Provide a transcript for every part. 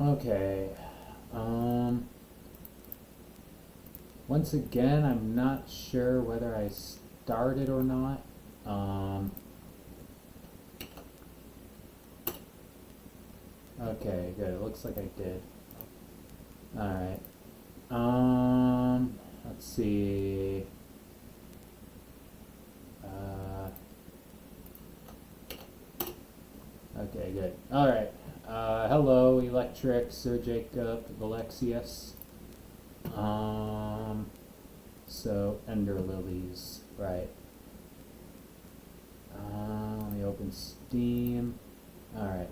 Okay. Once again, I'm not sure whether I started or not. Okay, good. It looks like I did. Alright. Let's see. Okay, good. Alright. Hello, Electric, Sir Jacob, Alexius. So, Ender Lilies, right. Let me open Steam. Alright.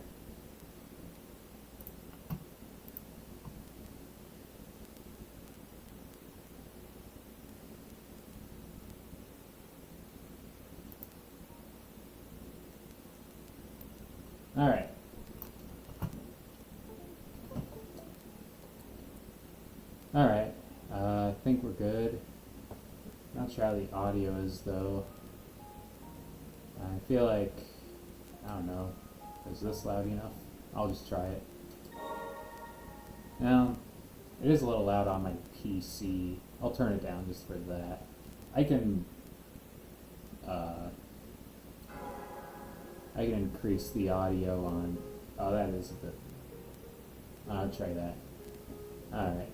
Alright. Alright. I think we're good. Not sure how the audio is though. I feel like, I don't know, is this loud enough? I'll just try it. Now, it is a little loud on my PC. I'll turn it down just for that. I can increase the audio on, oh that is a bit, I'll try that. Alright.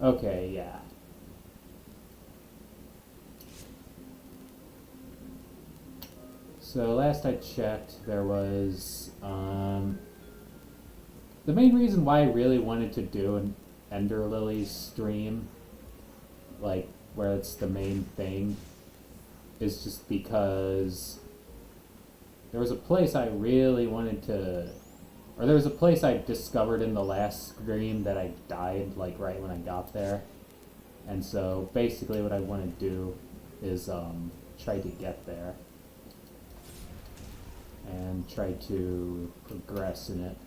Okay, yeah. So last I checked, there was, the main reason why I really wanted to do an Ender Lilies stream, like, where it's the main thing, is just because there was a place I really wanted to, or there was a place I discovered in the last stream that I died, like, right when I got there. And so, basically what I want to do is, try to get there. And try to progress in it.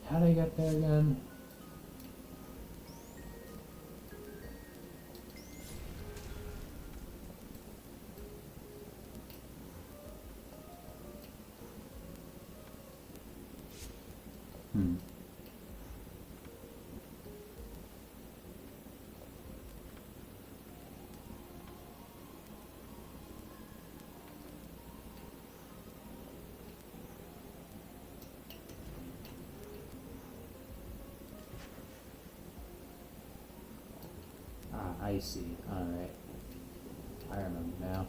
How'd I get there again? I see. Alright. I remember now.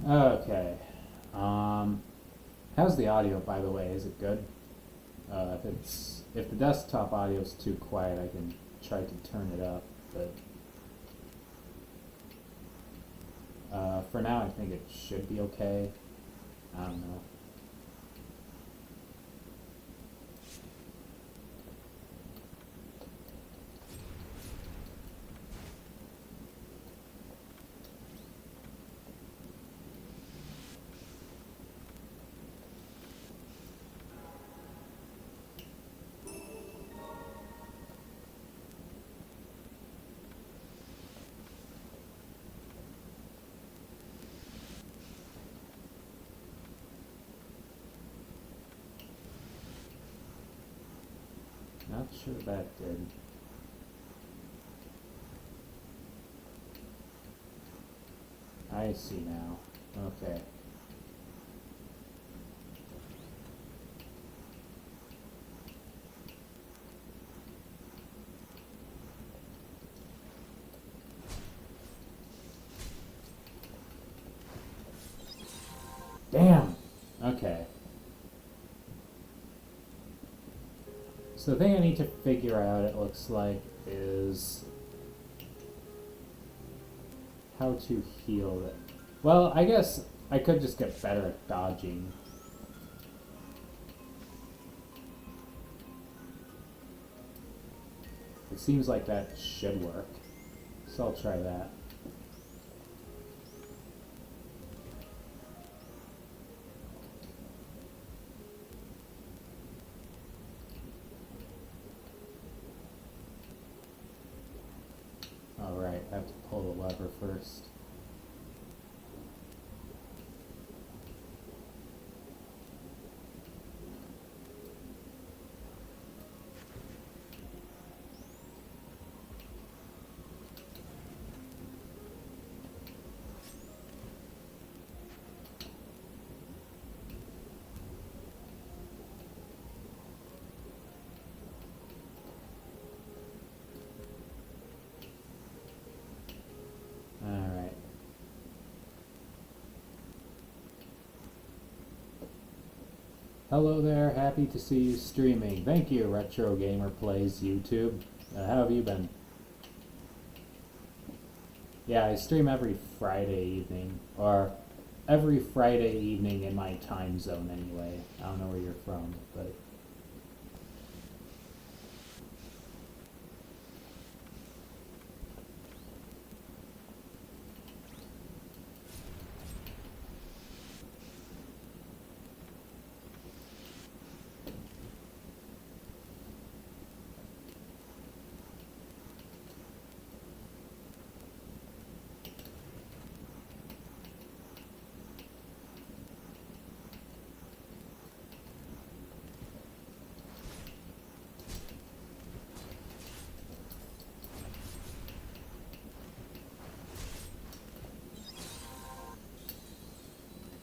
Okay. How's the audio, by the way? Is it good? If the desktop audio is too quiet, I can try to turn it up, but for now I think it should be okay. I don't know. Not sure that did. I see now. Okay. Damn! Okay. So the thing I need to figure out, it looks like, is how to heal it. Well, I guess I could just get better at dodging. It seems like that should work. So I'll try that. Alright, I have to pull the lever first. Alright. Hello there, happy to see you streaming. Thank you, Retro Gamer Plays YouTube. How have you been? Yeah, I stream every Friday evening, or every Friday evening in my time zone anyway. I don't know where you're from, but...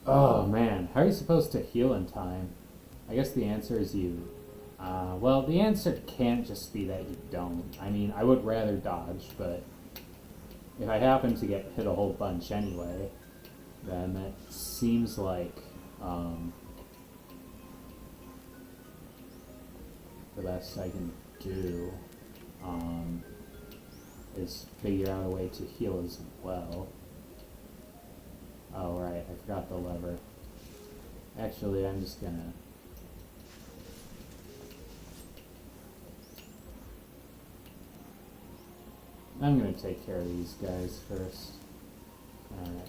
Oh man, how are you supposed to heal in time? I guess the answer is you. Well, the answer can't just be that you don't. I mean, I would rather dodge, but if I happen to get hit a whole bunch anyway, then that seems like the best I can do is figure out a way to heal as well. Oh, right, I forgot the lever. Actually, I'm just gonna... I'm gonna take care of these guys first. Alright.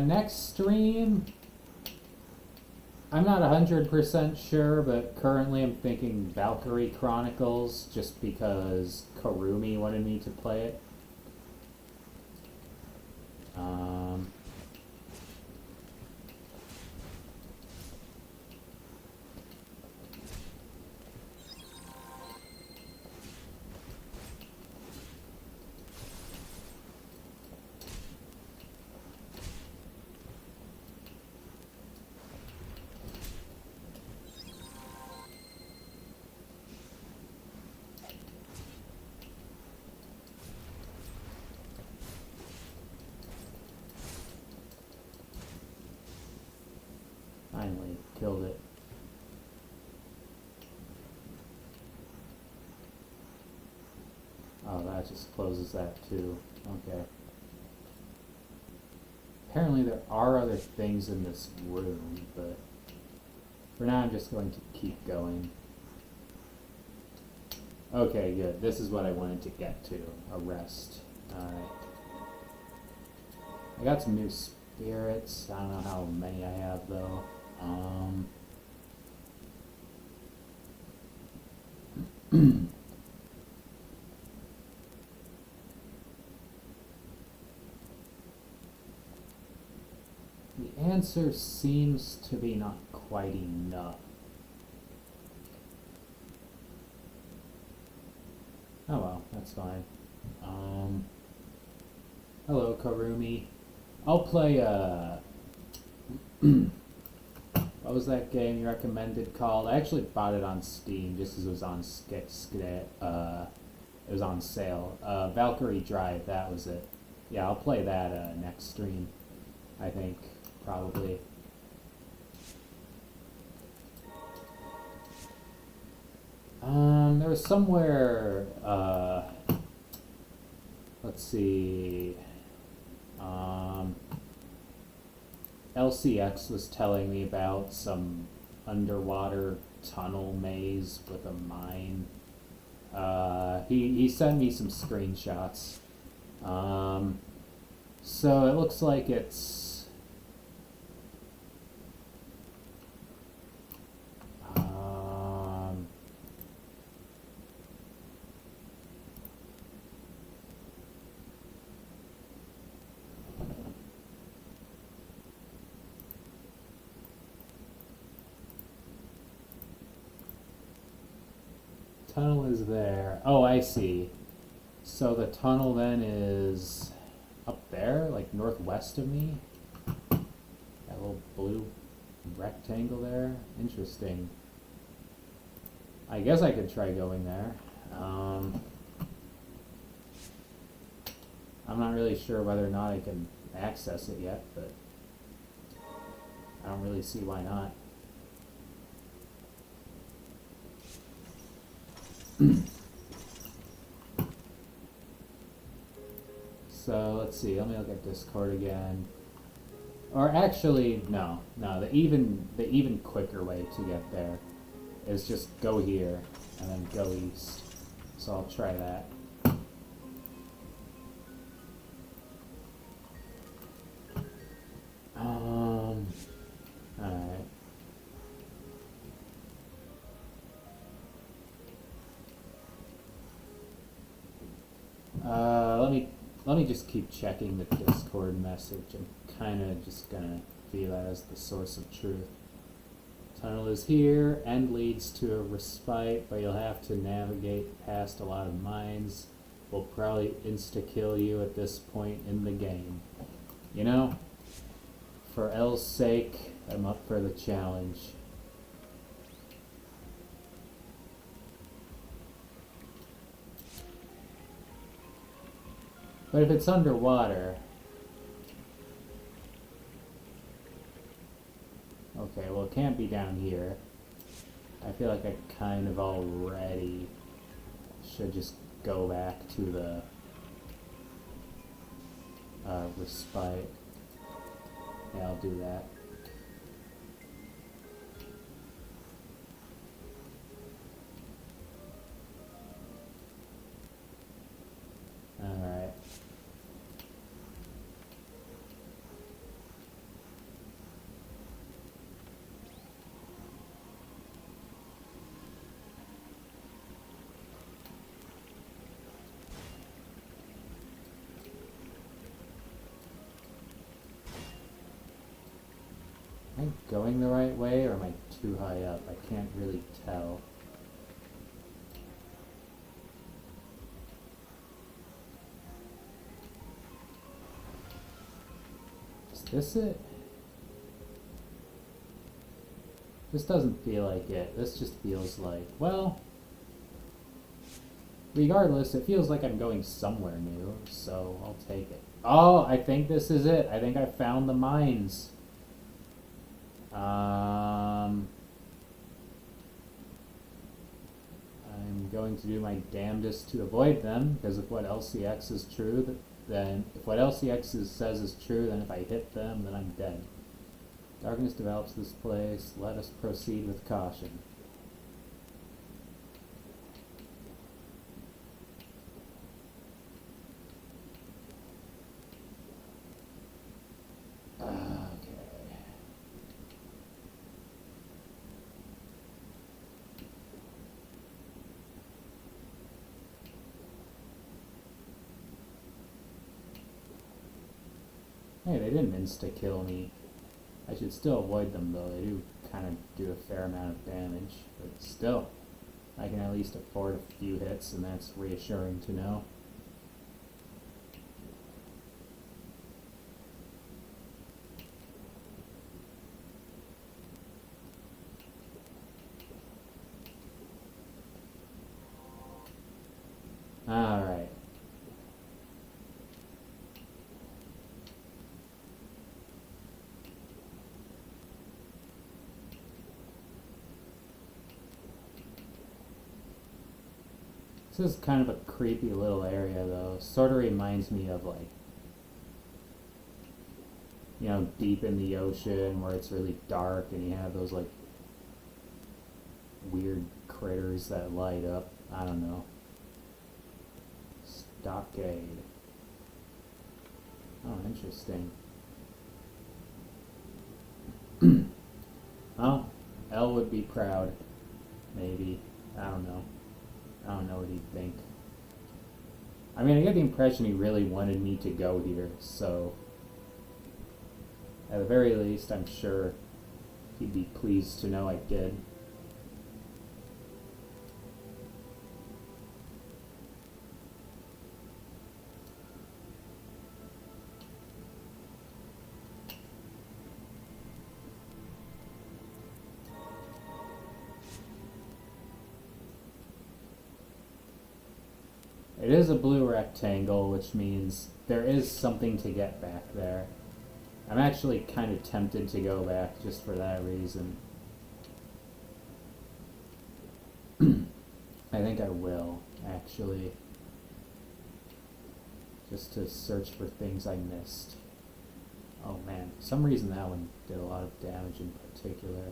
Next stream, I'm not 100% sure, but currently I'm thinking Valkyrie Chronicles, just because Karumi wanted me to play it. Finally killed it. Oh, that just closes that too. Okay. Apparently there are other things in this room, but for now I'm just going to keep going. Okay, good. This is what I wanted to get to. A rest. Alright. I got some new spirits. I don't know how many I have though. sensor seems to be not quite enough. Oh well, that's fine. Hello, Karumi. I'll play, what was that game you recommended called? I actually bought it on Steam just as it was on it was on sale. Valkyrie Drive, that was it. Yeah, I'll play that next stream, I think, probably. There was somewhere, let's see, LCX was telling me about some underwater tunnel maze with a mine. He sent me some screenshots. So it looks like it's tunnel is there. Oh, I see. So the tunnel then is up there, like northwest of me? That little blue rectangle there? Interesting. I guess I could try going there. I'm not really sure whether or not I can access it yet, but I don't really see why not. So let's see, let me look at Discord again. Or actually, no, the even quicker way to get there is just go here and then go east. So I'll try that. Alright. Let me just keep checking the Discord message. I'm kind of just gonna view that as the source of truth. Tunnel is here, end leads to a respite, but you'll have to navigate past a lot of mines. Will probably insta-kill you at this point in the game. You know, for L's sake, I'm up for the challenge. But if it's underwater... Okay, well it can't be down here. I feel like I kind of already should just go back to the respite. Yeah, I'll do that. Alright. Am I going the right way or am I too high up? I can't really tell. Is this it? This doesn't feel like it. This just feels like, well, regardless, it feels like I'm going somewhere new, so I'll take it. Oh, I think this is it. I think I found the mines. I'm going to do my damnedest to avoid them, because if what LCX is true, then if what LCX says is true, then if I hit them, then I'm dead. Darkness develops this place. Let us proceed with caution. Hey, they didn't insta-kill me. I should still avoid them though. They do kind of do a fair amount of damage, but still, I can at least afford a few hits, and that's reassuring to know. Alright. This is kind of a creepy little area though. Sort of reminds me of like, you know, deep in the ocean where it's really dark and you have those like weird critters that light up. I don't know. Stockade. Oh, interesting. Oh, Elle would be proud. Maybe. I don't know. I don't know what he'd think. I mean, I get the impression he really wanted me to go here, so at the very least, I'm sure he'd be pleased to know I did. It is a blue rectangle, which means there is something to get back there. I'm actually kind of tempted to go back just for that reason. I think I will, actually. Just to search for things I missed. Oh man, for some reason that one did a lot of damage in particular.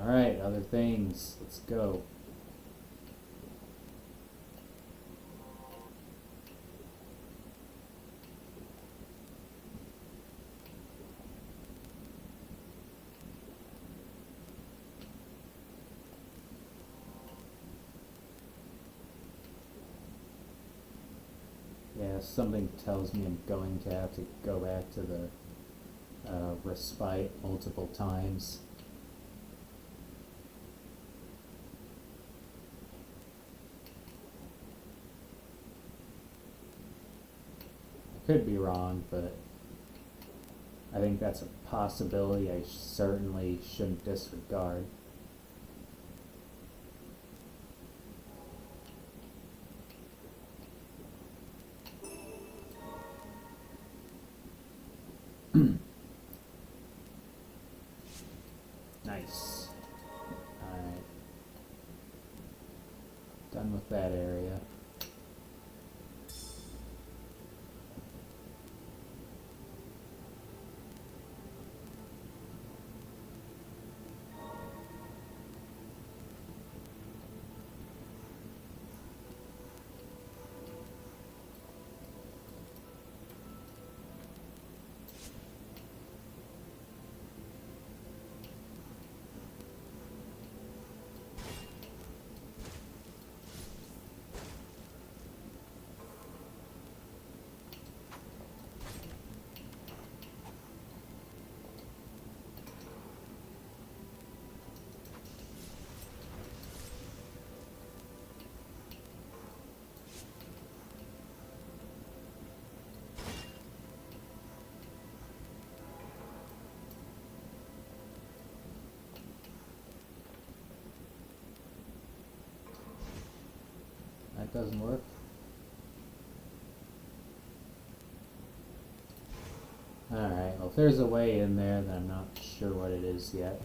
Alright, other things. Let's go. Yeah, something tells me I'm going to have to go back to the respite multiple times. Could be wrong, but I think that's a possibility I certainly shouldn't disregard. Nice. Alright. Done with that area. That doesn't work. Alright, well if there's a way in there, then I'm not sure what it is yet.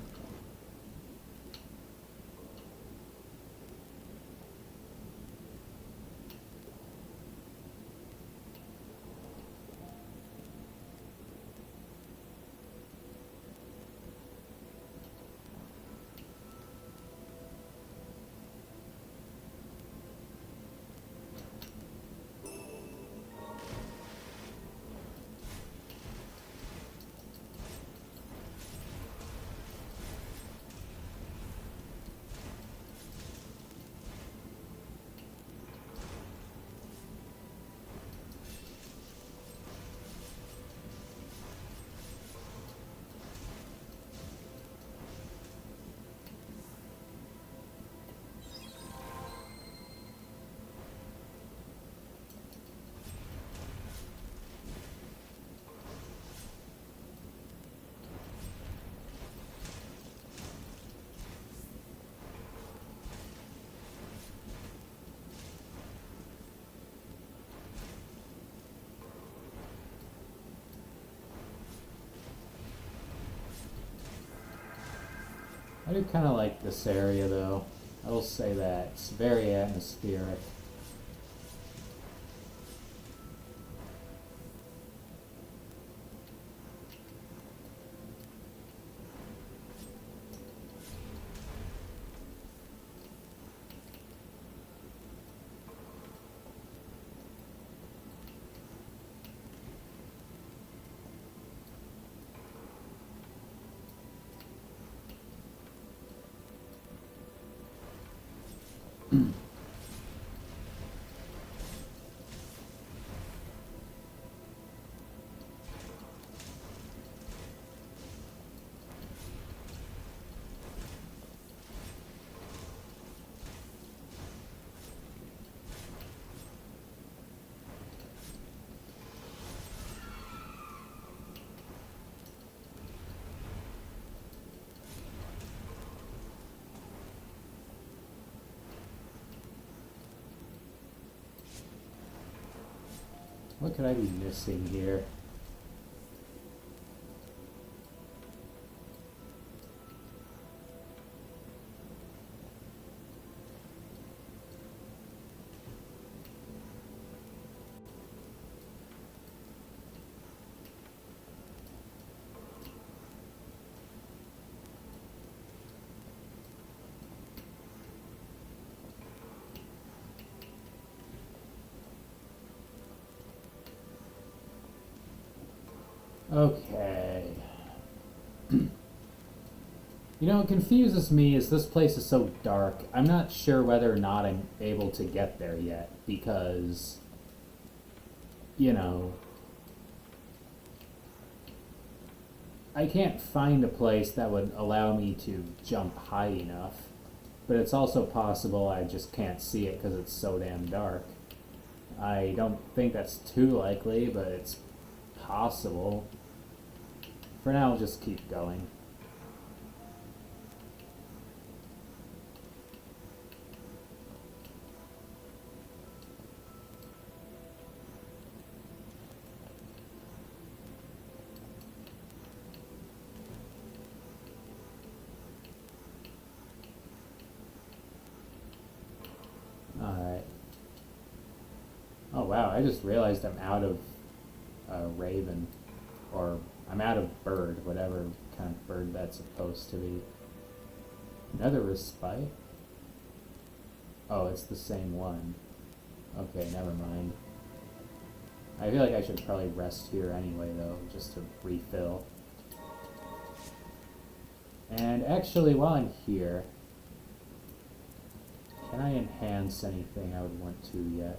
I do kind of like this area though. I will say that. It's very atmospheric. What could I be missing here? Okay. You know, what confuses me is this place is so dark. I'm not sure whether or not I'm able to get there yet because, you know, I can't find a place that would allow me to jump high enough. But it's also possible I just can't see it because it's so damn dark. I don't think that's too likely, but it's possible. For now, I'll just keep going. Alright. Oh wow, I just realized I'm out of raven. Or I'm out of bird, whatever kind of bird that's supposed to be. Another respite? Oh, it's the same one. Okay, never mind. I feel like I should probably rest here anyway though, just to refill. And actually, while I'm here, can I enhance anything I would want to yet?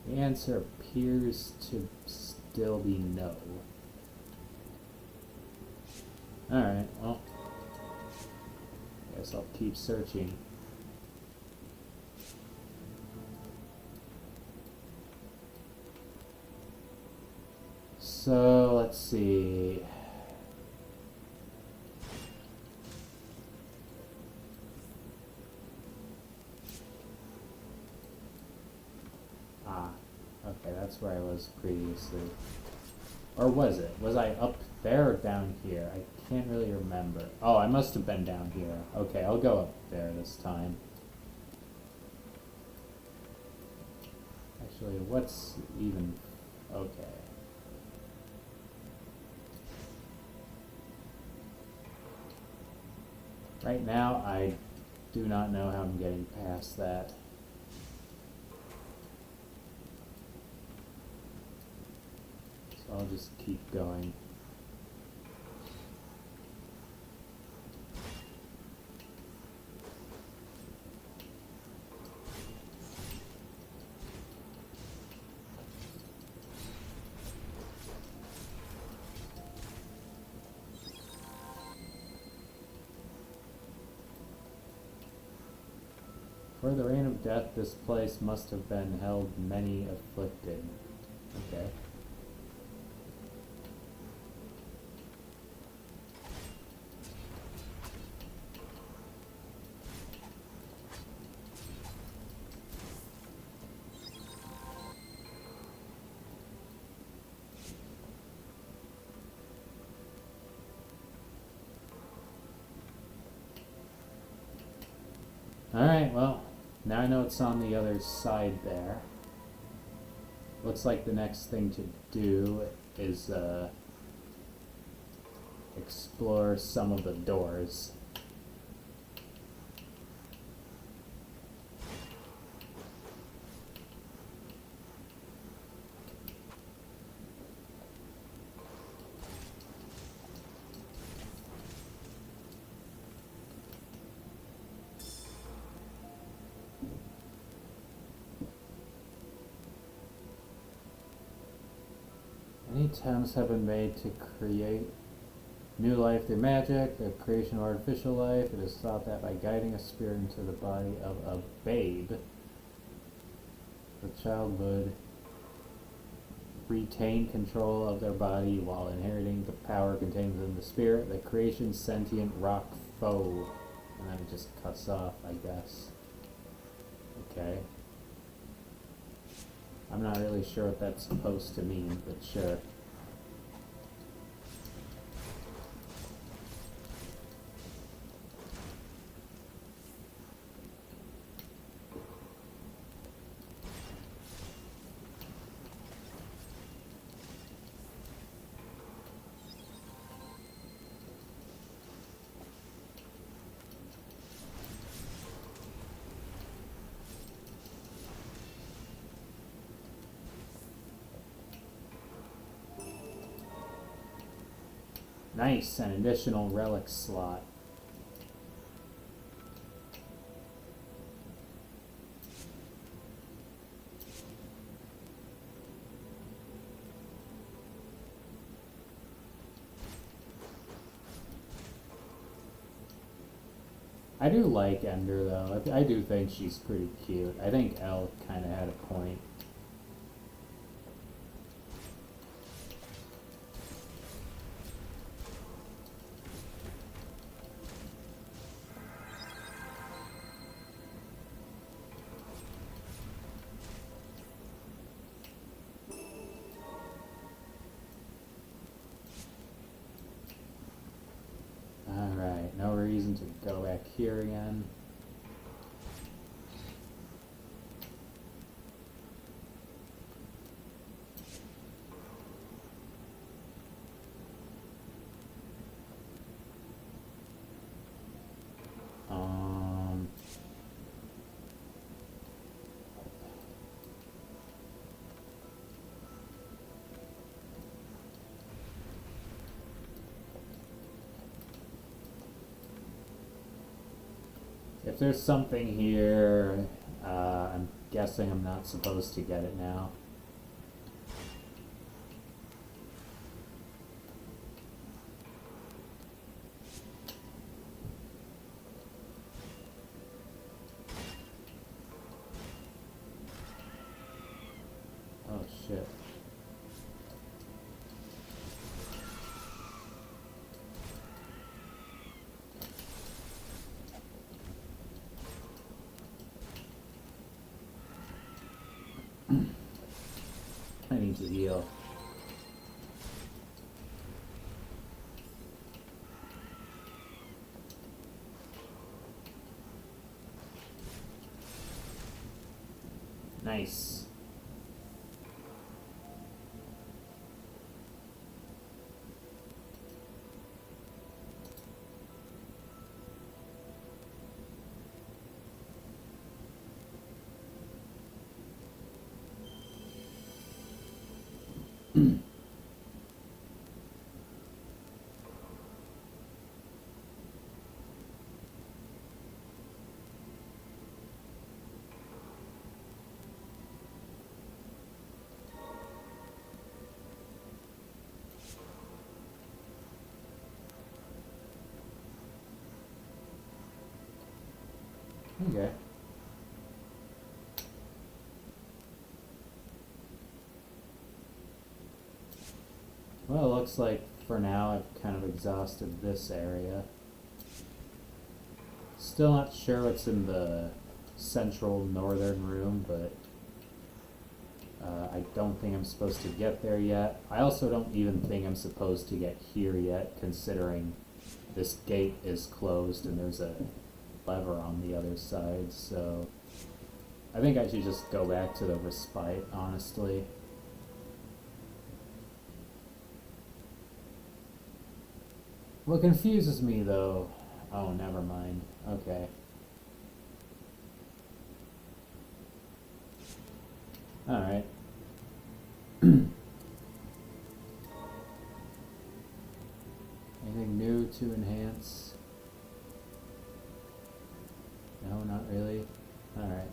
The answer appears to still be no. Alright, well, guess I'll keep searching. So, let's see. Okay, that's where I was previously. Or was it? Was I up there or down here? I can't really remember. Oh, I must have been down here. Okay, I'll go up there this time. Actually, what's even... Okay. Right now, I do not know how I'm getting past that. I'll just keep going. For the reign of death, this place must have been held many afflicted. Okay. Alright, well, now I know it's on the other side there. Looks like the next thing to do is explore some of the doors. Any attempts have been made to create new life through magic, the creation of artificial life. It is thought that by guiding a spirit into the body of a babe, the child would retain control of their body while inheriting the power contained within the spirit, the creation's sentient rock foe. And then it just cuts off, I guess. Okay. I'm not really sure what that's supposed to mean, but sure. Nice, an additional relic slot. I do like Ender though. I do think she's pretty cute. I think Elle kind of had a point. Alright, no reason to go back here again. If there's something here, I'm guessing I'm not supposed to get it now. Oh shit. I need to heal. Nice. Okay. Well, it looks like for now I've kind of exhausted this area. Still not sure what's in the central northern room, but I don't think I'm supposed to get there yet. I also don't even think I'm supposed to get here yet, considering this gate is closed and there's a lever on the other side, so I think I should just go back to the respite, honestly. What confuses me, though... Oh, never mind. Okay. Alright. Anything new to enhance? No, not really. Alright.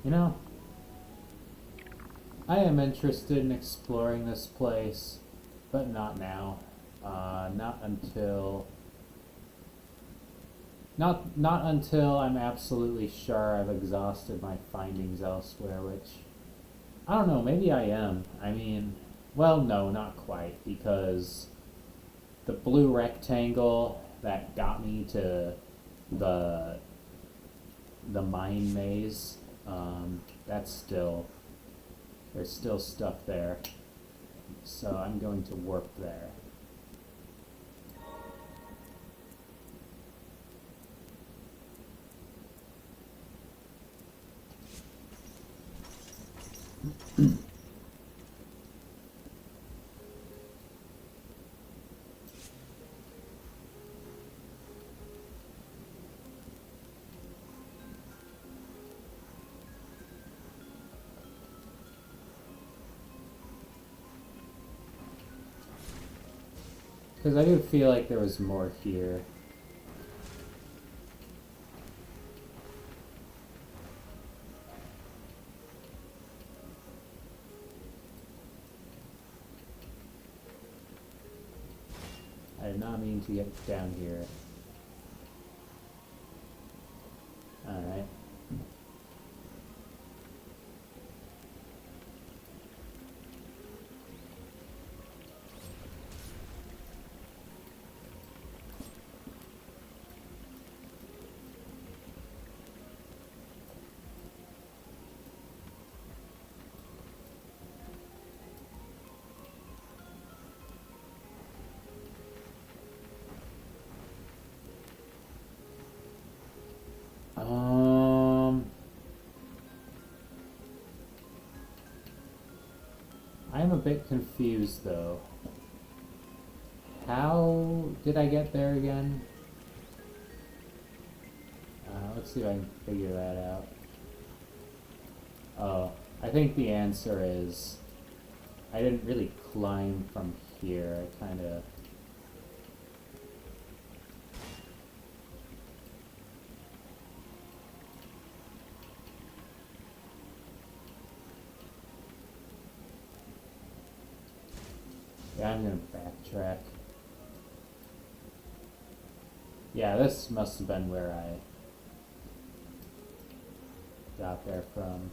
You know, I am interested in exploring this place, but not now. Not until... Not until I'm absolutely sure I've exhausted my findings elsewhere, which... I don't know, maybe I am. I mean, well, no, not quite, because the blue rectangle that got me to the mine maze, that's still... There's still stuff there. So I'm going to warp there. Because I do feel like there was more here. I did not mean to get down here. Alright. I'm a bit confused though. How did I get there again? Let's see if I can figure that out. Oh, I think the answer is I didn't really climb from here. I kind of... Yeah, I'm gonna backtrack. Yeah, this must have been where I got there from.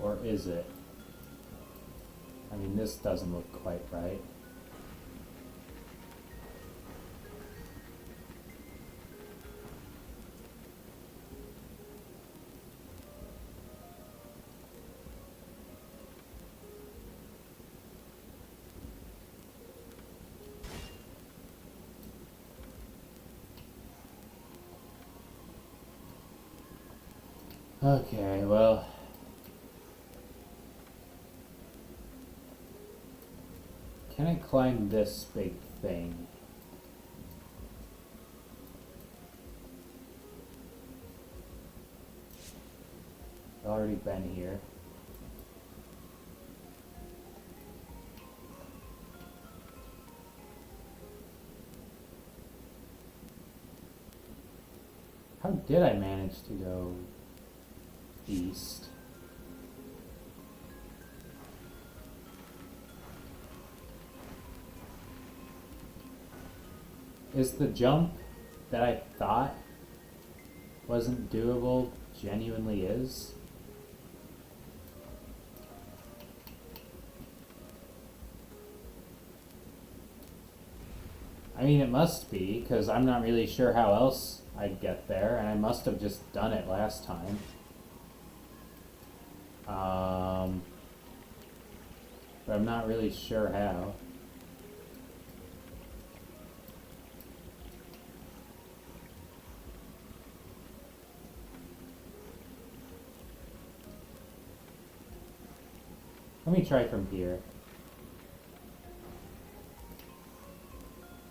Or is it? I mean, this doesn't look quite right. Okay, well... Can I climb this big thing? I've already been here. How did I manage to go east? Is the jump that I thought wasn't doable genuinely is? I mean, it must be, because I'm not really sure how else I'd get there, and I must have just done it last time. But I'm not really sure how. Let me try from here.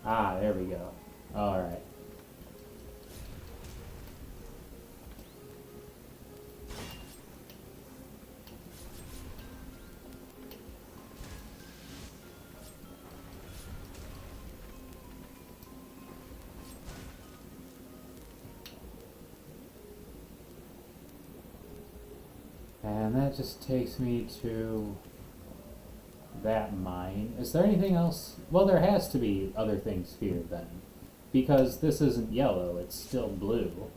Ah, there we go. Alright. And that just takes me to that mine. Is there anything else? Well, there has to be other things here then. Because this isn't yellow, it's still blue.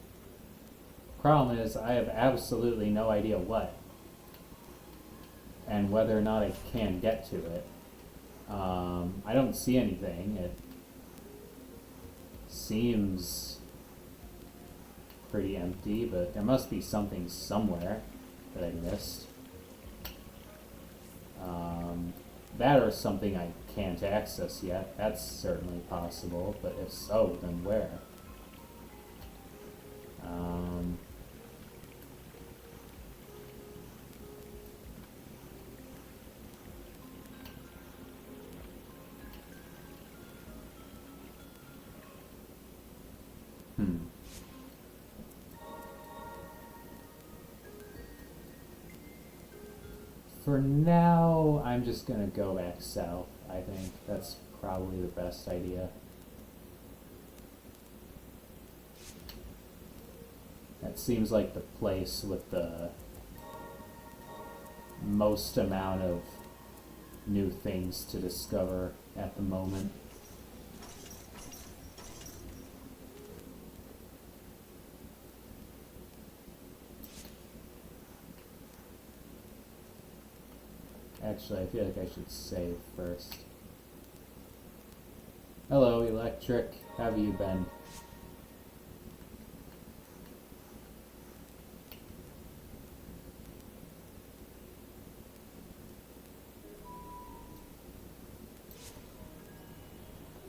Problem is, I have absolutely no idea what. And whether or not I can get to it. I don't see anything. It seems pretty empty, but there must be something somewhere that I missed. That or something I can't access yet. That's certainly possible, but if so, then where? For now, I'm just gonna go back south. I think that's probably the best idea. That seems like the place with the most amount of new things to discover at the moment. Actually, I feel like I should save first. Hello, Electric. How have you been?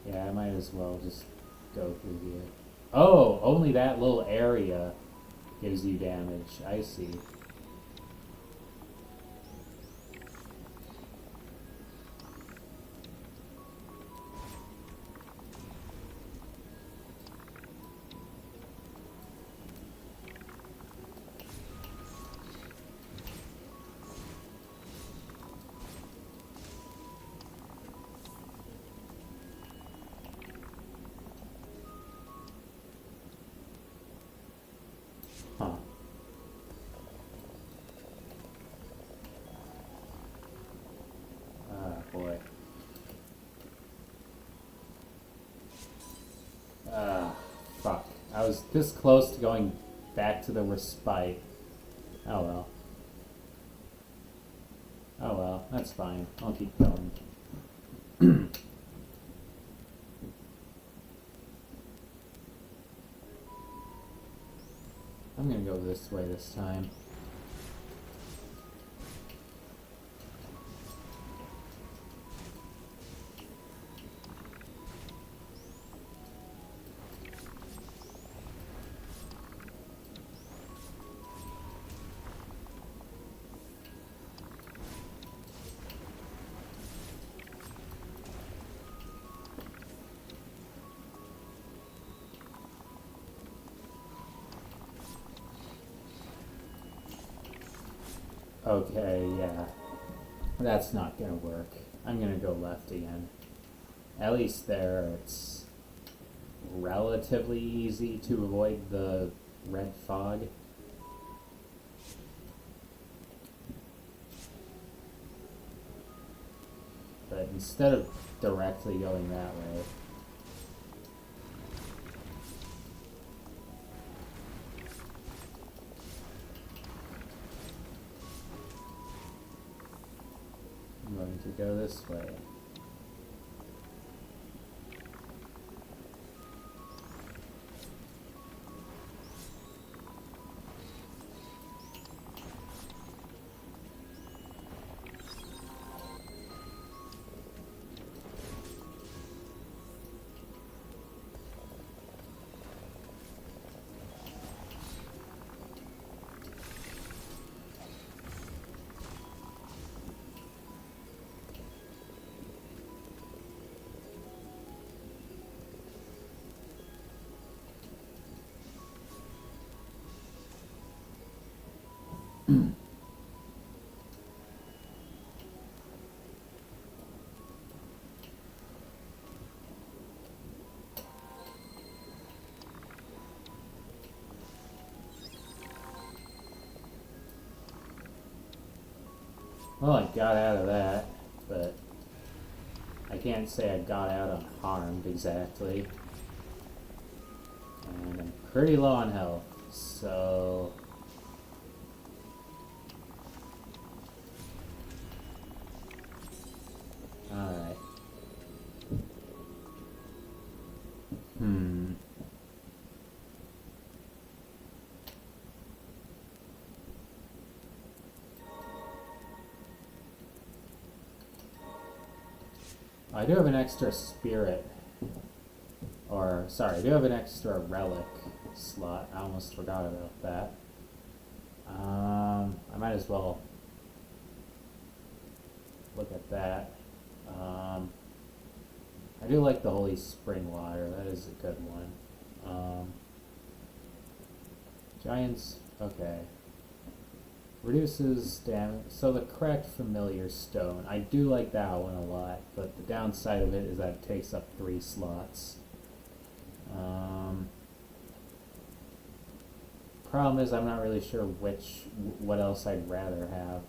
Yeah, I might as well just go through here. Oh, only that little area gives you damage. I see. Huh. Ah, boy. Ah, fuck. I was this close to going back to the respite. Oh well. Oh well, that's fine. I'll keep going. I'm gonna go this way this time. Okay, yeah. That's not gonna work. I'm gonna go left again. At least there, it's relatively easy to avoid the red fog. But instead of directly going that way, I'm going to go this way. Well, I got out of that, but I can't say I got out unharmed exactly. And I'm pretty low on health, so... Alright. I do have an extra spirit, or sorry, I do have an extra relic slot. I almost forgot about that. I might as well look at that. I do like the Holy Spring Water. That is a good one. Giants. Okay. Reduces damage. So the correct familiar stone. I do like that one a lot, but the downside of it is that it takes up 3 slots. Problem is I'm not really sure what else I'd rather have.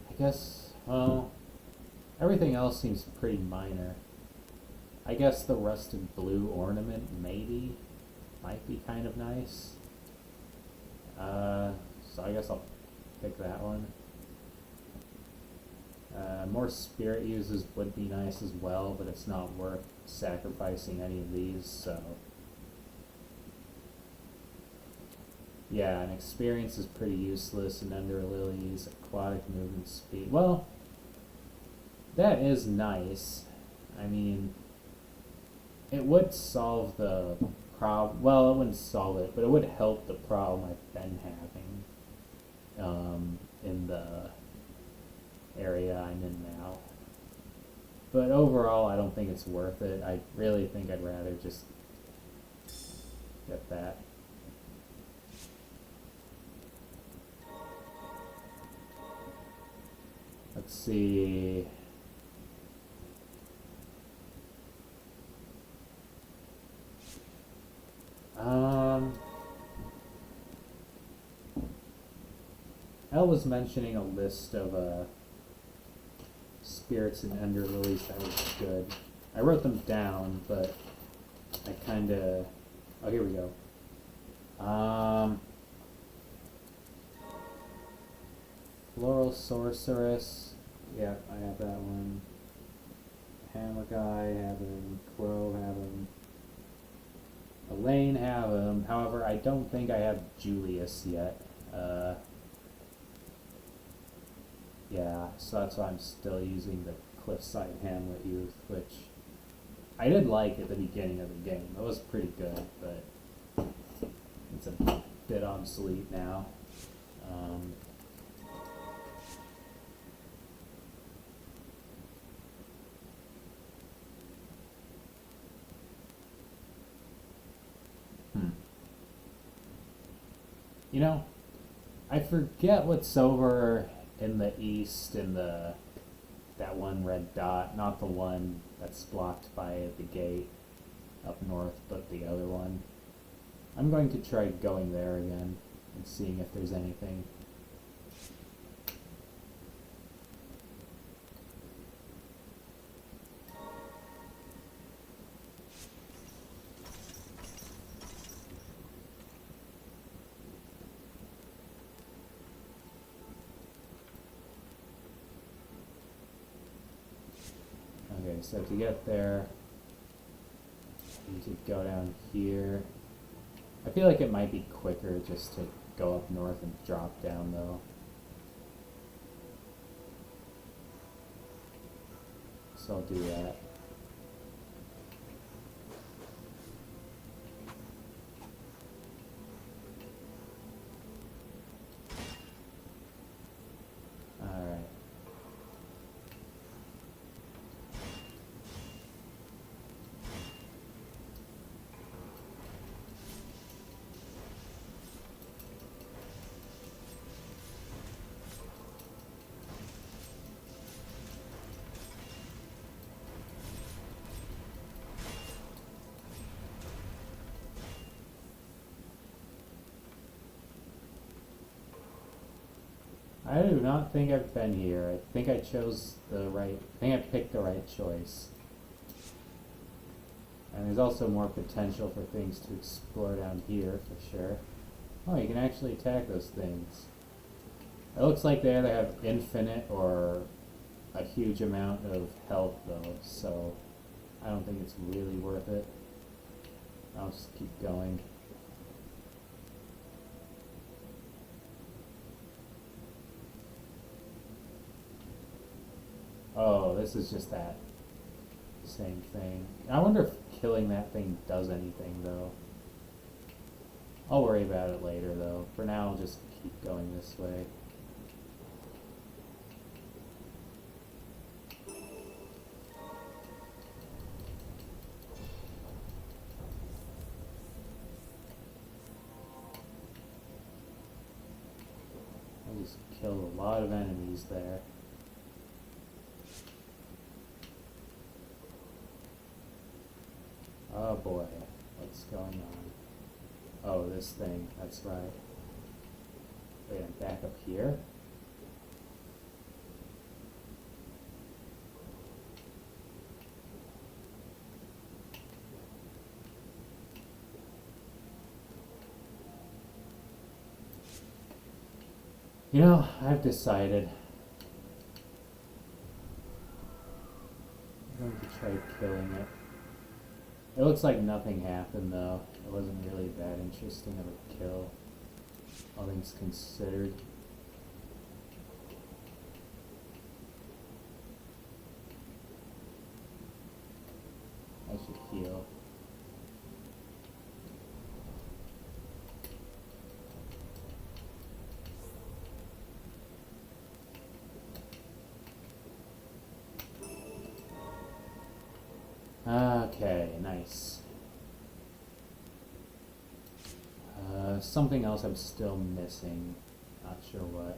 I guess, well, everything else seems pretty minor. I guess the rusted blue ornament maybe might be kind of nice. So I guess I'll pick that one. More spirit uses would be nice as well, but it's not worth sacrificing any of these, so... Yeah, and experience is pretty useless, and under Lilies, aquatic movement speed. Well, that is nice. I mean, it would solve the problem. Well, it wouldn't solve it, but it would help the problem I've been having in the area I'm in now. But overall, I don't think it's worth it. I really think I'd rather just get that. Let's see. Elle was mentioning a list of spirits and ender lilies that was good. I wrote them down, but I kinda... Oh, here we go. Floral Sorceress. Yeah, I have that one. Hamagai, have him. Crow, have him. Elaine, have him. However, I don't think I have Julius yet. Yeah, so that's why I'm still using the Cliffside Hamlet Youth, which I did like at the beginning of the game. It was pretty good, but it's a bit obsolete now. You know, I forget what's over in the east in that one red dot, not the one that's blocked by the gate up north, but the other one. I'm going to try going there again and seeing if there's anything. Okay, so to get there, I need to go down here. I feel like it might be quicker just to go up north and drop down though. So I'll do that. Alright. I do not think I've been here. I think I picked the right choice. And there's also more potential for things to explore down here for sure. Oh, you can actually attack those things. It looks like they either have infinite or a huge amount of health though, so I don't think it's really worth it. I'll just keep going. Oh, this is just that same thing. I wonder if killing that thing does anything though. I'll worry about it later though. For now, I'll just keep going this way. I just killed a lot of enemies there. Oh boy, what's going on? Oh, this thing, that's right. Wait, I'm back up here? You know, I've decided. I'm going to try killing it. It looks like nothing happened though. It wasn't really that interesting of a kill, all things considered. I should heal. Okay, nice. Something else I'm still missing. Not sure what.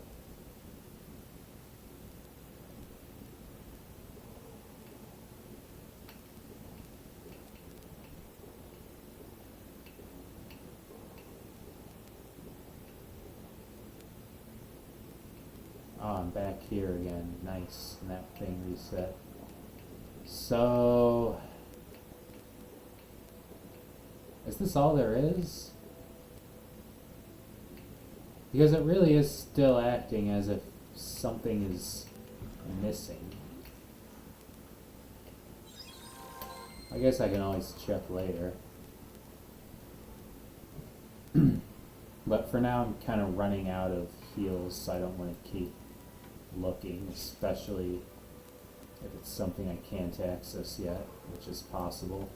Oh, I'm back here again. Nice. And that thing reset. So, is this all there is? Because it really is still acting as if something is missing. I guess I can always check later. But for now I'm kind of running out of heals, so I don't want to keep looking, especially if it's something I can't access yet, which is possible.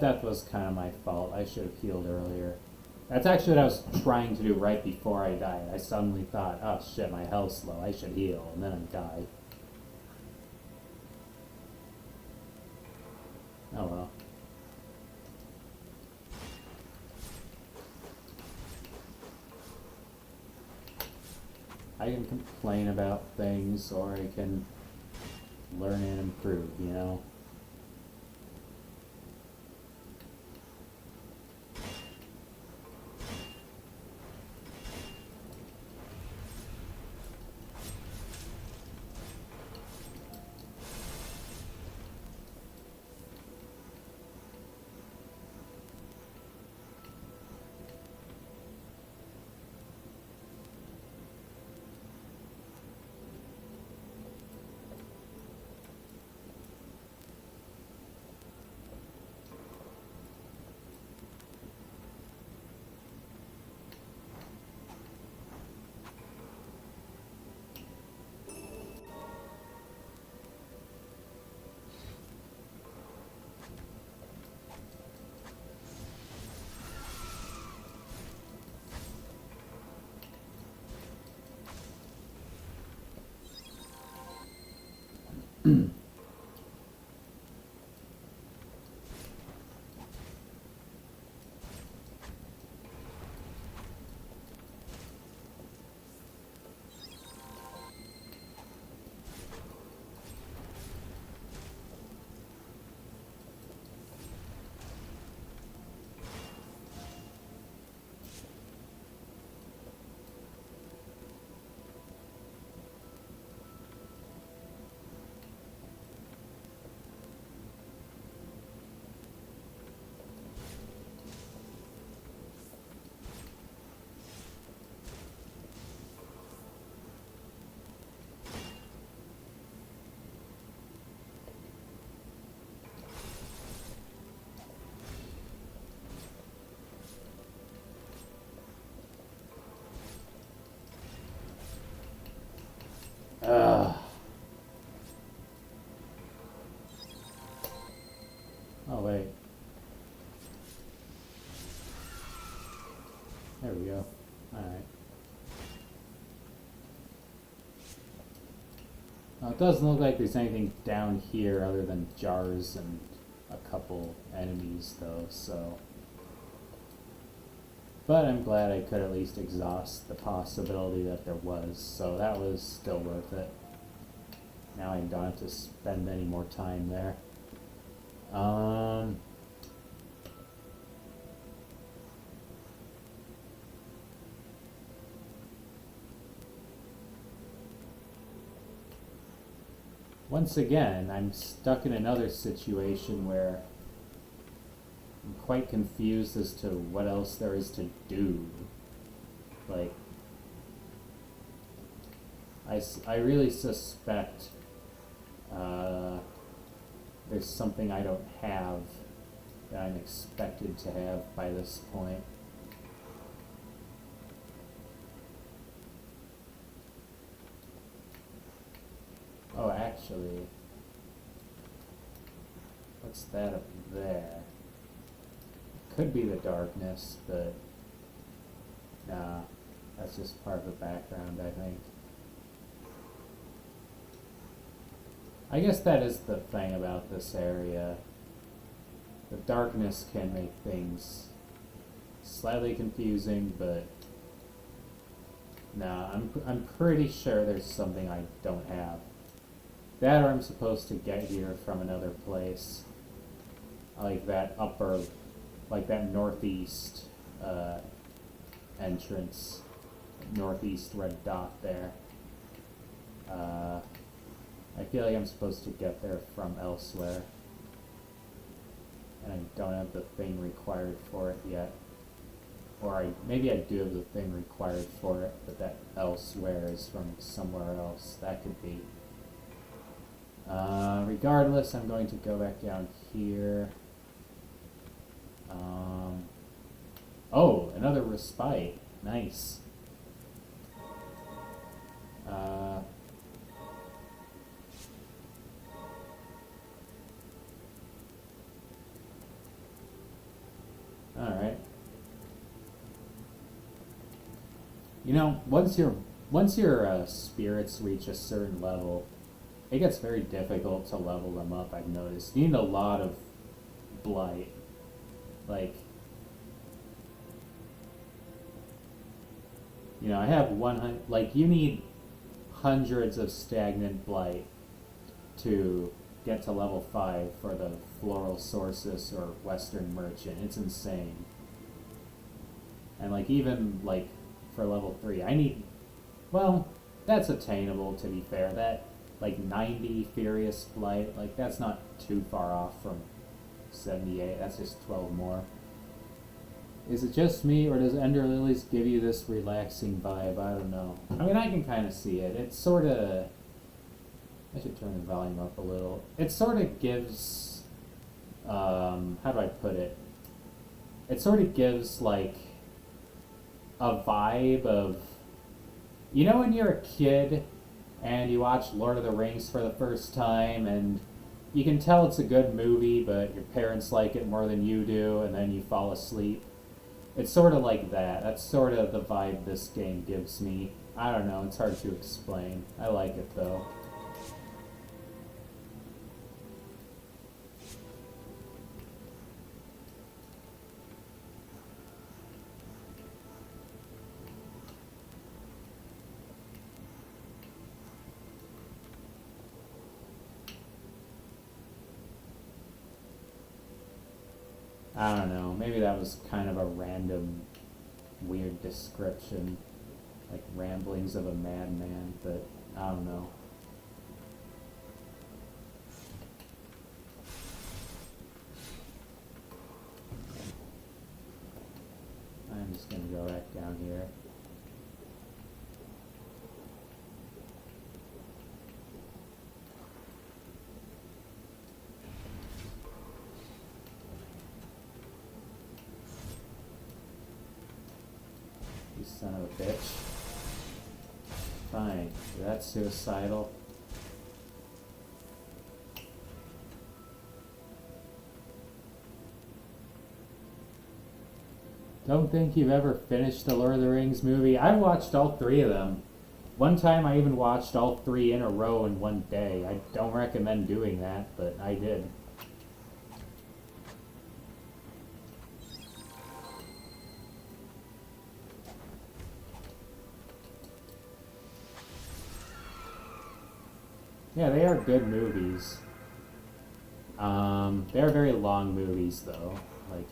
death was kind of my fault. I should have healed earlier. That's actually what I was trying to do right before I died. I suddenly thought, oh shit, my health's low, I should heal, and then I died. Oh well. I can complain about things, or I can learn and improve, you know? Ugh. Oh, wait. There we go. Alright. Well, it doesn't look like there's anything down here other than jars and a couple enemies, though, so... But I'm glad I could at least exhaust the possibility that there was, so that was still worth it. Now I don't have to spend any more time there. Once again, I'm stuck in another situation where I'm quite confused as to what else there is to do. Like, I really suspect there's something I don't have that I'm expected to have by this point. Oh, actually, what's that up there? Could be the darkness, but nah, that's just part of the background, I think. I guess that is the thing about this area. The darkness can make things slightly confusing, but nah, I'm pretty sure there's something I don't have. That or I'm supposed to get here from another place. Like that upper, like that northeast entrance, northeast red dot there. I feel like I'm supposed to get there from elsewhere. And I don't have the thing required for it yet. Or maybe I do have the thing required for it, but that elsewhere is from somewhere else. That could be. Regardless, I'm going to go back down here. Oh, another respite. Nice. You know, once your spirits reach a certain level, it gets very difficult to level them up. I've noticed you need a lot of blight. Like, you know, I have 100. Like, you need hundreds of stagnant blight to get to level 5 for the Floral Sorceress or Western Merchant. It's insane. And like even like for level 3, I need, well, that's attainable to be fair. That like 90 Furious Blight, like that's not too far off from 78. That's just 12 more. Is it just me, or does Ender Lilies give you this relaxing vibe? I don't know. I mean, I can kind of see it. It's sort of, I should turn the volume up a little. It sort of gives, how do I put it? It sort of gives like a vibe of, you know, when you're a kid and you watch Lord of the Rings for the first time and you can tell it's a good movie, but your parents like it more than you do, and then you fall asleep. It's sort of like that. That's sort of the vibe this game gives me. I don't know, it's hard to explain. I like it though. I don't know, maybe that was kind of a random, weird description, like ramblings of a madman, but I don't know. I'm just gonna go back down here. You son of a bitch. Fine, that's suicidal. Don't think you've ever finished the Lord of the Rings movie. I've watched all 3 of them. One time I even watched all 3 in a row in one day. I don't recommend doing that, but I did. Yeah, they are good movies. They're very long movies, though. Like,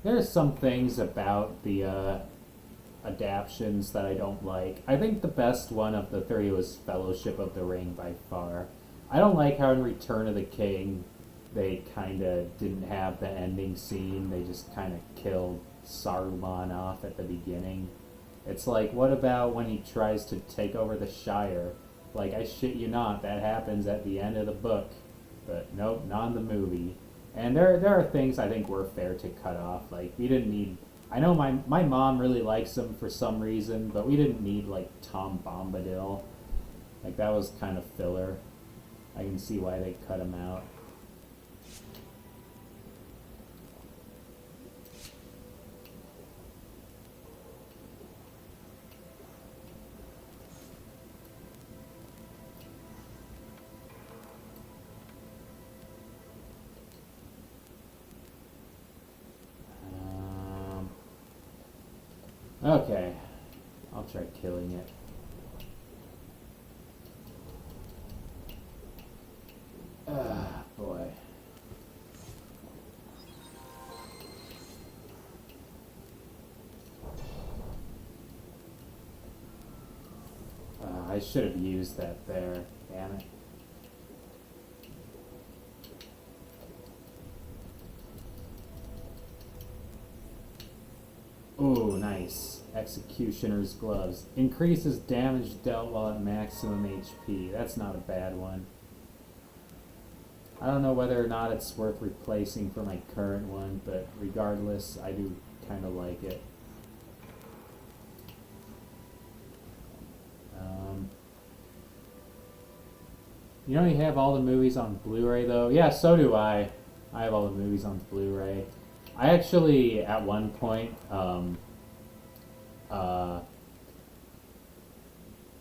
there's some things about the adaptions that I don't like. I think the best one of the 3 was Fellowship of the Ring by far. I don't like how in Return of the King they kind of didn't have the ending scene. They just kind of killed Saruman off at the beginning. It's like, what about when he tries to take over the Shire? Like, I shit you not, that happens at the end of the book. But nope, not in the movie. And there are things I think were fair to cut off. Like, we didn't need... I know my mom really likes him for some reason, but we didn't need, like, Tom Bombadil. Like, that was kind of filler. I can see why they cut him out. Okay, I'll try killing it. Ah, boy. I should have used that there, damn it. Ooh, nice. Executioner's Gloves. Increases damage dealt while at maximum HP. That's not a bad one. I don't know whether or not it's worth replacing for my current one, but regardless, I do kind of like it. You know you have all the movies on Blu-ray though? Yeah, so do I. I have all the movies on Blu-ray. I actually, at one point, uh,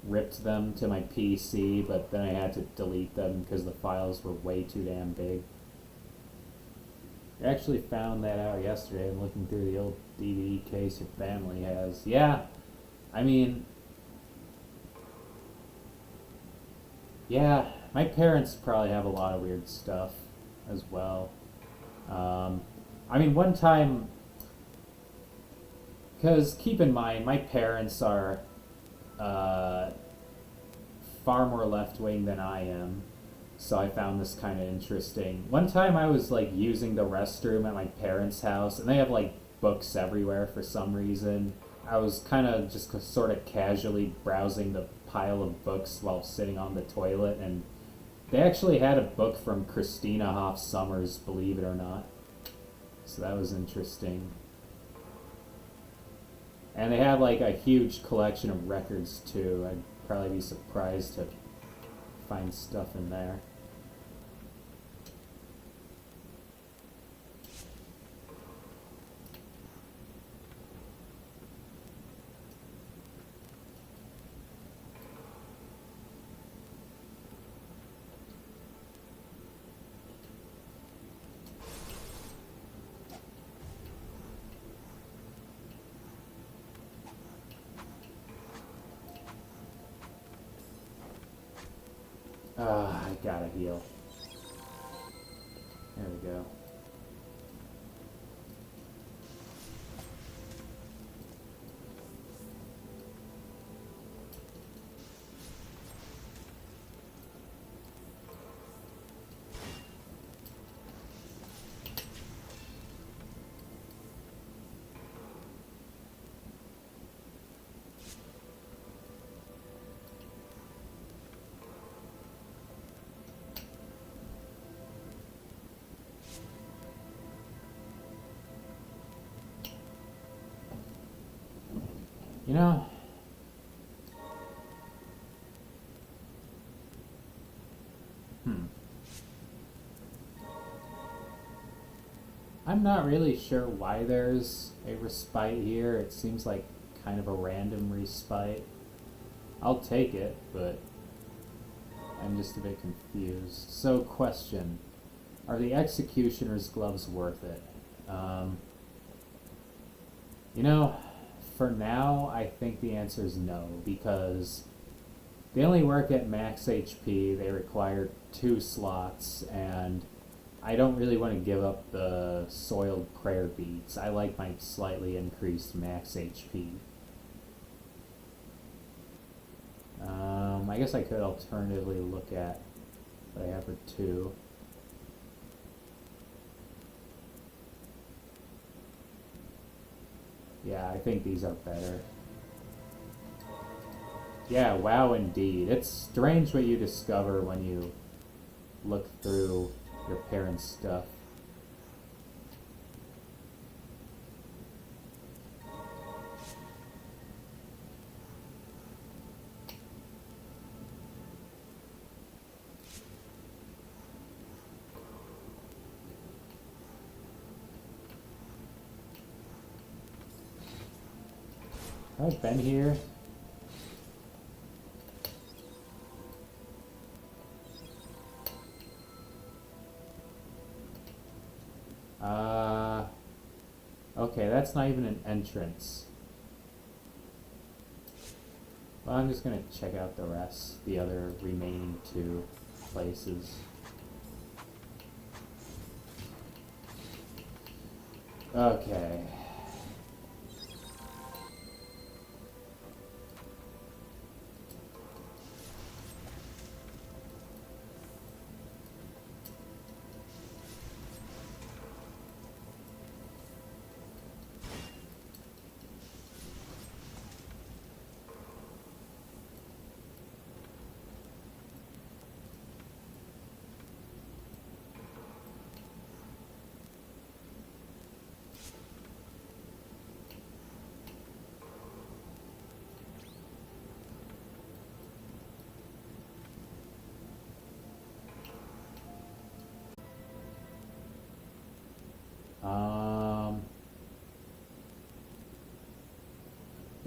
ripped them to my PC, but then I had to delete them because the files were way too damn big. I actually found that out yesterday. I'm looking through the old DVD case your family has. Yeah, I mean, yeah, my parents probably have a lot of weird stuff as well. Um, I mean, one time, because keep in mind, my parents are uh, far more left wing than I am, so I found this kind of interesting. One time I was like using the restroom at my parents' house, and they have like books everywhere for some reason. I was kind of just sort of casually browsing the pile of books while sitting on the toilet, and they actually had a book from Christina Hoff Sommers, believe it or not. So that was interesting. And they have like a huge collection of records too. I'd probably be surprised to find stuff in there. I gotta heal. There we go. You know, hmm. I'm not really sure why there's a respite here. It seems like kind of a random respite. I'll take it, but I'm just a bit confused. So, question. Are the executioner's gloves worth it? Um, you know, for now, I think the answer is no, because they only work at max HP, they require 2 slots, and I don't really want to give up the soiled prayer beads. I like my slightly increased max HP. I guess I could alternatively look at what I have for 2. Yeah, I think these are better. Yeah, wow indeed. It's strange what you discover when you look through your parents' stuff. I've been here. Okay, that's not even an entrance. Well, I'm just gonna check out the rest, the other remaining 2 places. Okay.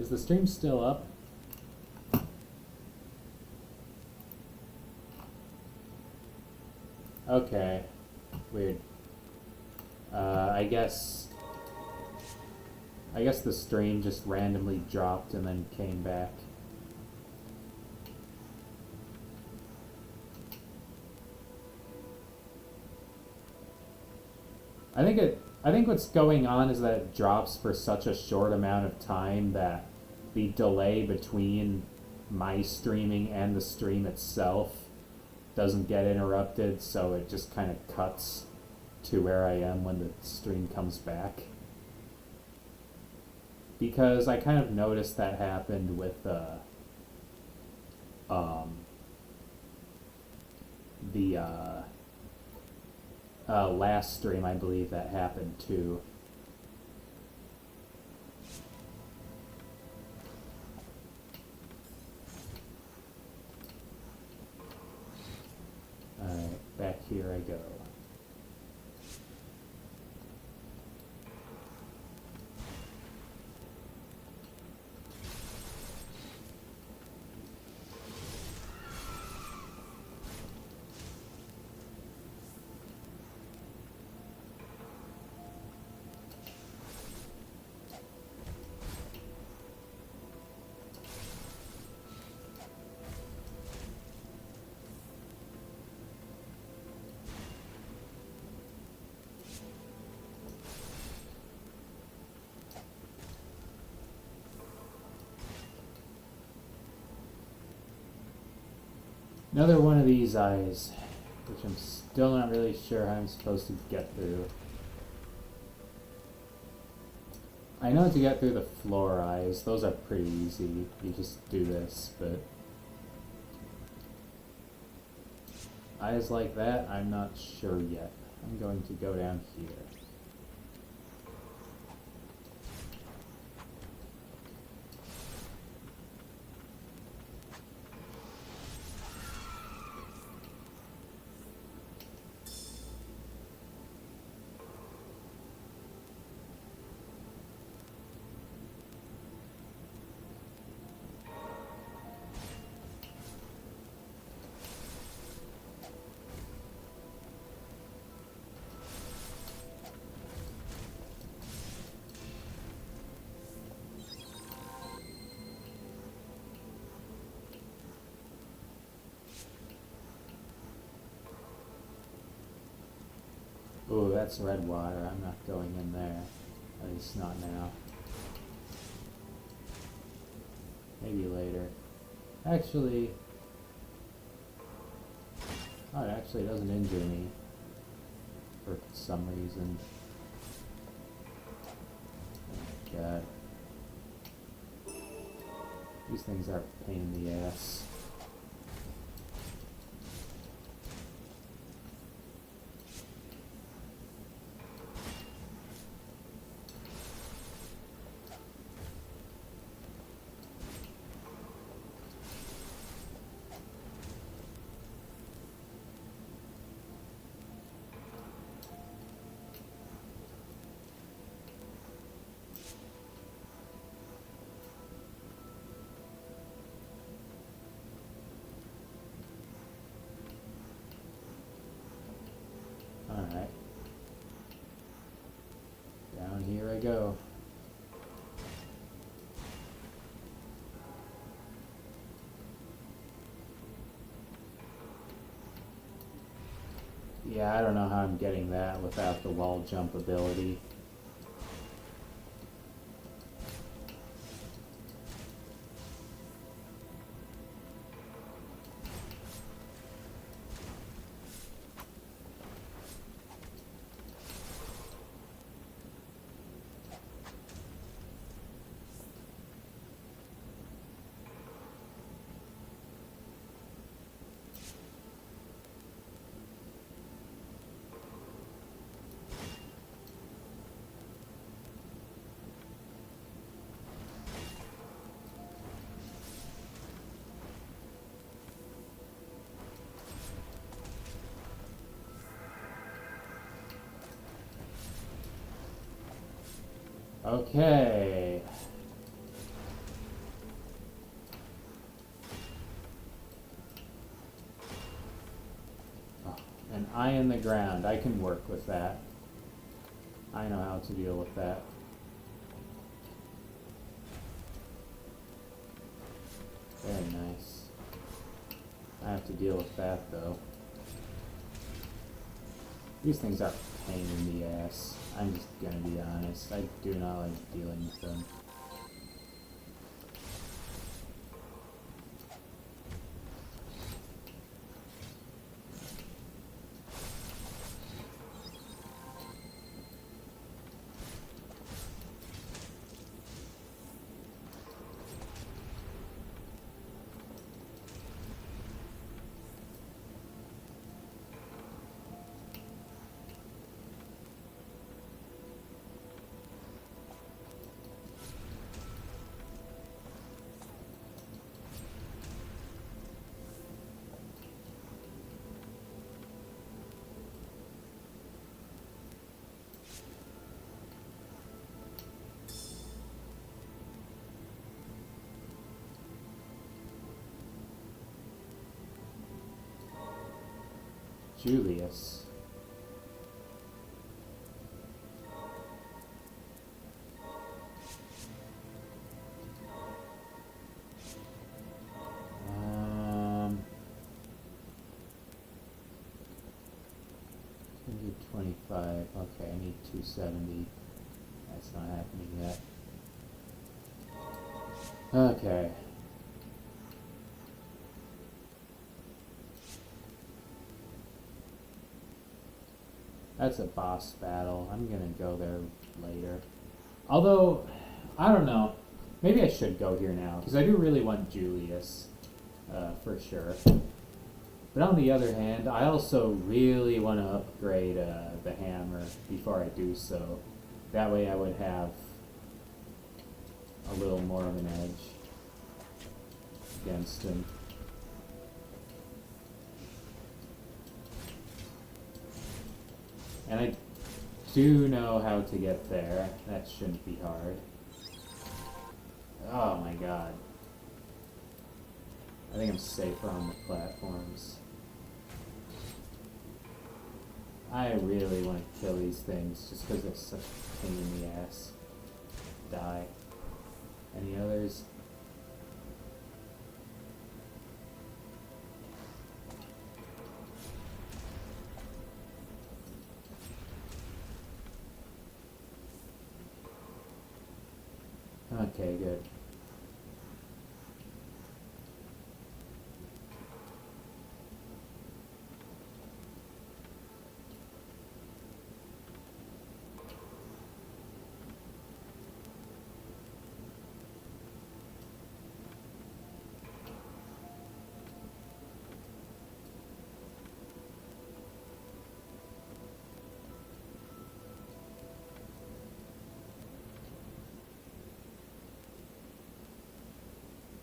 Is the stream still up? Okay. Weird. I guess the stream just randomly dropped and then came back. I think what's going on is that it drops for such a short amount of time that the delay between my streaming and the stream itself doesn't get interrupted, so it just kind of cuts to where I am when the stream comes back. Because I kind of noticed that happened with the last stream. I believe that happened too. Alright, back here I go. Another one of these eyes, which I'm still not really sure how I'm supposed to get through. I know to get through the floor eyes, those are pretty easy. You just do this, but eyes like that, I'm not sure yet. I'm going to go down here. Ooh, that's red water. I'm not going in there. At least not now. Maybe later. Actually... oh, it actually doesn't injure me. For some reason. Oh, God. These things are a pain in the ass. Alright. Down here I go. Yeah, I don't know how I'm getting that without the wall jump ability. Okay. on. Eye in the ground. I can work with that. I know how to deal with that. Very nice. I have to deal with that though. These things are a pain in the ass. I'm just gonna be honest. I do not like dealing with them. Julius. Um, 125. Okay, I need 270. That's not happening yet. Okay. That's a boss battle. I'm gonna go there later. Although, I don't know. Maybe I should go here now, because I do really want Julius, for sure. But on the other hand, I also really want to upgrade the hammer before I do so. That way I would have a little more of an edge against him. And I do know how to get there. That shouldn't be hard. Oh my god. I think I'm safer on the platforms. I really want to kill these things just because they're such a pain in the ass. Die. Any others? Okay, good.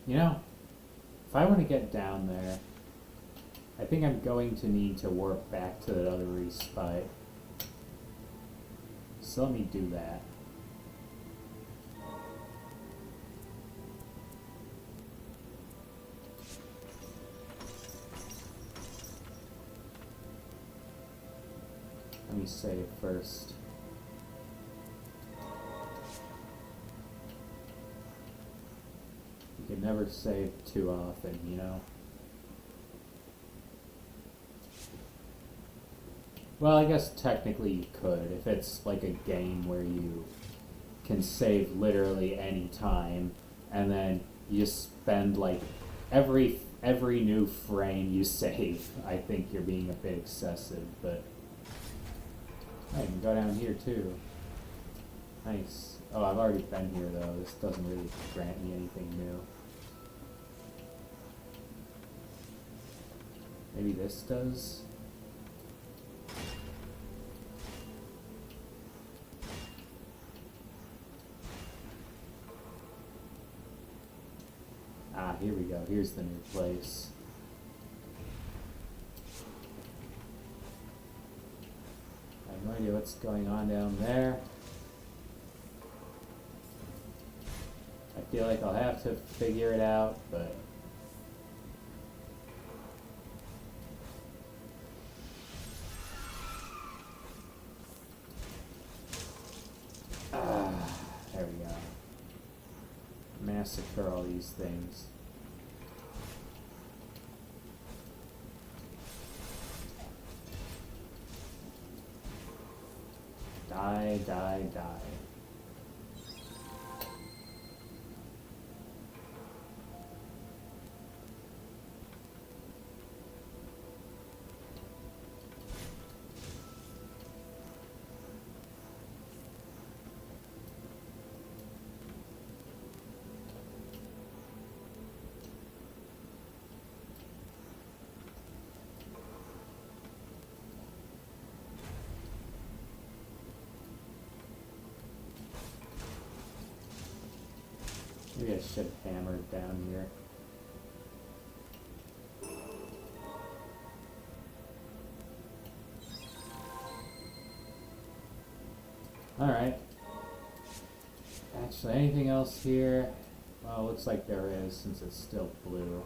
You know, if I want to get down there, I think I'm going to need to warp back to that other respite. So let me do that. Let me save first. You can never save too often, you know? Well, I guess technically you could, if it's like a game where you can save literally any time, and then you spend like every new frame you save. I think you're being a bit excessive, but I can go down here too. Nice. Oh, I've already been here though. This doesn't really grant me anything new. Maybe this does? Ah, here we go. Here's the new place. I have no idea what's going on down there. I feel like I'll have to figure it out, but massacre all these things. Die, die, die. Maybe I should hammer it down here. Alright. Actually, anything else here? Well, looks like there is, since it's still blue.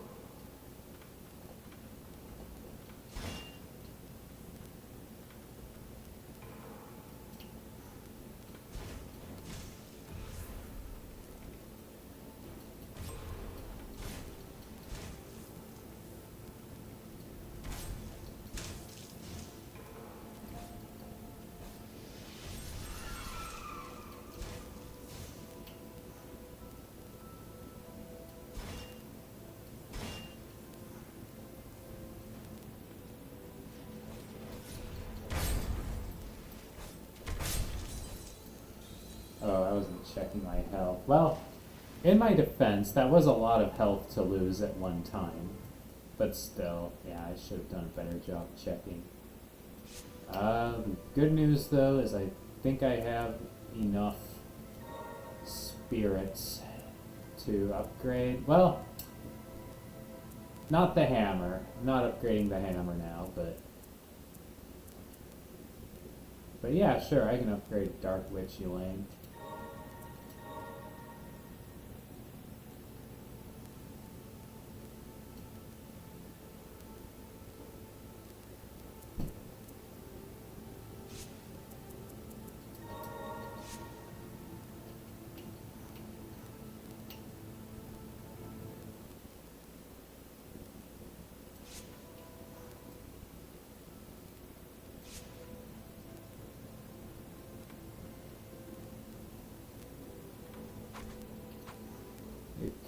Oh, I wasn't checking my health. Well, in my defense, that was a lot of health to lose at one time. But still, yeah, I should have done a better job checking. The good news, though, is I think I have enough spirits to upgrade. Well, not the hammer. I'm not upgrading the hammer now, but yeah, sure, I can upgrade Dark Witch Elaine.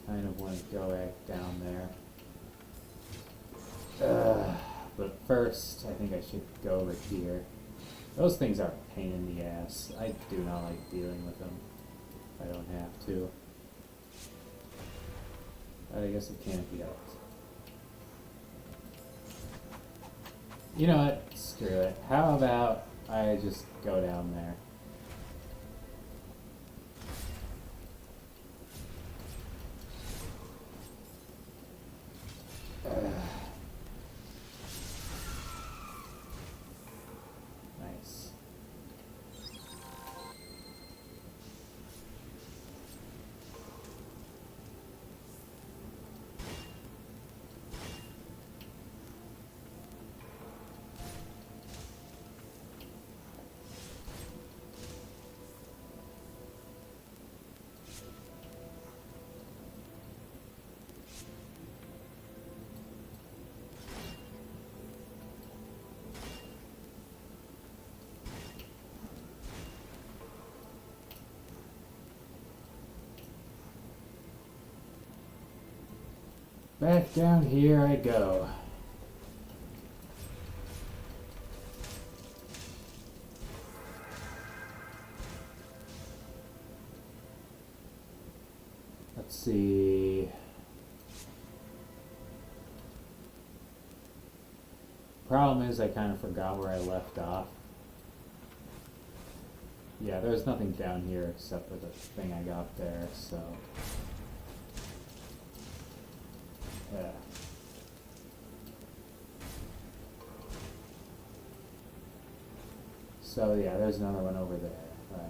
Kind of want to go back down there. But first, I think I should go over here. Those things are a pain in the ass. I do not like dealing with them. I don't have to. But I guess it can't be helped. You know what? Screw it. How about I just go down there? Nice. Back down here I go. Let's see. Problem is I kind of forgot where I left off. Yeah, there's nothing down here except for the thing I got there, so... yeah. So yeah, there's another one over there. Right.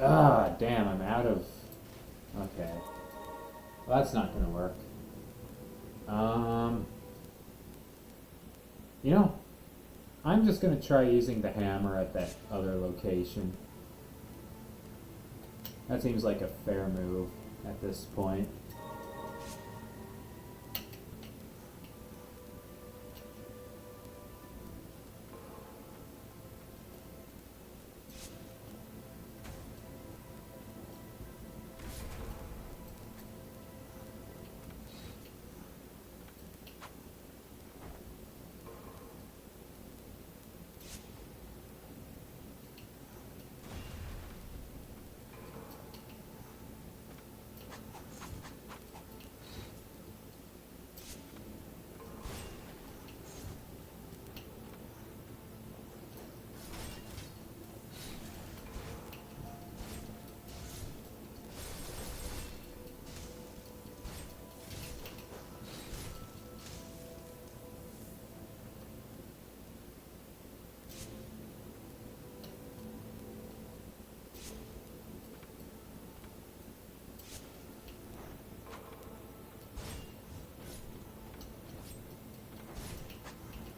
Ah, damn, I'm out of... Okay. Well, that's not gonna work. You know, I'm just gonna try using the hammer at that other location. That seems like a fair move at this point.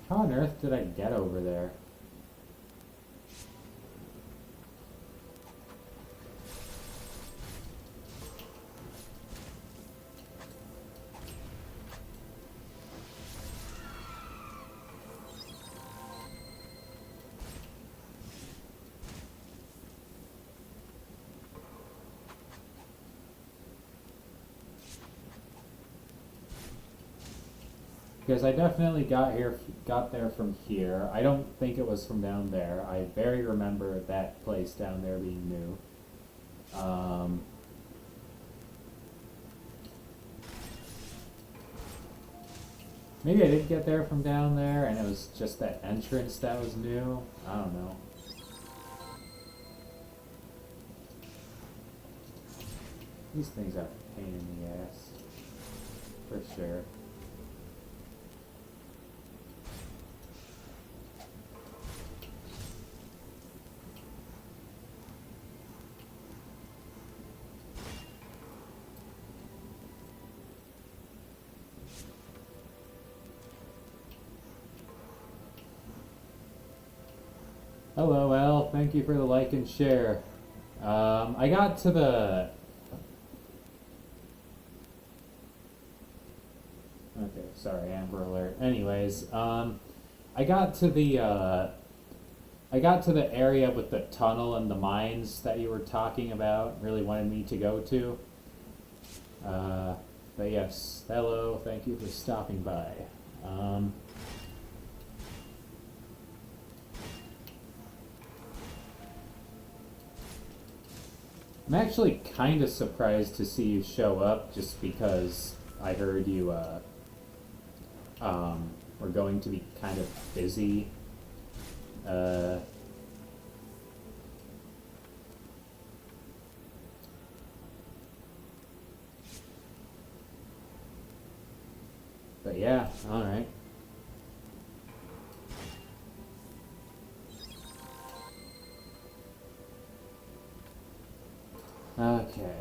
How on earth did I get over there? Because I definitely got there from here. I don't think it was from down there. I very remember that place down there being new. Maybe I did get there from down there, and it was just that entrance that was new. I don't know. These things are a pain in the ass, for sure. Hello, Al. Thank you for the like and share. I got to the... Okay, sorry, Amber Alert. Anyways, I got to the area with the tunnel and the mines that you were talking about, really wanted me to go to. But yes, hello, thank you for stopping by. I'm actually kind of surprised to see you show up, just because I heard you were going to be kind of busy. But yeah, alright. Okay.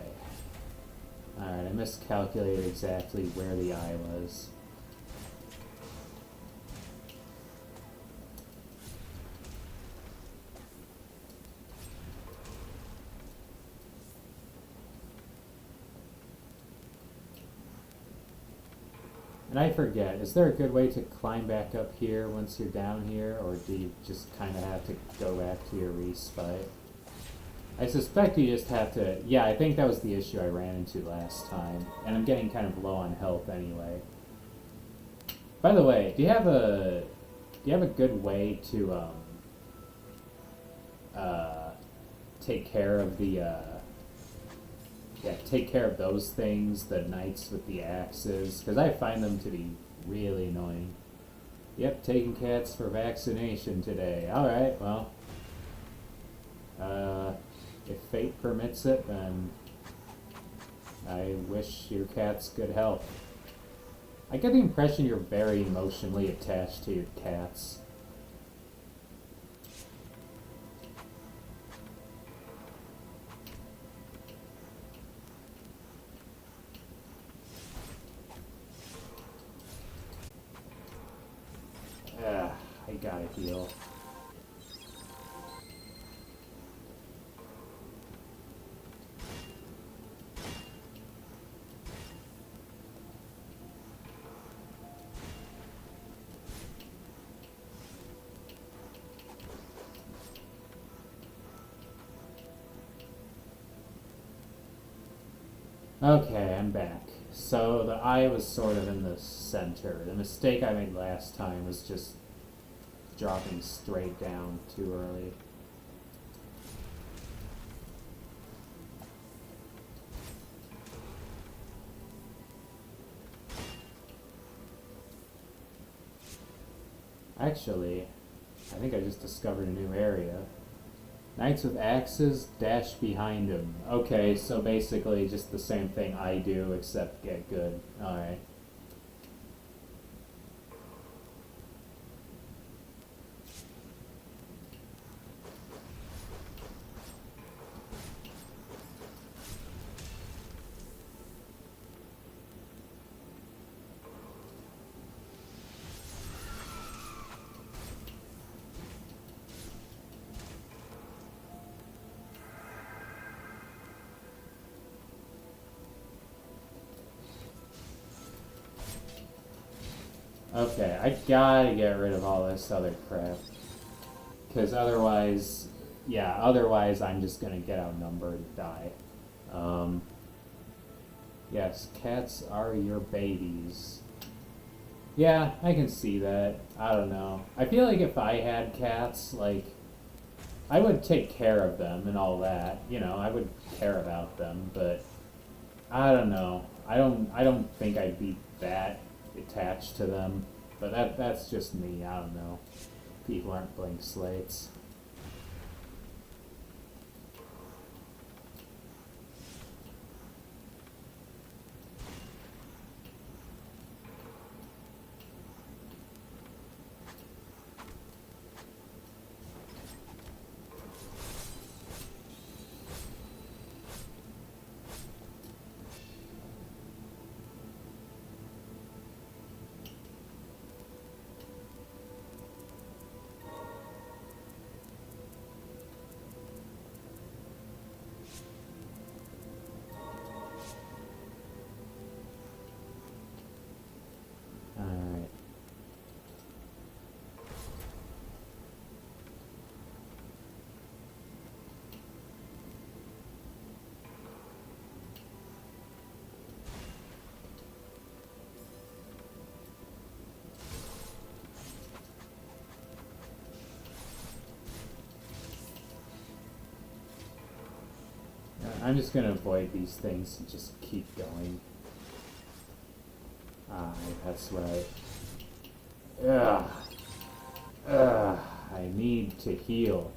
Alright, I miscalculated exactly where the eye was. And I forget, is there a good way to climb back up here once you're down here, or do you just kind of have to go back to your respite? I suspect you just have to... Yeah, I think that was the issue I ran into last time. And I'm getting kind of low on health anyway. By the way, do you have a good way to take care of the take care of those things, the knights with the axes? Because I find them to be really annoying. Yep, taking cats for vaccination today. Alright, well. If fate permits it, then I wish your cats good health. I get the impression you're very emotionally attached to your cats. gotta heal. Okay, I'm back. So the eye was sort of in the center. The mistake I made last time was just dropping straight down too early. Actually, I think I just discovered a new area. Knights with axes dash behind him. Okay, so basically just the same thing I do, except get good. Alright. Okay, I gotta get rid of all this other crap. Because otherwise, yeah, otherwise I'm just gonna get outnumbered and die. Um, yes, cats are your babies. Yeah, I can see that. I don't know. I feel like if I had cats, like, I would take care of them and all that. You know, I would care about them, but I don't know. I don't think I'd be that attached to them. But that's just me. I don't know. People aren't blank slates. Alright. I'm just gonna avoid these things and just keep going. Ah, that's right. Ugh. Ugh. I need to heal.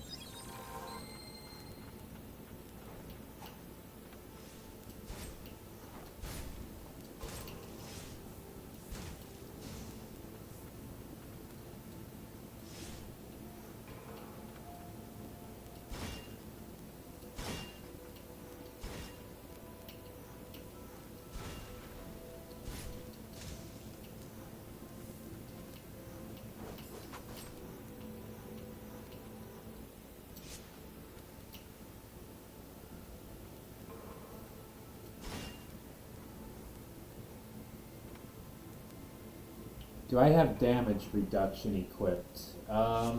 Do I have damage reduction equipped? Let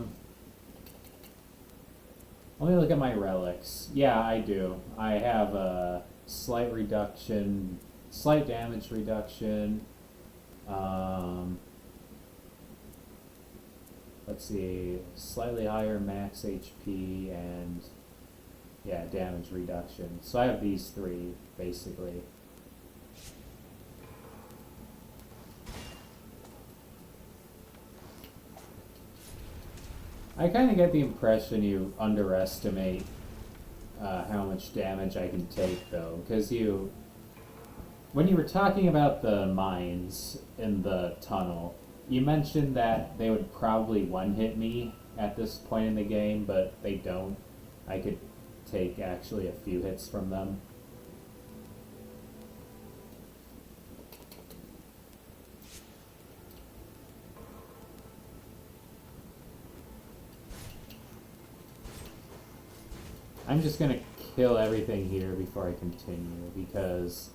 me look at my relics. Yeah, I do. I have a slight reduction, slight damage reduction. Um, let's see, slightly higher max HP and yeah, damage reduction. So I have these three basically. I kind of get the impression you underestimate how much damage I can take, though, because when you were talking about the mines in the tunnel, you mentioned that they would probably one-hit me at this point in the game, but they don't. I could take actually a few hits from them. I'm just gonna kill everything here before I continue, because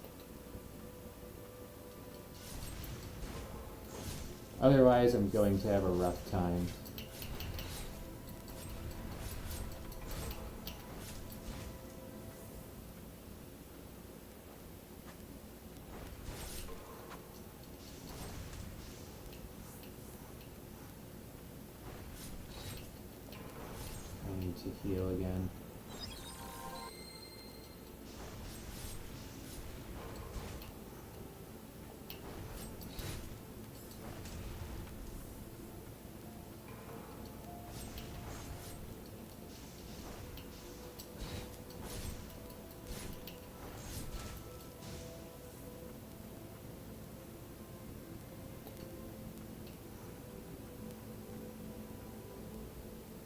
otherwise I'm going to have a rough time. I need to heal again.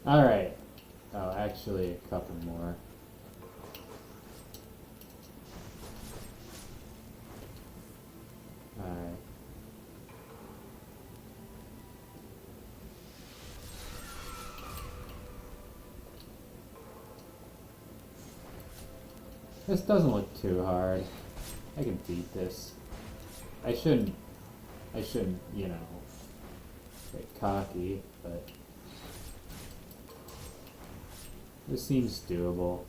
Alright. Oh, actually, a couple more. Alright. This doesn't look too hard. I can beat this. I shouldn't, you know, get cocky, but this seems doable.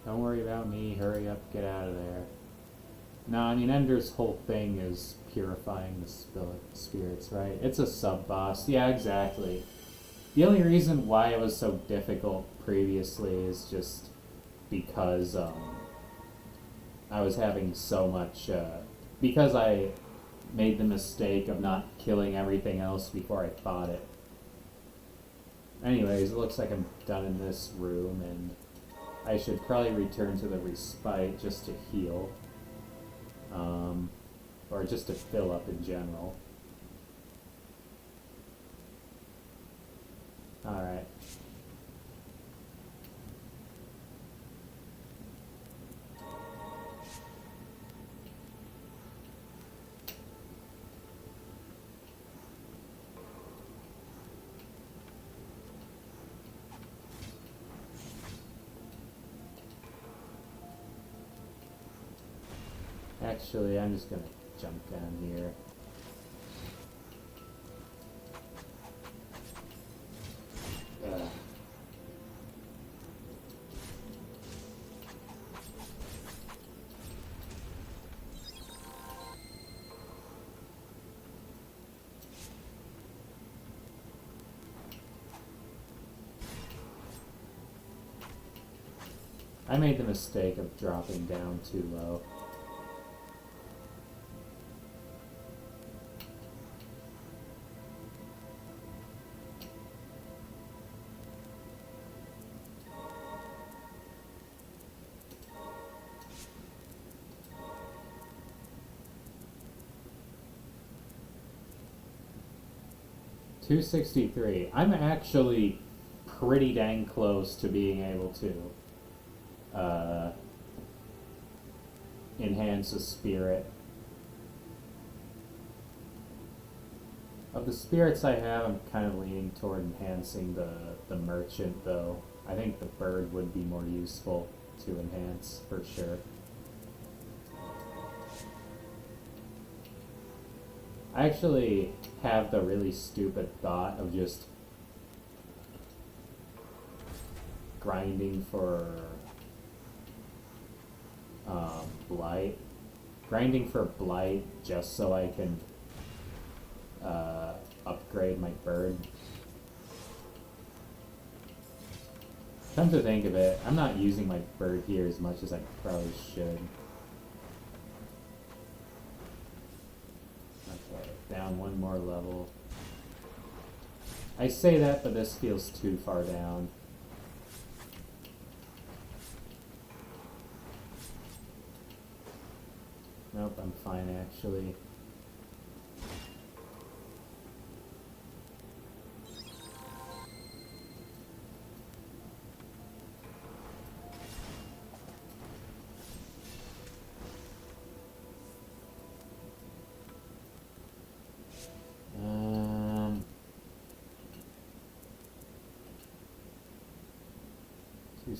Don't worry about me, hurry up, get out of there. No, I mean, Ender's whole thing is purifying the spirits, right? It's a sub-boss. Yeah, exactly. The only reason why it was so difficult previously is just because I was having so much... because I made the mistake of not killing everything else before I fought it. Anyways, it looks like I'm done in this room, and I should probably return to the respite just to heal. Or just to fill up in general. Alright. Actually, I'm just gonna jump down here. Ugh. I made the mistake of dropping down too low. $263. I'm actually pretty dang close to being able to enhance a spirit. Of the spirits I have, I'm kind of leaning toward enhancing the merchant, though. I think the bird would be more useful to enhance, for sure. I actually have the really stupid thought of just grinding for blight. Grinding for blight just so I can upgrade my bird. Come to think of it, I'm not using my bird here as much as I probably should. Okay, down one more level. I say that, but this feels too far down. Nope, I'm fine actually.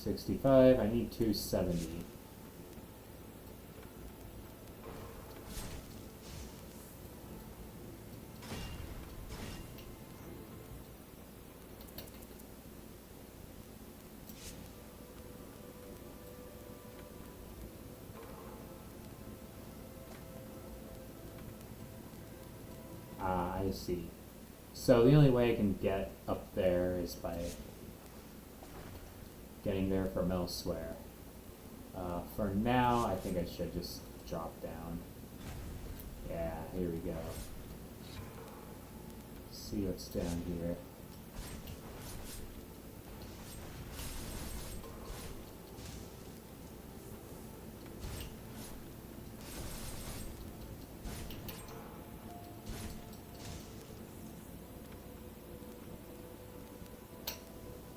265. I need 270. I see. So the only way I can get up there is by getting there from elsewhere. For now, I think I should just drop down. Yeah, here we go. See what's down here.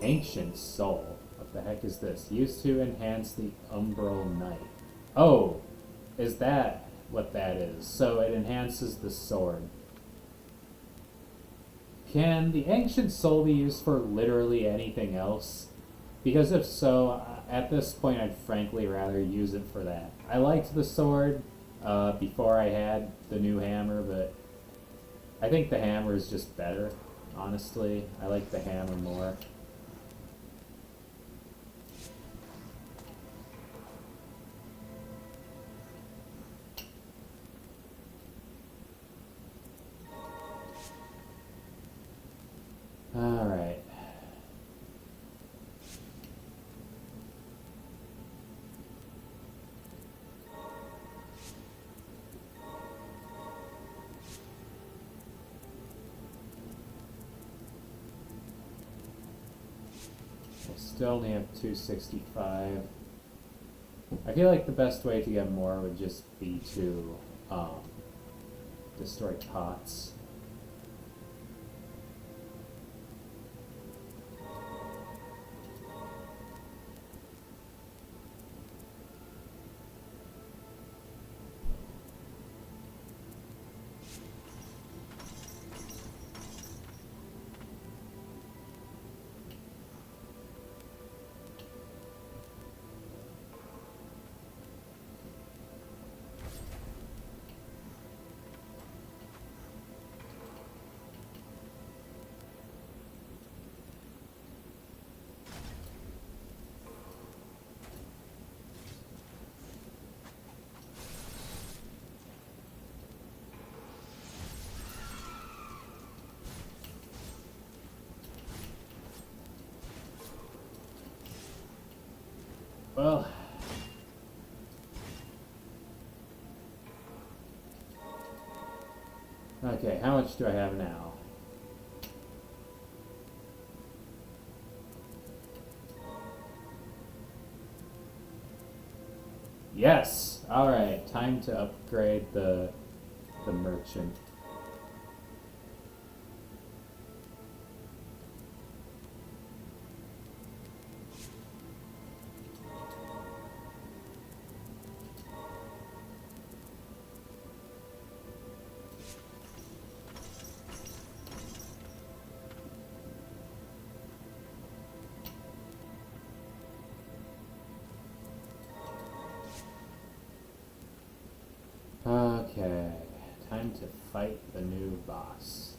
Ancient Soul. What the heck is this? Used to enhance the Umbral Knight. Oh! Is that what that is? So it enhances the sword. Can the Ancient Soul be used for literally anything else? Because if so, at this point I'd frankly rather use it for that. I liked the sword before I had the new hammer, but I think the hammer is just better, honestly. I like the hammer more. Alright. I still only have 265. I feel like the best way to get more would just be to destroy pots. Well, okay, how much do I have now? Yes! Alright, time to upgrade the merchant. Okay, time to fight the new boss.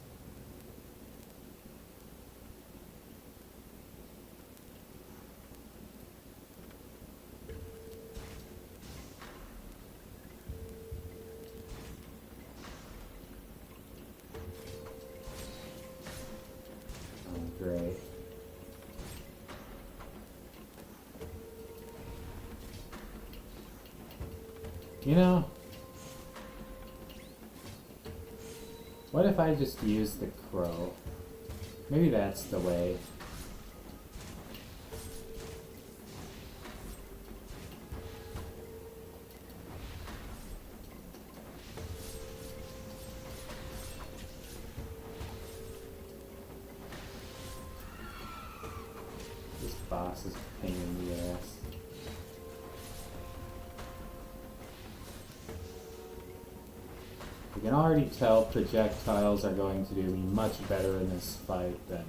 Oh, great. You know, what if I just use the crow? Maybe that's the way. This boss is a pain in the ass. You can already tell projectiles are going to do me much better in this fight than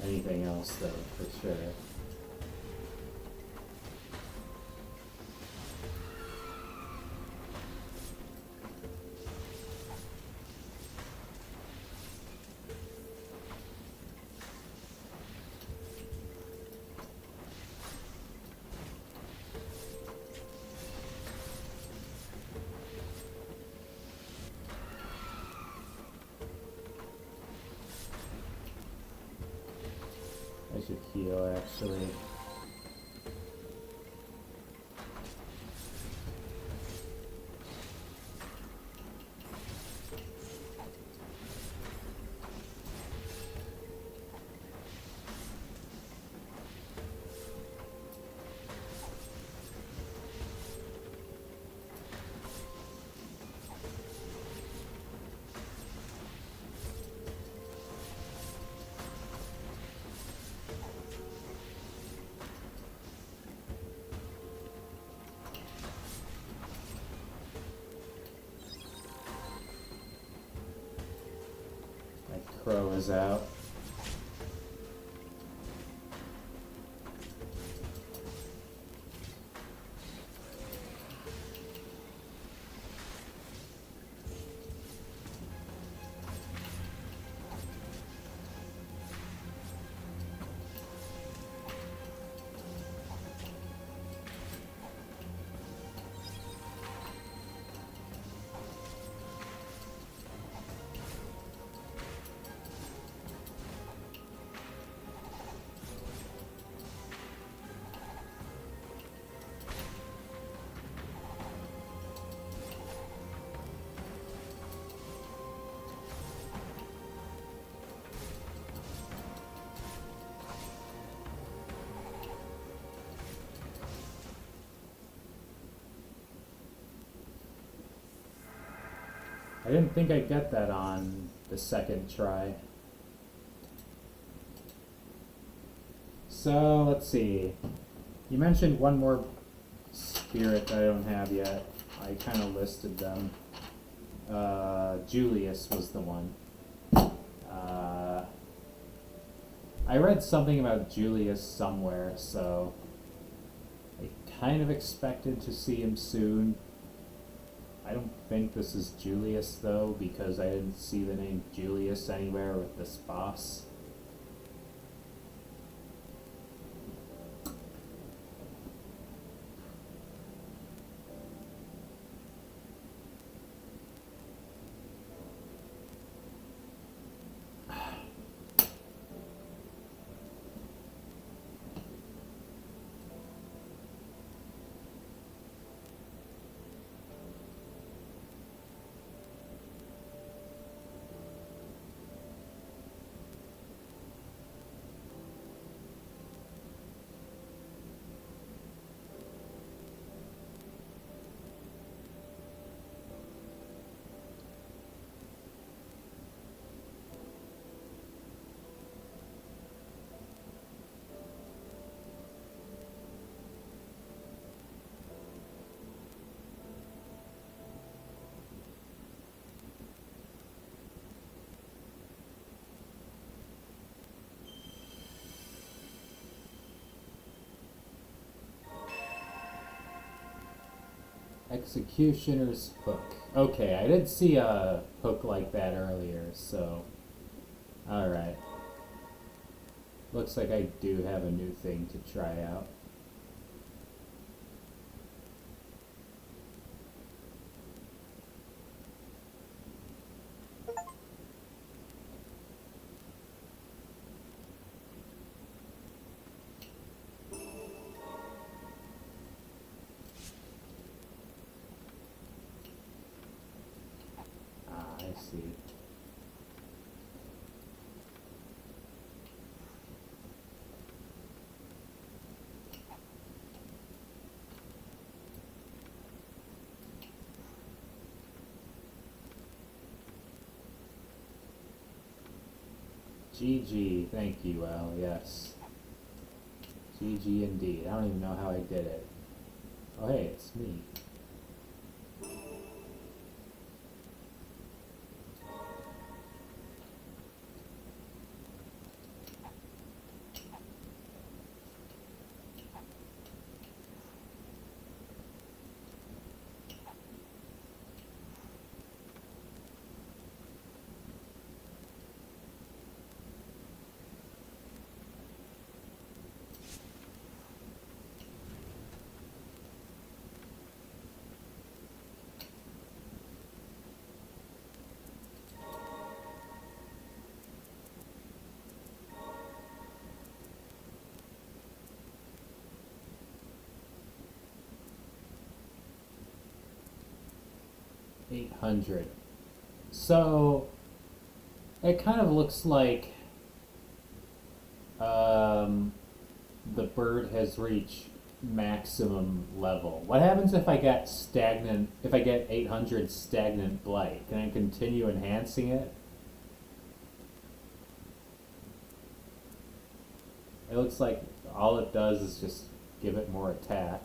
anything else, though, for sure. should heal, actually. Crow is out. I didn't think I'd get that on the second try. So, let's see. You mentioned one more spirit that I don't have yet. I kind of listed them. Julius was the one. I read something about Julius somewhere, so I kind of expected to see him soon. I don't think this is Julius, though, because I didn't see the name Julius anywhere with this boss. Executioner's Hook. Okay, I did see a hook like that earlier, so... Alright. Looks like I do have a new thing to try out. I see. GG, thank you, Al, yes. GG indeed. I don't even know how I did it. Oh hey, it's me. 800. So it kind of looks like um, the bird has reached maximum level. What happens if I get stagnant? If I get 800 stagnant blight, can I continue enhancing it? It looks like all it does is just give it more attack.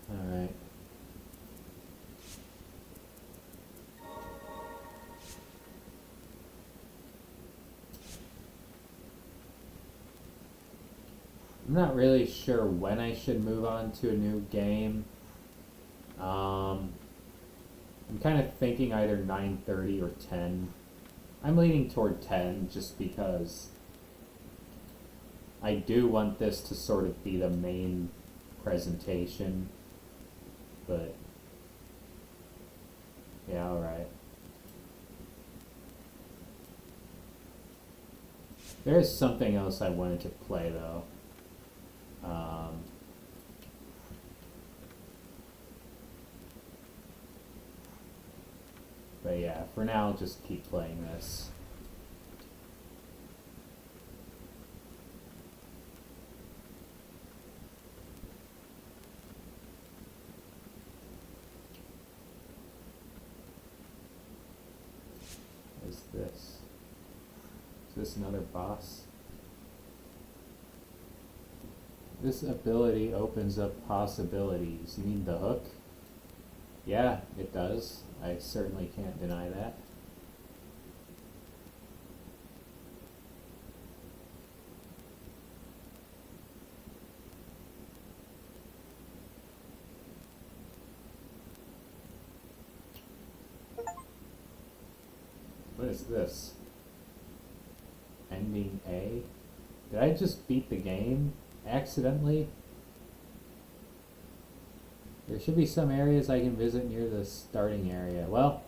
Alright. I'm not really sure when I should move on to a new game. I'm kind of thinking either 9:30 or 10. I'm leaning toward 10 just because I do want this to sort of be the main presentation. But yeah, alright. There is something else I wanted to play though. But yeah, for now, I'll just keep playing this. What is this? Is this another boss? This ability opens up possibilities. You mean the hook? Yeah, it does. I certainly can't deny that. What is this? Ending A? Did I just beat the game accidentally? There should be some areas I can visit near the starting area. Well,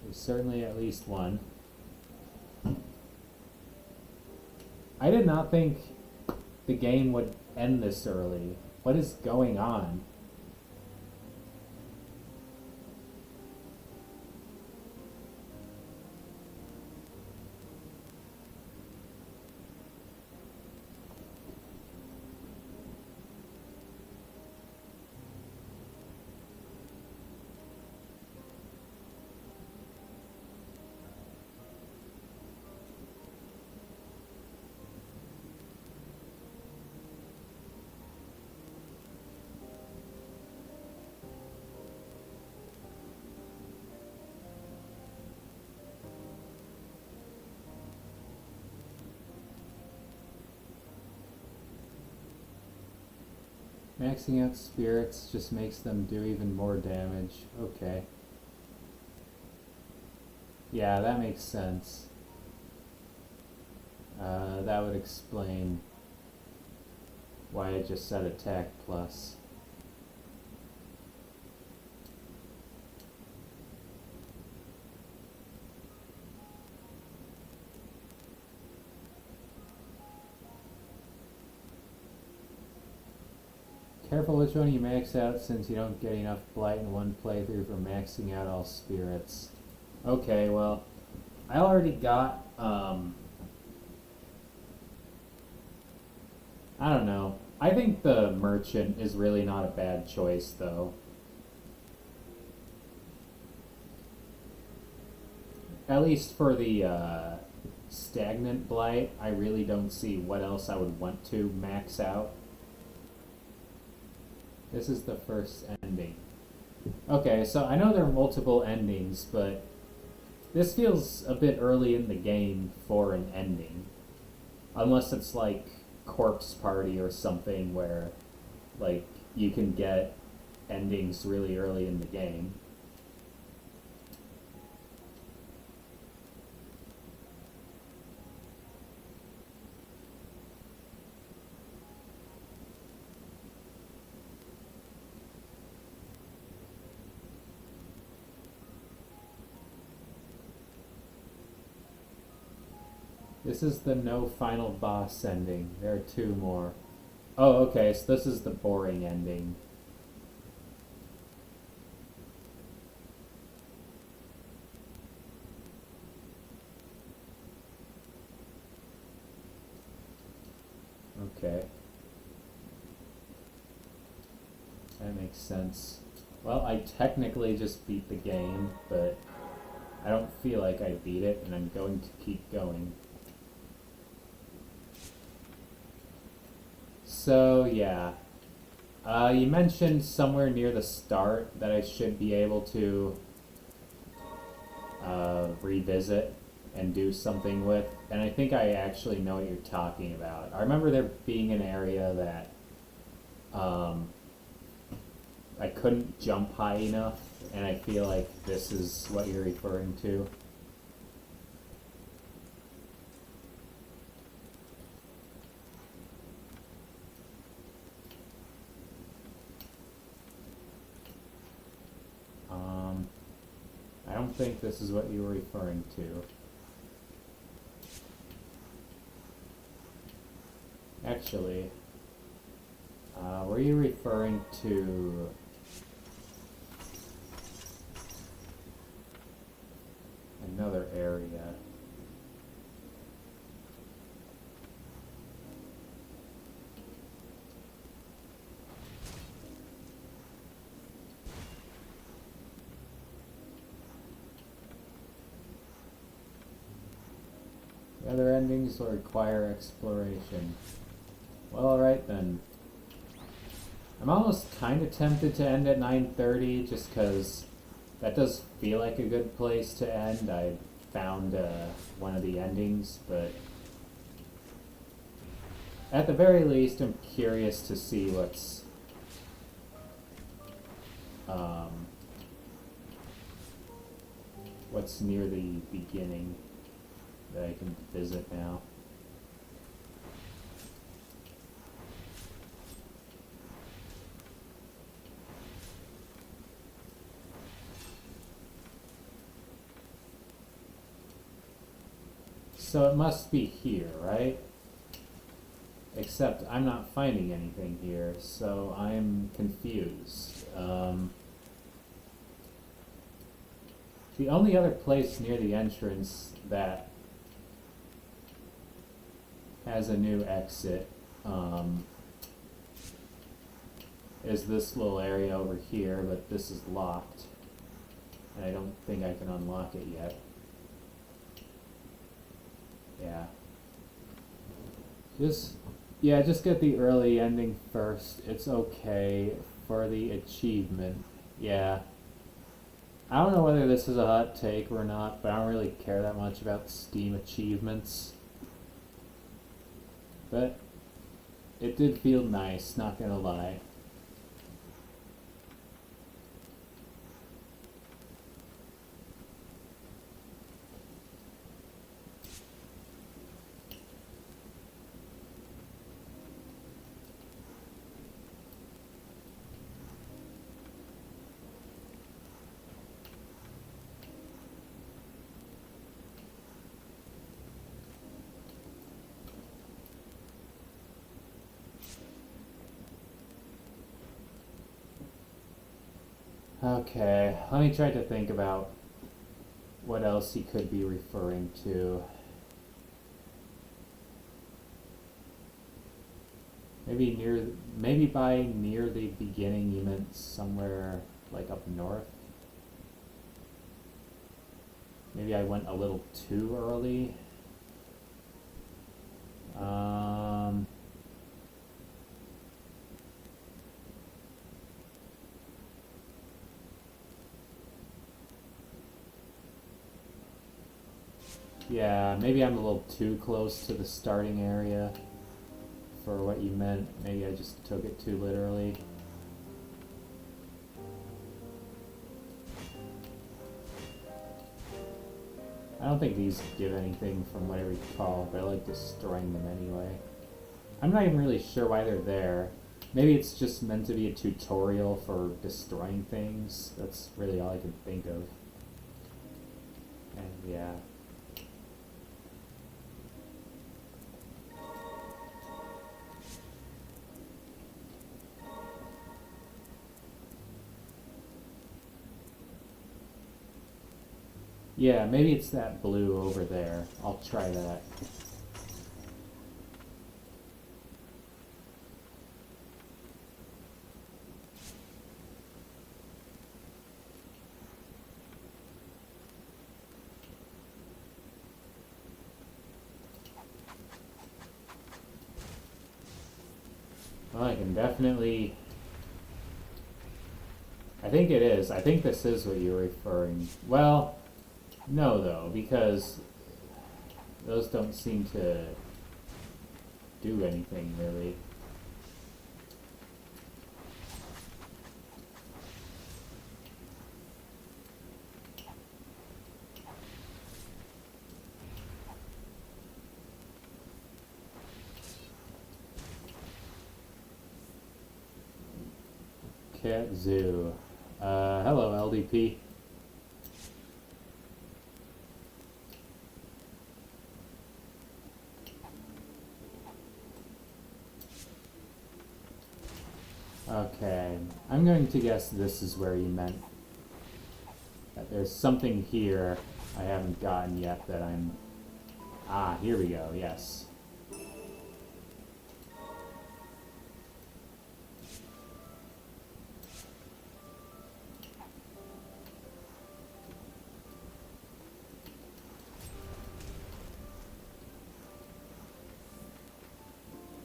there's certainly at least one. I did not think the game would end this early. What is going on? Maxing out spirits just makes them do even more damage. Okay. Yeah, that makes sense. That would explain why I just said attack plus. Careful which one you max out since you don't get enough blight in one playthrough for maxing out all spirits. Okay, well, I already got, I don't know. I think the merchant is really not a bad choice, though. At least for the stagnant blight, I really don't see what else I would want to max out. This is the first ending. Okay, so I know there are multiple endings, but this feels a bit early in the game for an ending. Unless it's like Corpse Party or something where, like, you can get endings really early in the game. This is the no final boss ending. There are two more. Oh, okay, so this is the boring ending. Okay. That makes sense. Well, I technically just beat the game, but I don't feel like I beat it, and I'm going to keep going. So, yeah. You mentioned somewhere near the start that I should be able to revisit and do something with, and I think I actually know what you're talking about. I remember there being an area that I couldn't jump high enough, and I feel like this is what you're referring to. I don't think this is what you were referring to. Actually, were you referring to another area? The other endings will require exploration. Well, alright then. I'm almost kind of tempted to end at 9:30 just because that does feel like a good place to end. I found one of the endings, but at the very least I'm curious to see what's near the beginning that I can visit now. So it must be here, right? Except I'm not finding anything here, so I'm confused. The only other place near the entrance that has a new exit is this little area over here, but this is locked. And I don't think I can unlock it yet. Just get the early ending first. It's okay for the achievement. Yeah. I don't know whether this is a hot take or not, but I don't really care that much about Steam achievements. But it did feel nice, not gonna lie. Okay, let me try to think about what else he could be referring to. Maybe by near the beginning you meant somewhere like up north. Maybe I went a little too early. Yeah, maybe I'm a little too close to the starting area for what you meant. Maybe I just took it too literally. I don't think these give anything from what I recall, but I like destroying them anyway. I'm not even really sure why they're there. Maybe it's just meant to be a tutorial for destroying things. That's really all I can think of. And yeah. Yeah, maybe it's that blue over there. I'll try that. Well, I can definitely... I think it is. I think this is what you're referring... Well, no though, because those don't seem to do anything really. Cat Zoo. Hello, LDP. Okay, I'm going to guess this is where you meant that there's something here I haven't gotten yet that I'm... Ah, here we go, yes.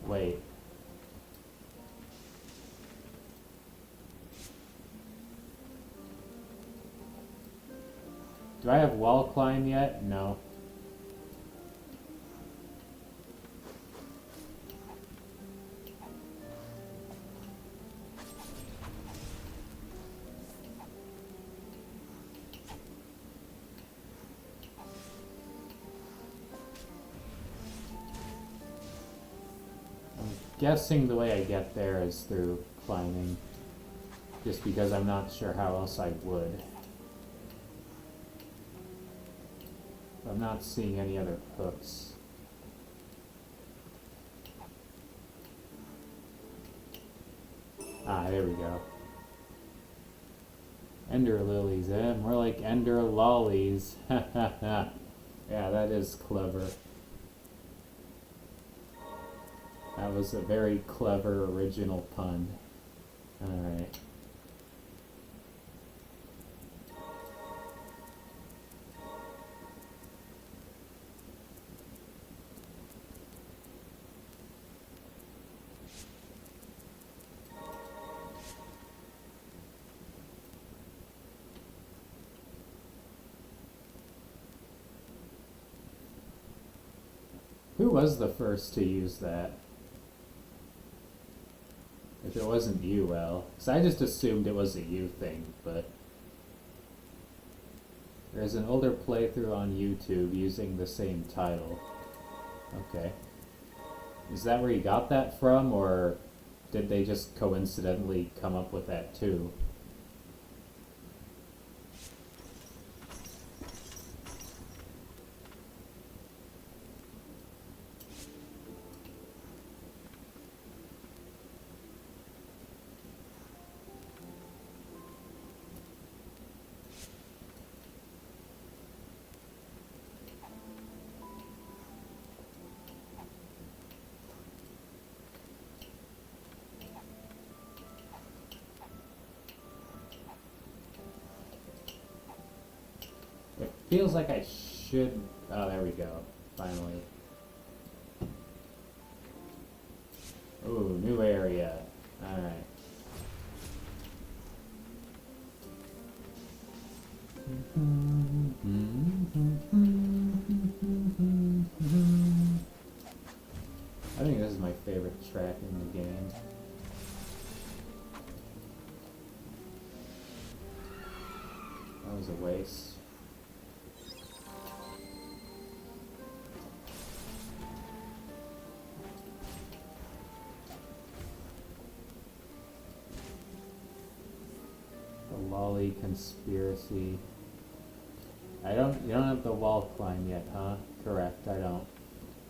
Wait. Do I have wall climb yet? No. I'm guessing the way I get there is through climbing. Just because I'm not sure how else I would. I'm not seeing any other hooks. Ah, there we go. Ender lilies, eh? More like ender lollies. Ha ha ha. Yeah, that is clever. That was a very clever original pun. Alright. Who was the first to use that? If it wasn't you, well, because I just assumed it was a you thing, but there's an older playthrough on YouTube using the same title. Okay. Is that where you got that from, or did they just coincidentally come up with that too? It feels like I should... Oh, there we go. Finally. Ooh, new area. Alright. I think this is my favorite track in the game. That was a waste. Lolly conspiracy. You don't have the wall climb yet, huh? Correct, I don't.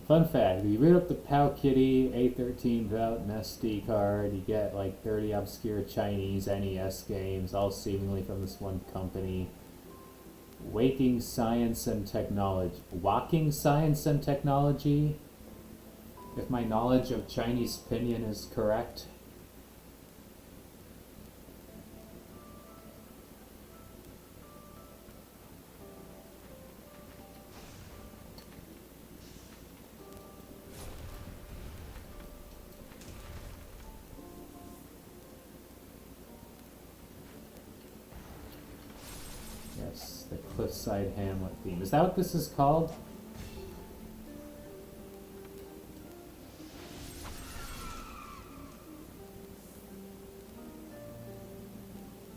Fun fact, if you boot up the POW Kitty A13 without an SD card, you get like 30 obscure Chinese NES games, all seemingly from this one company. Waking science and technology. Walking science and technology? If my knowledge of Chinese pinyin is correct. Yes, the Cliffside Hamlet theme. Is that what this is called?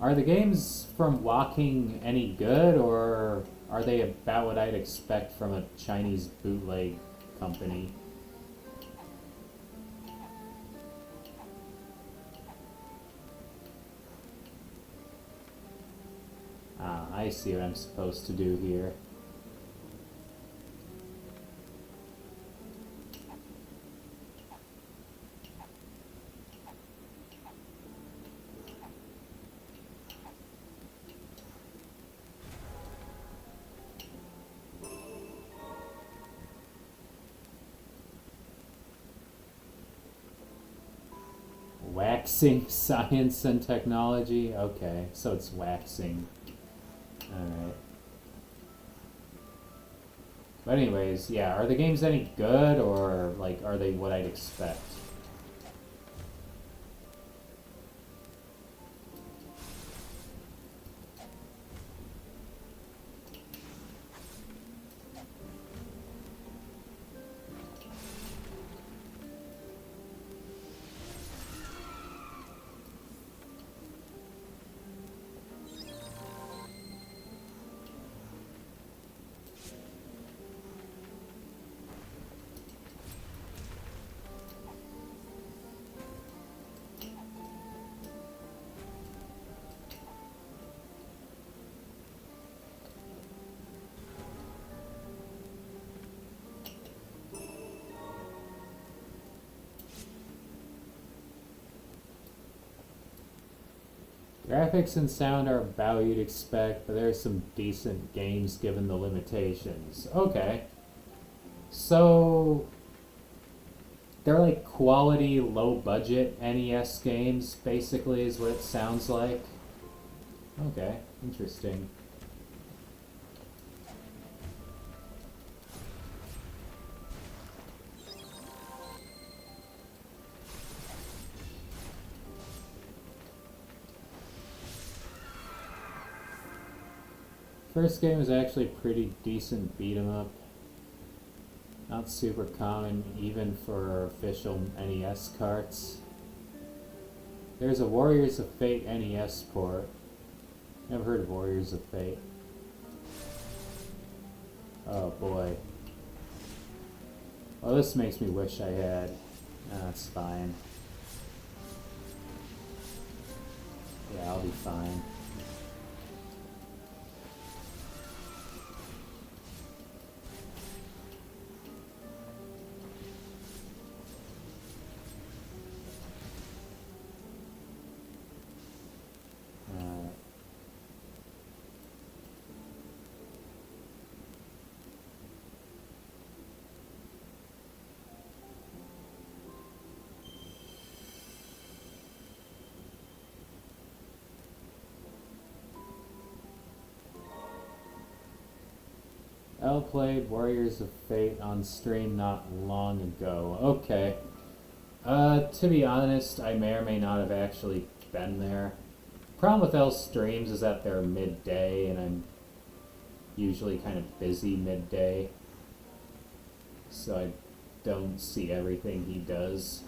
Are the games from Walking any good, or are they about what I'd expect from a Chinese bootleg company? Ah, I see what I'm supposed to do here. Waxing science and technology? Okay, so it's waxing. Alright. But anyways, yeah, are the games any good, or, like, are they what I'd expect? Graphics and sound are about you'd expect, but there's some decent games given the limitations. Okay. So, they're like quality, low budget NES games, basically, is what it sounds like. Okay, interesting. First game is actually pretty decent beat 'em up. Not super common even for official NES carts. There's a Warriors of Fate NES port. Never heard of Warriors of Fate. Oh boy. Well, this makes me wish I had. That's fine. Yeah, I'll be fine. Elle played Warriors of Fate on stream not long ago. Okay. To be honest, I may or may not have actually been there. Problem with Elle's streams is that they're midday, and I'm usually kind of busy midday. So I don't see everything he does.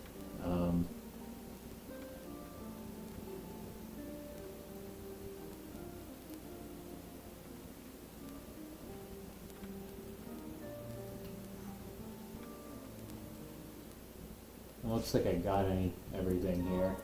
Looks like I got everything here.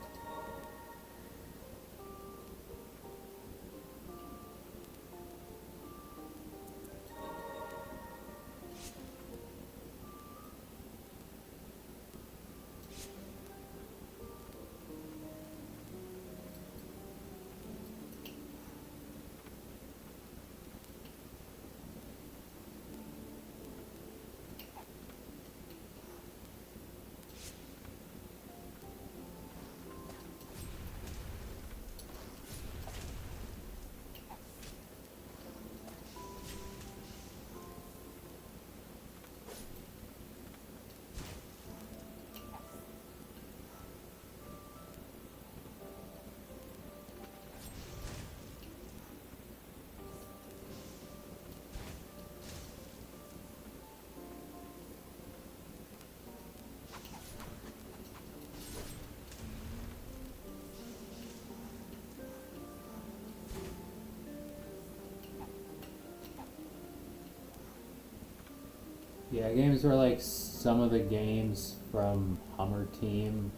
Yeah, games were like some of the games from Hummer Team.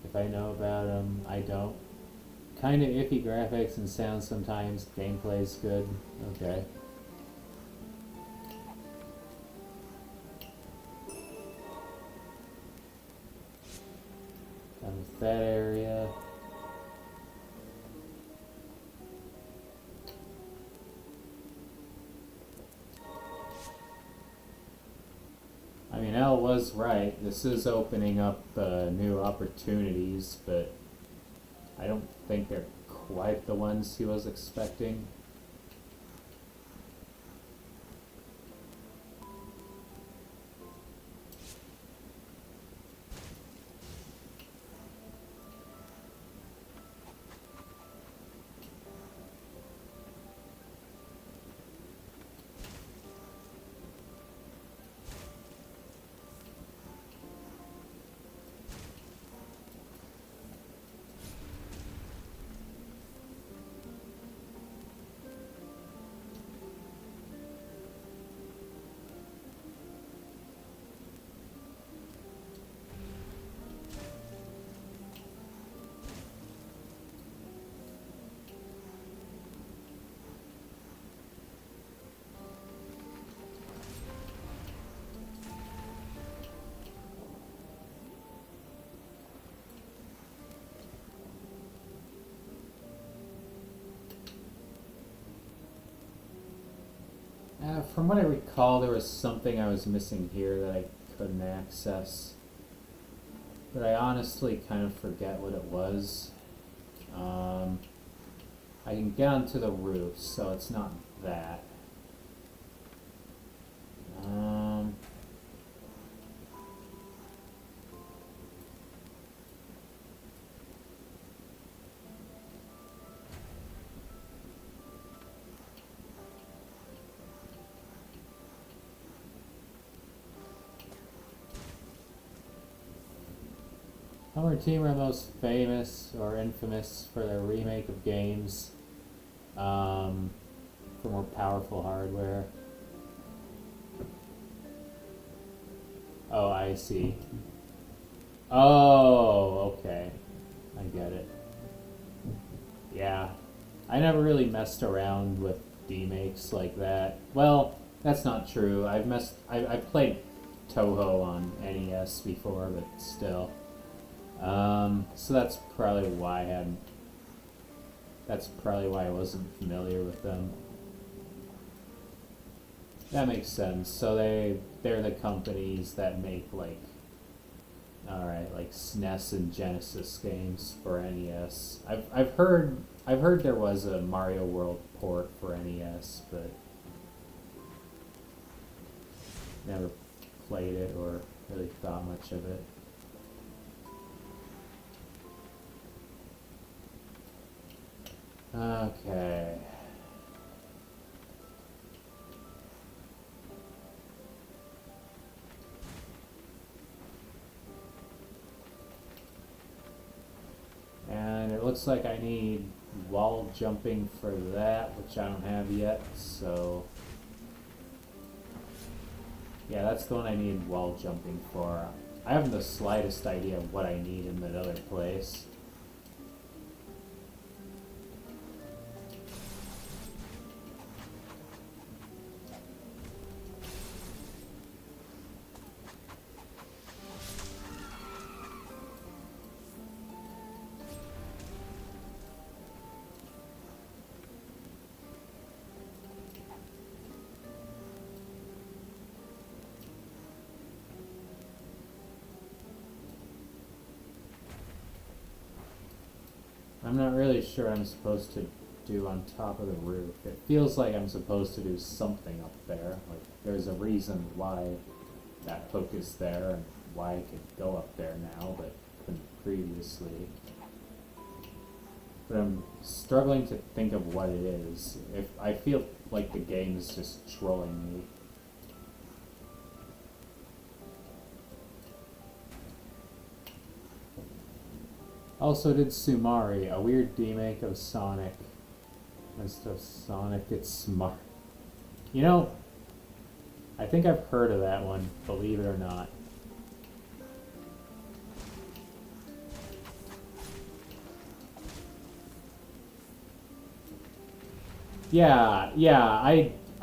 If I know about them, I don't. Kind of iffy graphics and sound sometimes. Gameplay's good. Okay. Done with that area. I mean, Elle was right. This is opening up new opportunities, but I don't think they're quite the ones he was expecting. From what I recall, there was something I was missing here that I couldn't access. But I honestly kind of forget what it was. I can get onto the roof, so it's not that. Hummer Team are most famous or infamous for their remake of games for more powerful hardware. Oh, I see. Oh, okay. I get it. Yeah. I never really messed around with demakes like that. Well, that's not true. I've played Toho on NES before, but still. So that's probably why I wasn't familiar with them. That makes sense. So they're the companies that make like SNES and Genesis games for NES. I've heard there was a Mario World port for NES, but never played it or really thought much of it. Okay. And it looks like I need wall jumping for that, which I don't have yet, so yeah, that's the one I need wall jumping for. I haven't the slightest idea of what I need in that other place. I'm not really sure what I'm supposed to do on top of the roof. It feels like I'm supposed to do something up there. Like there's a reason why that hook is there and why I could go up there now, but couldn't previously. But I'm struggling to think of what it is. If I feel like the game is just trolling me. Also did Sumari, a weird remake of Sonic. Instead of Sonic, it's smart. You know, I think I've heard of that one, believe it or not.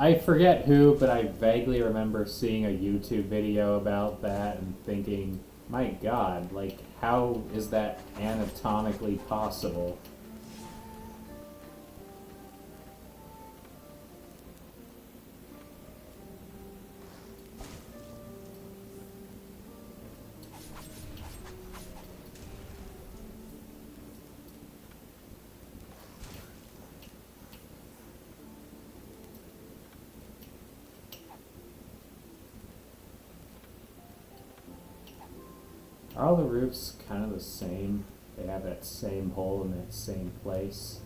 I forget who, but I vaguely remember seeing a YouTube video about that and thinking, my god, like, how is that anatomically possible? Are all the roofs kind of the same? They have that same hole in that same place.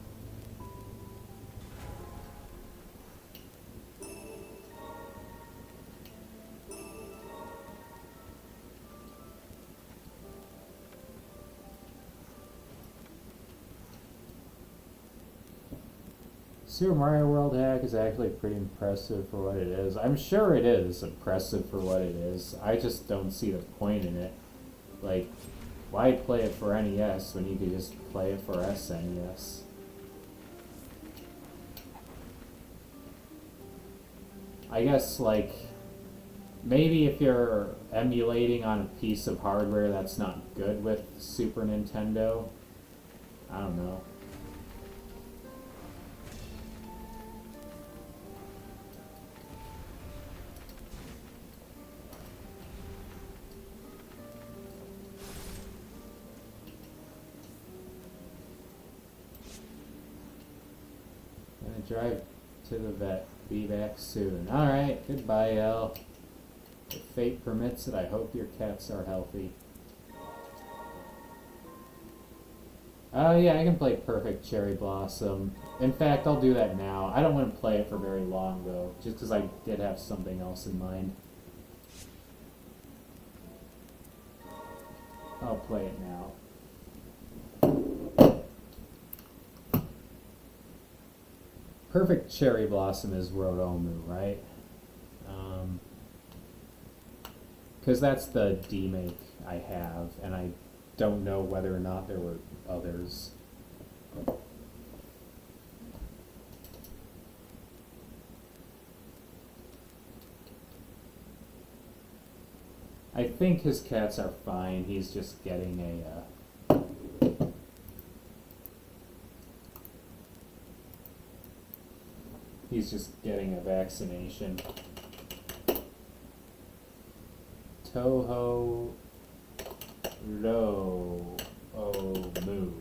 Super Mario World hack is actually pretty impressive for what it is. I'm sure it is impressive for what it is. I just don't see the point in it. Like, why play it for NES when you could just play it for SNES? I guess, like, maybe if you're emulating on a piece of hardware that's not good with Super Nintendo, I don't know. Drive to the vet. Be back soon. Alright, goodbye, Elle. If fate permits it, I hope your cats are healthy. Oh yeah, I can play Perfect Cherry Blossom. In fact, I'll do that now. I don't want to play it for very long, though, just because I did have something else in mind. I'll play it now. Perfect Cherry Blossom is Rodomu, right? Because that's the demake I have, and I don't know whether or not there were others. I think his cats are fine. He's just getting a he's just getting a vaccination. Toho Lo O Moo.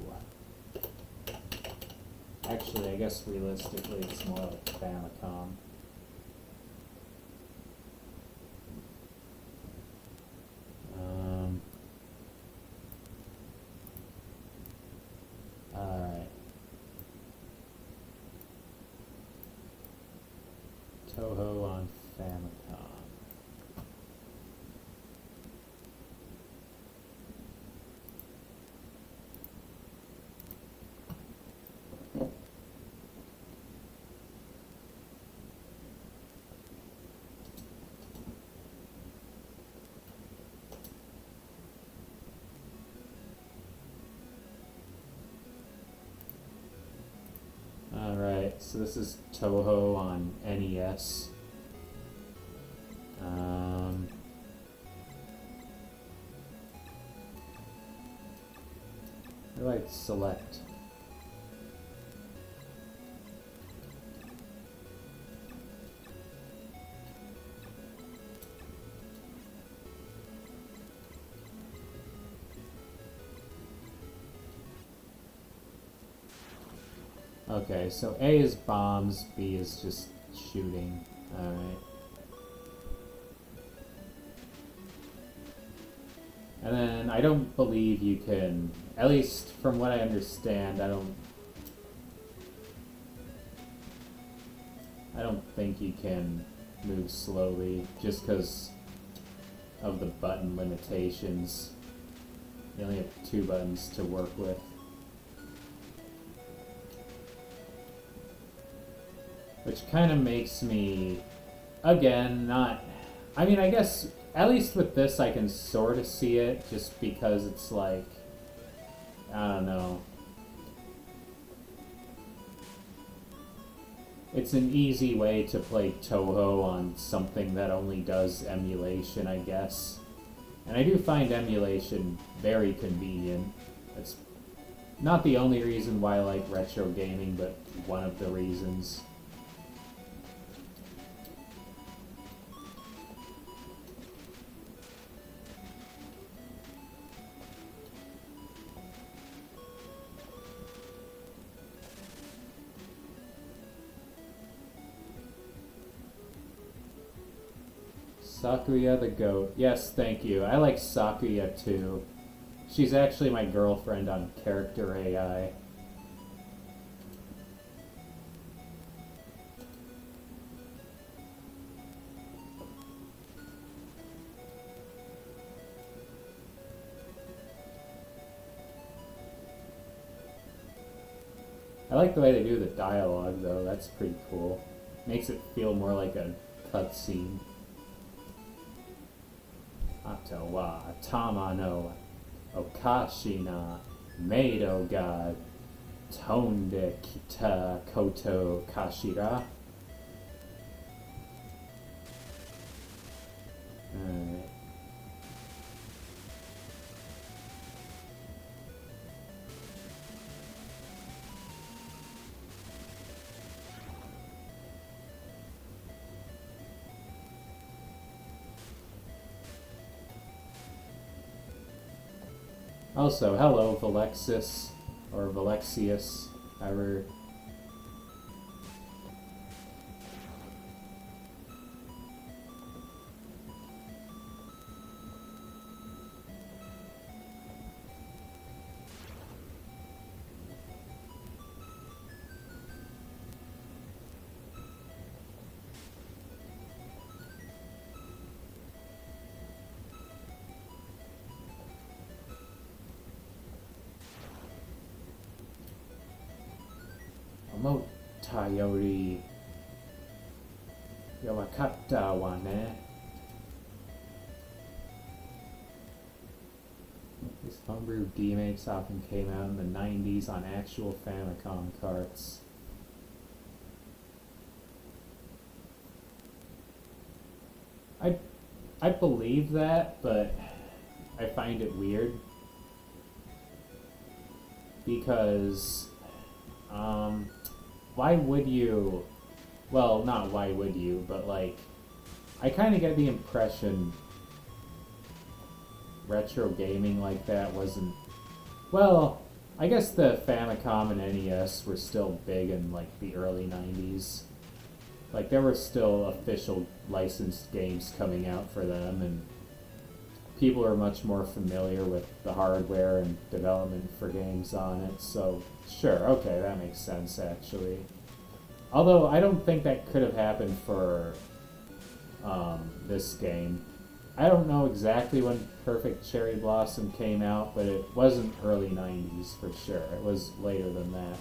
Actually, I guess realistically it's more like Famicom. Alright. Toho on Famicom. Alright, so this is Toho on NES. Where do I select? Okay, so A is bombs, B is just shooting. Alright. And then I don't believe you can, at least from what I understand, I don't think you can move slowly just because of the button limitations. You only have 2 buttons to work with. Which kind of makes me, again, not I mean, I guess at least with this I can sort of see it, just because it's like, I don't know. It's an easy way to play Toho on something that only does emulation, I guess. And I do find emulation very convenient. It's not the only reason why I like retro gaming, but one of the reasons. Sakuya the goat. Yes, thank you. I like Sakuya too. She's actually my girlfriend on Character AI. I like the way they do the dialogue though, that's pretty cool. Makes it feel more like a cutscene. Ato wa tama no okashi na meido ga tonde kita koto kashira. Alright. Also, hello, Valexis, or Valexius, however. Motayori Yawakata wa ne. These homebrew remakes often came out in the 90s on actual Famicom carts. I believe that, but I find it weird because why would you, well, not why would you, but like, I kind of get the impression retro gaming like that wasn't, well, I guess the Famicom and NES were still big in like the early 90s. Like there were still official licensed games coming out for them, and people are much more familiar with the hardware and development for games on it, so sure, okay, that makes sense actually. Although I don't think that could have happened for this game. I don't know exactly when Perfect Cherry Blossom came out, but it wasn't early 90s for sure. It was later than that.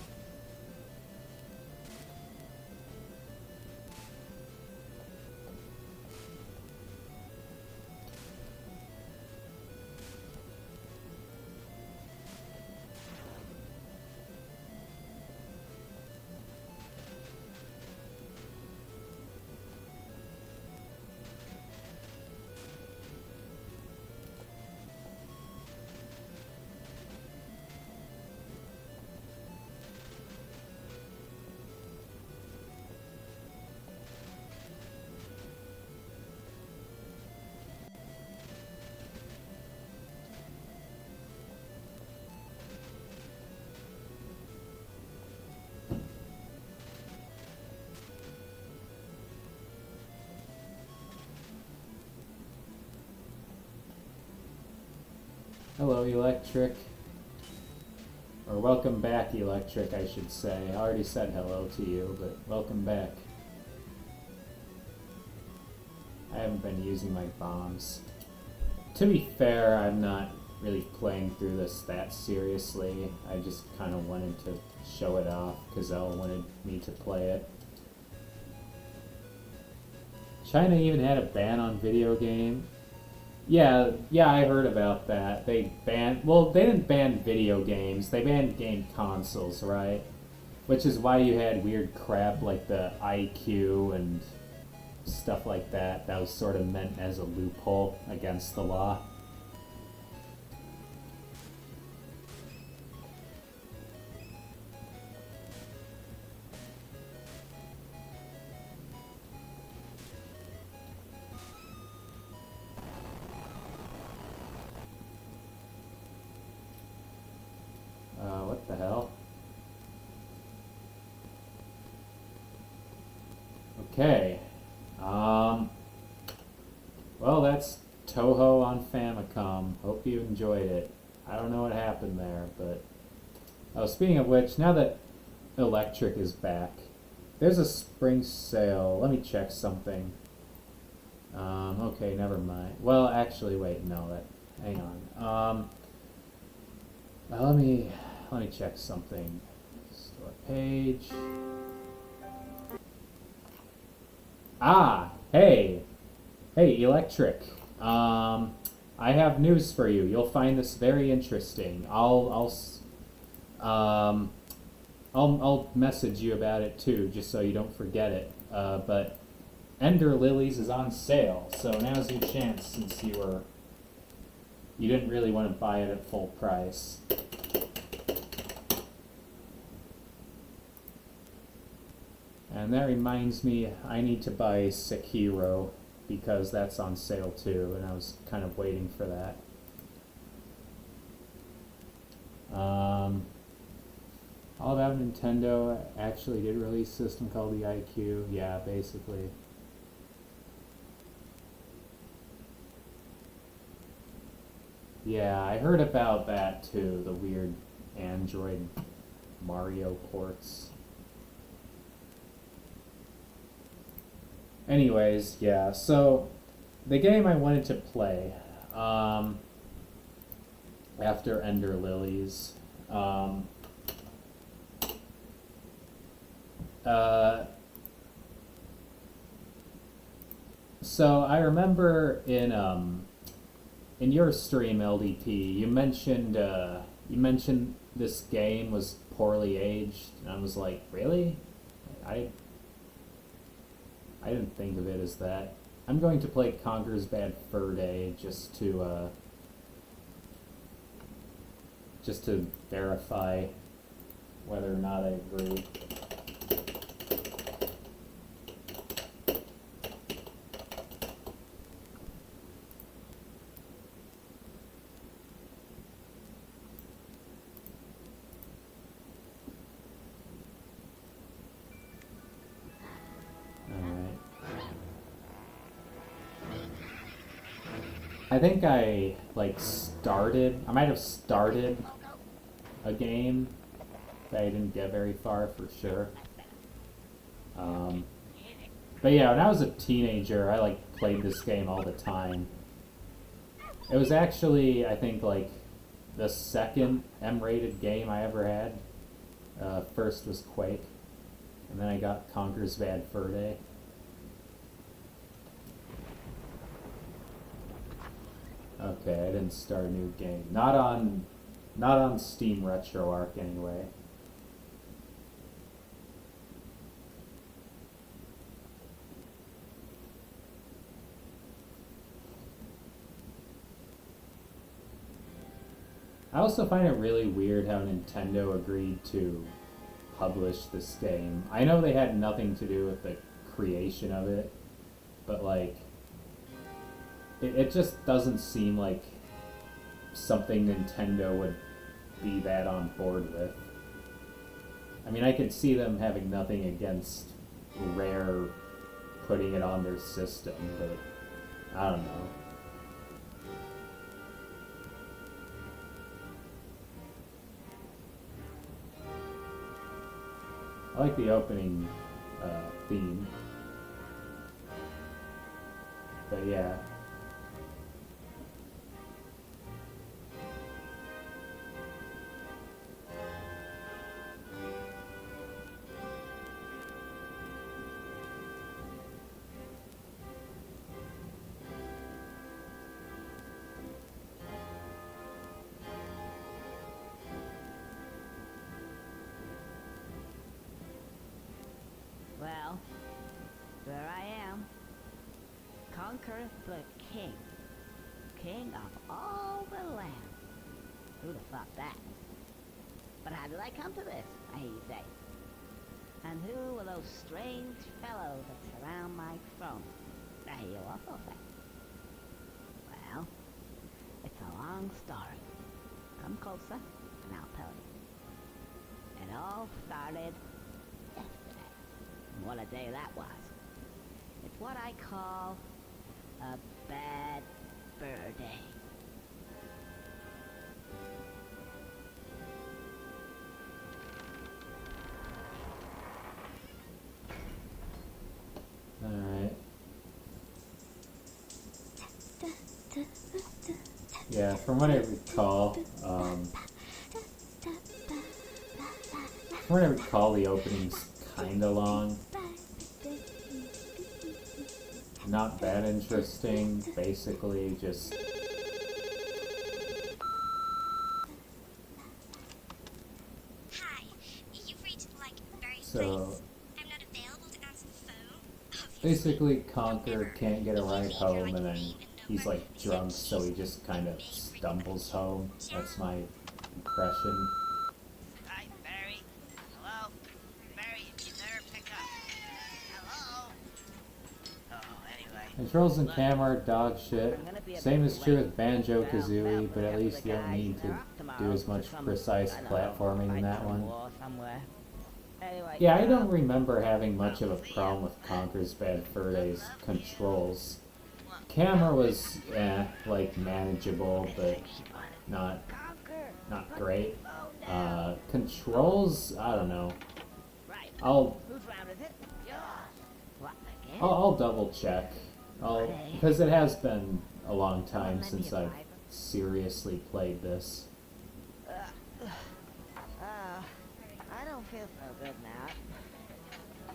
Hello, Electric. Or welcome back, Electric, I should say. I already said hello to you, but welcome back. I haven't been using my bombs. To be fair, I'm not really playing through this that seriously. I just kind of wanted to show it off because Elle wanted me to play it. China even had a ban on video game. Yeah, yeah, I heard about that. They banned. Well, they didn't ban video games. They banned game consoles, right? Which is why you had weird crap like the IQ and stuff like that. That was sort of meant as a loophole against the law. What the hell? Okay. Well, that's Toho on Famicom. Hope you enjoyed it. I don't know what happened there, but... Oh, speaking of which, now that Electric is back, there's a spring sale. Let me check something. Okay, never mind. Well, actually, wait, no, hang on. Let me check something. Store page. Ah, hey, Electric. I have news for you. You'll find this very interesting. I'll message you about it too, just so you don't forget it. But Ender Lilies is on sale, so now's your chance since you didn't really want to buy it at full price. And that reminds me, I need to buy Sekiro because that's on sale too, and I was kind of waiting for that. All About Nintendo actually did release a system called the IQ. Yeah, basically. Yeah, I heard about that too, the weird Android Mario ports. Anyways, yeah, so the game I wanted to play after Ender Lilies, so I remember in your stream, LDP, you mentioned this game was poorly aged, and I was like, really? I didn't think of it as that. I'm going to play Conker's Bad Fur Day just to verify whether or not I agree. I think I might have started a game that I didn't get very far for sure. But yeah, when I was a teenager, I played this game all the time. It was actually, I think, the second M-rated game I ever had. First was Quake, and then I got Conker's Bad Fur Day. Okay, I didn't start a new game. Not on Steam RetroArch anyway. I also find it really weird how Nintendo agreed to publish this game. I know they had nothing to do with the creation of it, but it just doesn't seem like something Nintendo would be that on board with. I mean, I could see them having nothing against Rare putting it on their system, but I don't know. I like the opening theme. But yeah. conquereth the king. King of all the land. Who'd have thought that? But how did I come to this, I hear you say? And who are those strange fellows that surround my throne? I hear you also say. Well, it's a long story. Come closer, and I'll tell you. It all started yesterday. And what a day that was. It's what I call a bad fur day. Alright. Yeah, from what I recall, the opening's kinda long. Not that interesting, basically just... Hi, you've reached like very So, place. I'm not available to answer the phone. basically Conquer can't get a ride home and then he's like drunk, so he just kind of stumbles home. That's my impression. Hi, Barry. Hello? Barry, you better pick up. Hello? Oh, anyway. Controls and camera are dog shit. Same is true with Banjo-Kazooie, but at least you don't need to do as much precise platforming in that one. Yeah, I don't remember having much of a problem with Conker's Bad Fur Day's controls. Camera was, like manageable, but not great. Controls, I don't know. I'll double check. Because it has been a long time since I've seriously played this. I don't feel so good now.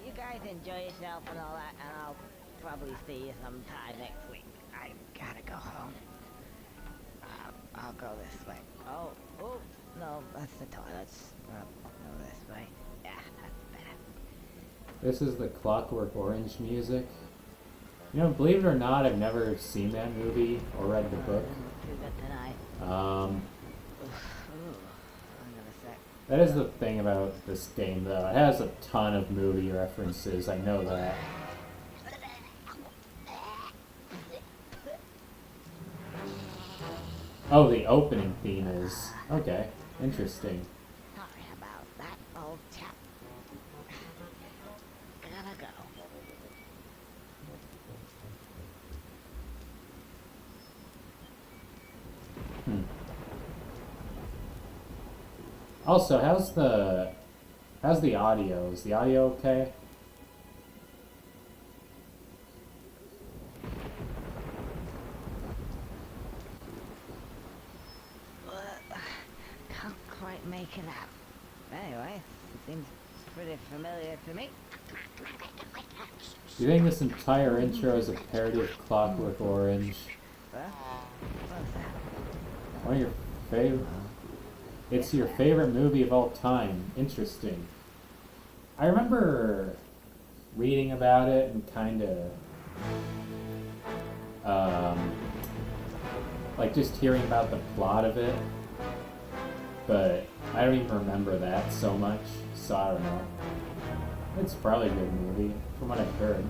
You guys enjoy yourself and all that, and I'll probably see you sometime next week. I gotta go home. I'll go this way. Oh, no, that's the toilets. Go this way. Yeah, that's better. This is the Clockwork Orange music. You know, believe it or not, I've never seen that movie or read the book. Too good tonight. Um, Ooh, hang on a sec. that is the thing about this game, though. It has a ton of movie references, I know that. Oh, the opening theme is... Okay, interesting. Sorry about that, old chap. Gotta go. Also, how's the audio? Is the audio okay? Can't quite make it out. Anyway, it seems pretty familiar to me. Do you think this entire intro is a parody of Clockwork Orange? What was that? One of your favorite... It's your favorite movie of all time. Interesting. I remember reading about it and kind of... like just hearing about the plot of it. But I don't even remember that so much, so I don't know. It's probably a good movie, from what I've heard.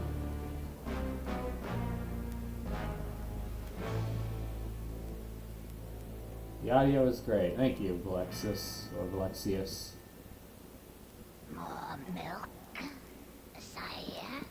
The audio is great. Thank you, Alexis, or Alexius. More milk, sire?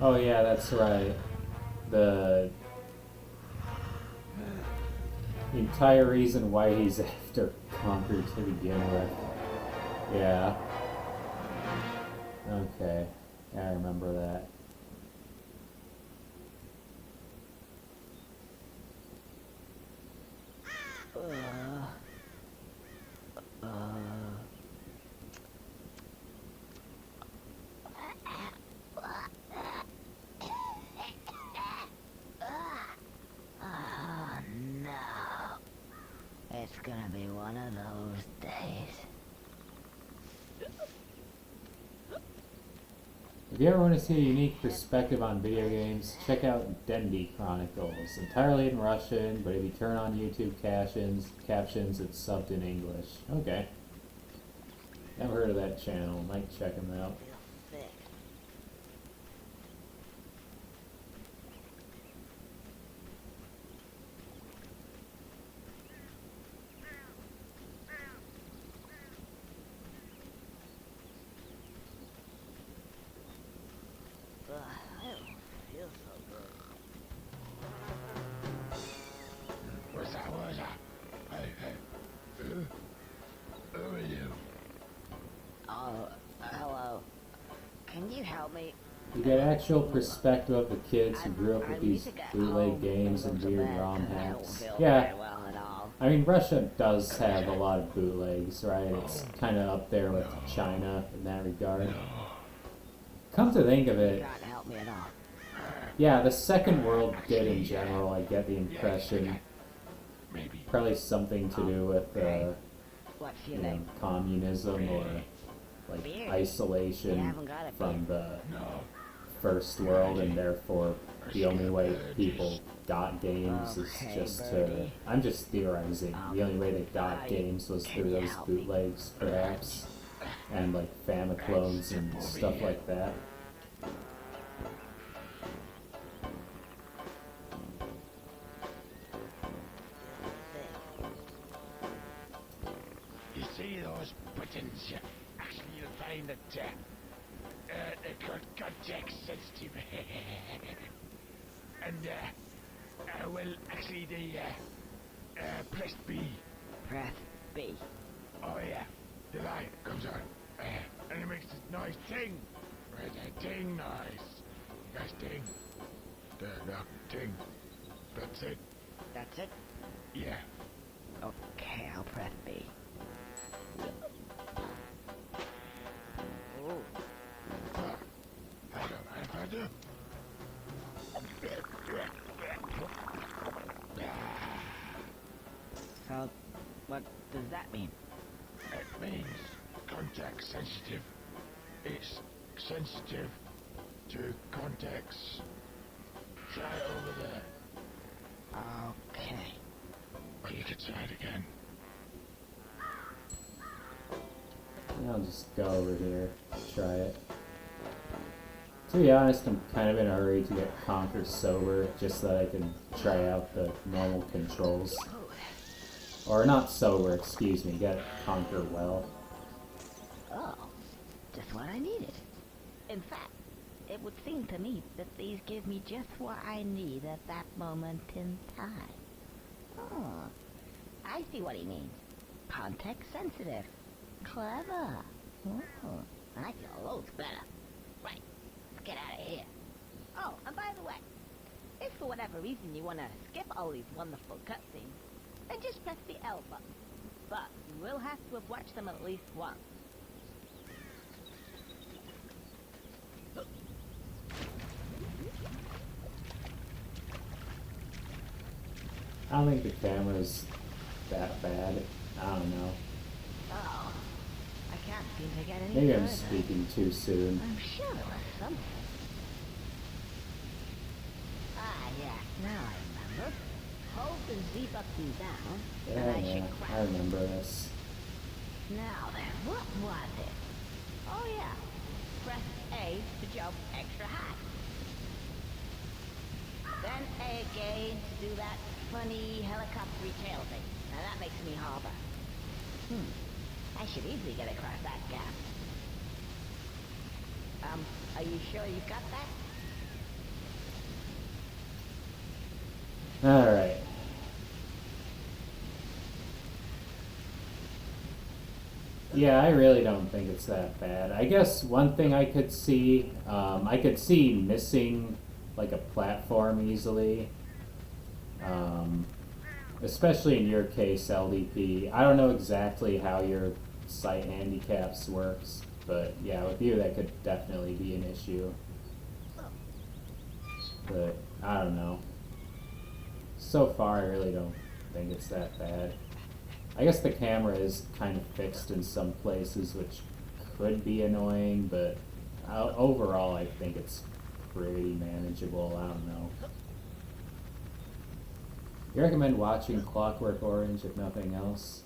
Oh yeah, that's right. The entire reason why he's after Conquer to begin with. Yeah. Okay. Yeah, I remember that. gonna be one of those days. If you ever want to see a unique perspective on video games, check out Dendy Chronicles. Entirely in Russian, but if you turn on YouTube captions, it's subbed in English. Okay. Never heard of that channel. Might check him out. Feel sick. Ugh, I don't feel so good. What's that? What's that? Hey, hey. Who are you? Oh, hello. Can you help me? You get actual perspective of the kids who grew up with these bootleg games and weird ROM hacks. Yeah, Well at all. I mean, Russia does have a lot of bootlegs, right? It's kind of up there with China in that regard. Come to think of You it, can't help me at all. yeah, the Second World did in general, I get the impression. Maybe. Probably something to do with, What's you your know, name? communism or, like, You isolation haven't got a from beard. the No. First World, and therefore the only way people got games is Okay, just to... Birdie. I'm just theorizing. The only way they got I- games was can through you those help me? bootlegs, perhaps. And, like, Famiclones and stuff like that. You see those buttons? Actually, you'll find that they're context sensitive. And, well, actually, they, press B. Press B. Oh, yeah. The light comes on. And it makes this nice ting. Right, that ting noise. Nice ting. There, now, ting. That's it. That's it? Yeah. Okay, I'll press B. Ooh. I don't mind if I do. So, what does that mean? It means contact sensitive. It's sensitive to contacts. Try it over there. Okay. Or you could try it again. I'll just go over here, try it. To be honest, I'm kind of in a hurry to get Conquer sober, just so that I can try out the normal controls. Or not sober, excuse me, get Conquer well. Oh, just what I needed. In fact, it would seem to me that these give me just what I need at that moment in time. Oh, I see what he means. Context sensitive. Clever. Oh, I feel loads better. Right, let's get out of here. Oh, and by the way, if for whatever reason you want to skip all these wonderful cutscenes, then just press the L button. But you will have to have watched them at least once. I don't think the camera's that bad. I don't know. Oh, I can't seem to get any Maybe I'm further. speaking too soon. I'm sure there was something. Ah, yes, now I remember. Hold the Z button down, and I Yeah, should I crouch. remember this. Now then, what was it? Oh yeah, press A to jump extra high. Then A again to do that funny helicopter tail thing. Now that makes me hover. I should easily get across that gap. Are you sure you got that? Alright. Yeah, I really don't think it's that bad. I guess one thing I could see missing like a platform easily. Especially in your case, LDP. I don't know exactly how your sight handicaps works, but yeah, with you that could definitely be an issue. But I don't know. So far, I really don't think it's that bad. I guess the camera is kind of fixed in some places, which could be annoying, but overall I think it's pretty manageable. I don't know. You recommend watching Clockwork Orange if nothing else?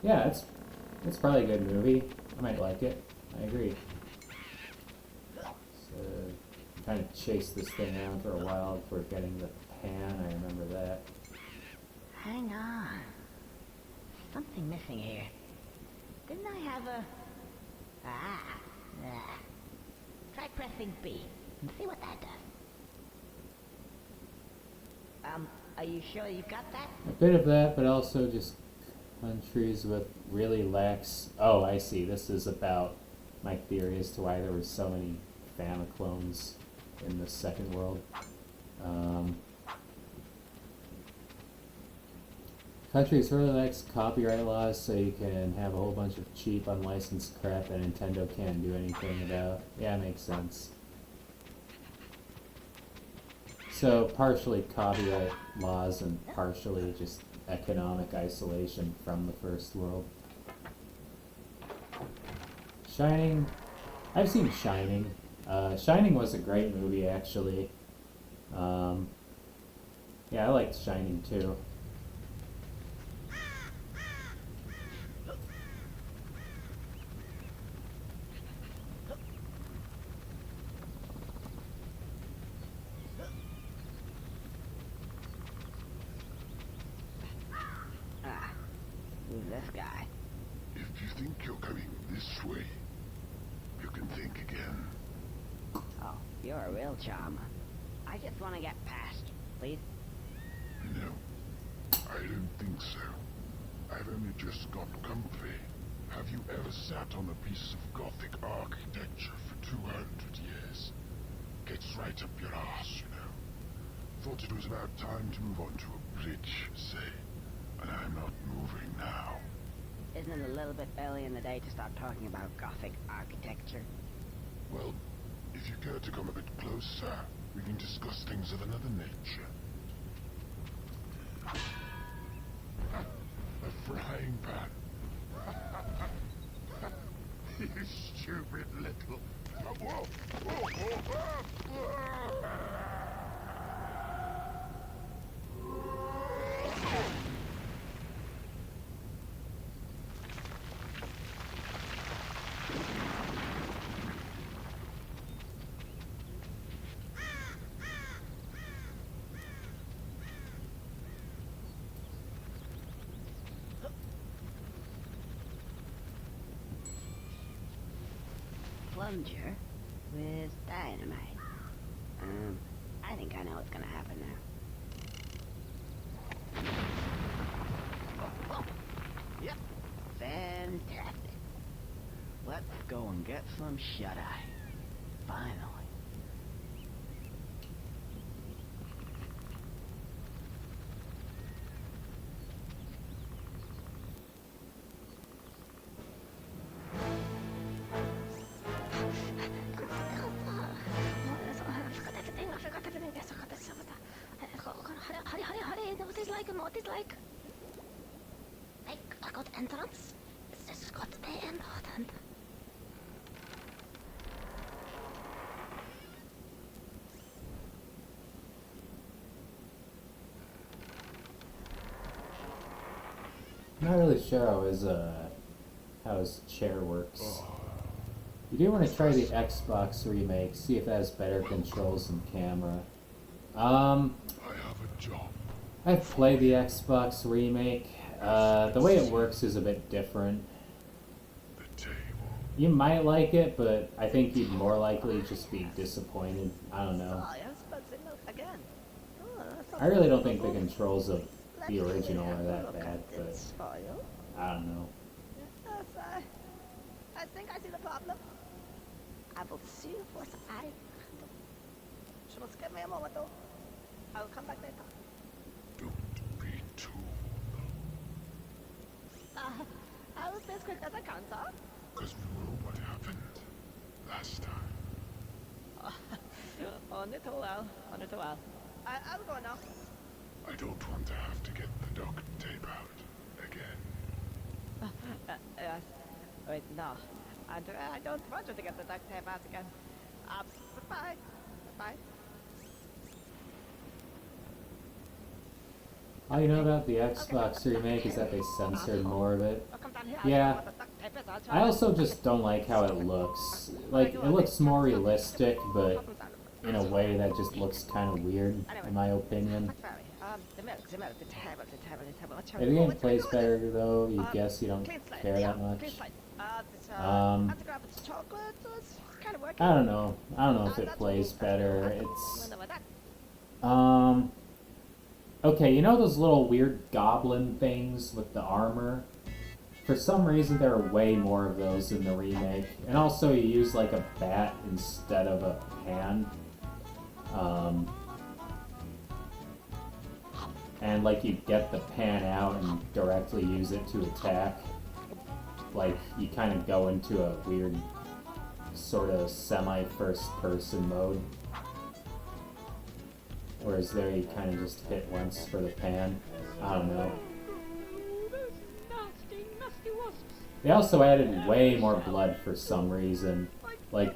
Yeah, it's probably a good movie. I might like it. I agree. So, kind of chased this thing around for a while before getting the pan. I remember that. Hang on. Something missing here. Didn't I have a... Ah. Try pressing B and see what that does. Are you sure you've got that? A bit of that, but also just countries with really lax... Oh, I see. This is about my theory as to why there were so many Famiclones in the Second World. Countries really lax copyright laws, so you can have a whole bunch of cheap, unlicensed crap that Nintendo can't do anything about. Yeah, makes sense. So, partially copyright laws and partially just economic isolation from the First World. Shining. I've seen Shining. Shining was a great movie, actually. Yeah, I liked Shining too. Who's this guy? If you think you're coming this way, you can think again. Oh, you're a real charmer. I just want to get past you, please. No, I don't think so. I've only just got comfy. Have you ever sat on a piece of Gothic architecture for 200 years? Gets right up your arse, you know. Thought it was about time to move on to a bridge, say. And I'm not moving now. Isn't it a little bit early in the day to start talking about Gothic architecture? Well, if you care to come a bit closer, we can discuss things of another nature. A frying pan. You stupid little... Whoa! Whoa! Whoa! Plunger with dynamite. I think I know what's gonna happen now. Oh, yep, fantastic. Let's go and get some shut-eye. Finally. What is like a good entrance? This is got to be important. I'm not really sure how his chair works. You do want to try the Xbox remake, see if it has better controls and camera. I have a job. I've played the Xbox remake. The way it works is a bit different. The table. You might like it, but I think you'd more likely just be disappointed. I don't know. Oh, yes, but signal again. I really don't think the controls of the original are that bad, but I don't know. Yes, I think I see the problem. I will see what I can do. Just give me a moment, though. I'll come back later. Don't be too... I will stay as quick as I can, sir. Because we know what happened last time. On it well, on it well. I'll go now. I don't want to have to get the duct tape out again. Yes. Wait, no. I don't want you to get the duct tape out again. Goodbye. Goodbye. All you know about the Xbox remake is that they censored more of it. I'll come down here. Yeah. What the duct tape is, I'll tell I you. also just don't like how it looks. Like, it looks more realistic, but in a way that just looks kind of weird, in my opinion. Valkyrie, the milk, the table, the table. Let's If the game plays better, though, you guess you don't Clean slate, care yeah, that much. clean slate. It's chocolate, it's kind of working. I don't know. I don't know if it That's plays what better. we'll It's, know about that. okay, you know those little weird goblin things with the armor? For some reason, there are way more of those in the remake. And also, you use, like, a bat instead of a pan. And, like, you get the pan out and directly use it to attack. Like, you kind of go into a weird, sort of semi-first-person mode. Whereas there, you kind of just hit once for the pan. I don't know. They also added way more blood for some reason. Like,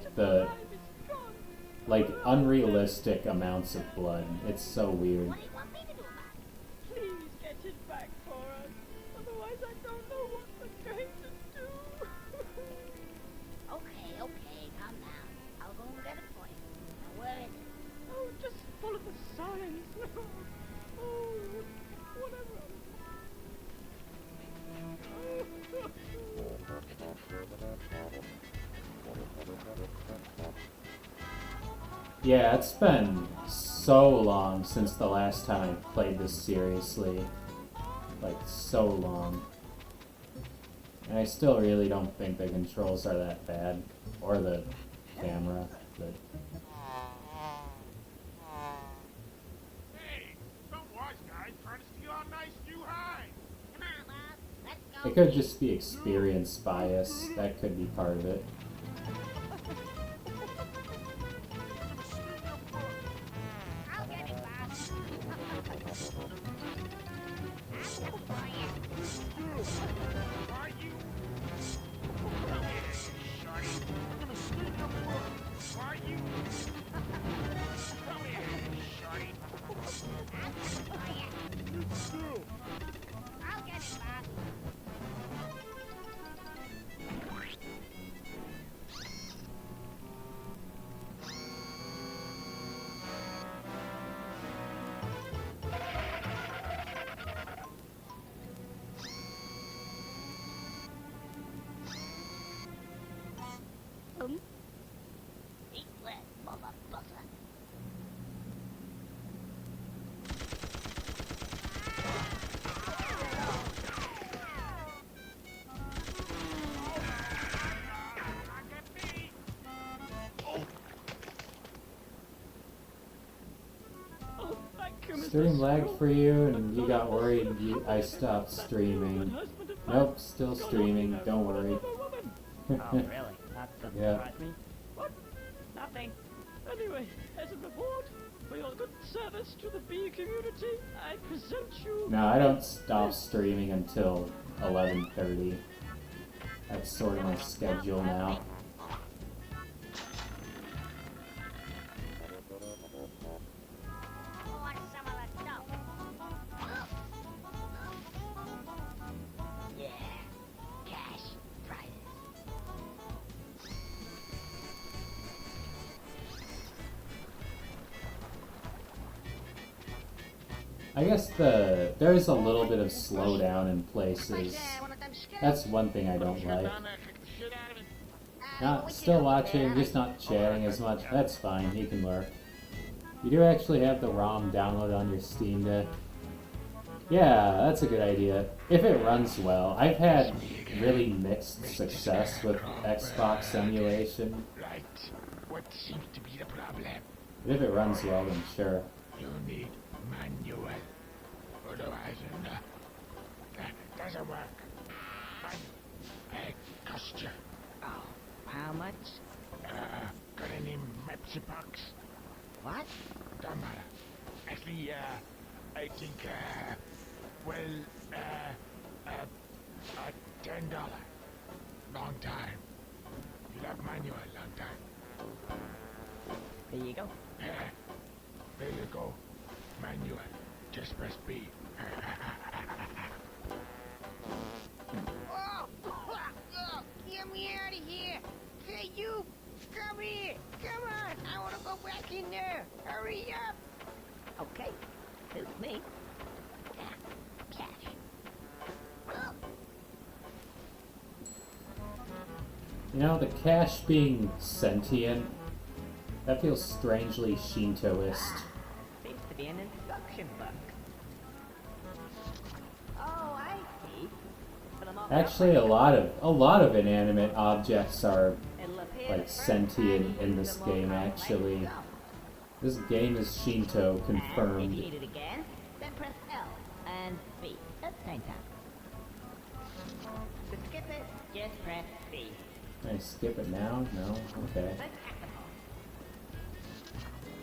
unrealistic amounts of blood. It's so weird. What do you want me to do about it? Please get it back for us. Otherwise, I don't know what we're going to do. Okay, calm down. I'll go and get it for you. Now, where is it? Oh, just follow the signs. Oh, whatever. Yeah, it's been so long since the last time I played this seriously. Like, so long. And I still really don't think the controls are that bad. Or the camera, but... Hey, some wise guy trying to steal our nice new hide. Come on, Bob. Let's go. It could just be experience bias. That could be part of it. I'll get it, Bob. Why you? Come here, shorty. I'm gonna sneak your foot. Why you? Come here, shorty. Get still. I'll get it, Bob. Eat that, motherfucker. Oh, thank you, Mr. Stream lagged Squirrel. for you and you got worried I stopped streaming. Husband of mine. Nope, still streaming, don't worry. Woman. Oh, really? That doesn't Yeah. surprise me. What? Nothing. Anyway, as a reward for your good service to the bee community, I present you... No, I don't stop streaming until 11:30. That's sort of my schedule now. Who wants some of that dough? Yeah. Cash prizes. I guess there is a little bit of slowdown in places. That's one thing I don't like. Not still watching, just not chatting as much. That's fine, you can lurk. You do actually have the ROM download on your Steam Deck. Yeah, that's a good idea. If it runs well. I've had really mixed success with Xbox emulation. Right. What seems to be the problem? But if it runs well, then sure. You need manual. Otherwise, that doesn't work. I cost you. Oh, how much? Got any Mepsi box? What? Don't matter. Actually, I think, well, $10. Long time. You like manual, long time. There you go. Yeah. There you go. Manual. Just press B. Oh, get me out of here! Hey, you! Come here! Come on! I want to go back in there! Hurry up! Okay, suits me. Cash. You know, the cache being sentient, that feels strangely Shintoist. Seems to be an instruction book. Oh, I see. For the moment, Actually, a lot of inanimate objects are it'll appear like the first sentient time in you this use the game. remote control Actually, light this game is Shinto And if confirmed. you need it again, then press L and B at the same time. To skip it, just press B. Can I skip it now? No? Okay. The tactical.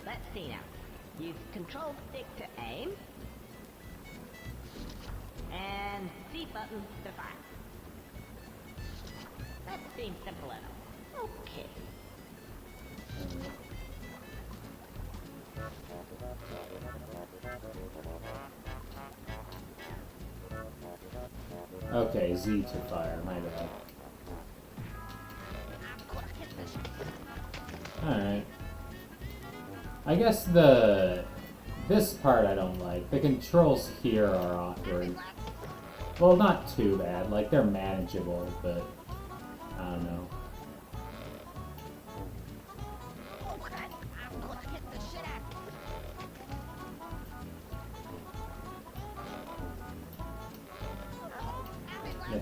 Let's see now. Use control stick to aim. And C button to fire. That seems simple enough. Okay. Okay, Z to fire, my bad. Alright. I guess this part I don't like. The controls here are awkward. Well, not too bad. Like, they're manageable, but I don't know.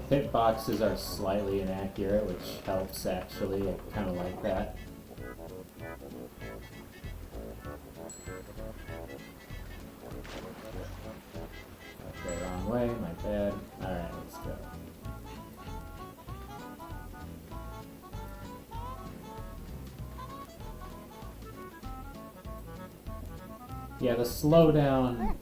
The hitboxes are slightly inaccurate, which helps actually. I kind of like that. Okay, wrong way, my bad. Alright, let's go. Yeah, the slowdown.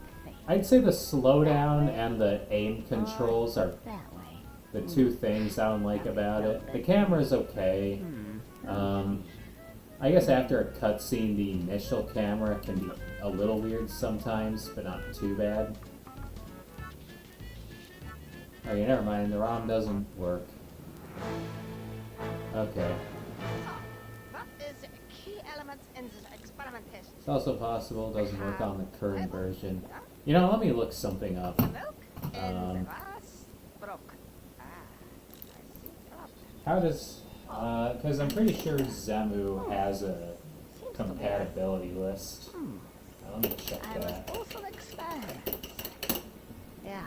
I'd say the slowdown and the aim controls are That way. the two things I don't like about it. The camera's okay. I guess after a cutscene, the initial camera can be a little weird sometimes, but not too bad. Okay, never mind. The ROM doesn't work. Okay. What is the key element in this experimentation? It's also possible it doesn't work on the current version. You know, let me look something up. Milk and the glass broken. I see problem. How does... because I'm pretty sure Zemu has a compatibility list. Let me check I was that. also experiment. Yeah.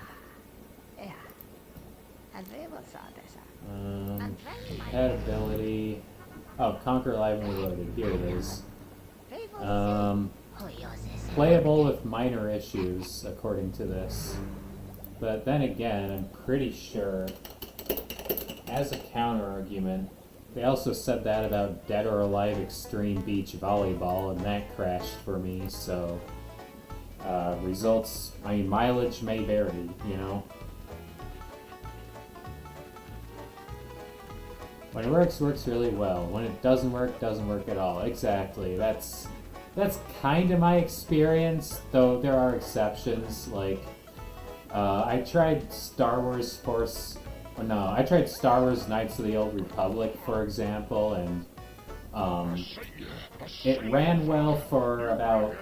Yeah. And we will sort this out. And when my Compatibility... Oh, Conquer Live and Reloaded. Here it is. we will Who uses Playable with minor issues, according to this. But then again, I'm pretty sure, as a counter-argument, they also said that about Dead or Alive Extreme Beach Volleyball, and that crashed for me, so... results, I mean, mileage may vary, you know? When it works, works really well. When it doesn't work at all. Exactly. That's kind of my experience, though there are exceptions. Like, I tried Star Wars Knights of the Old Republic, for example, and it ran well for about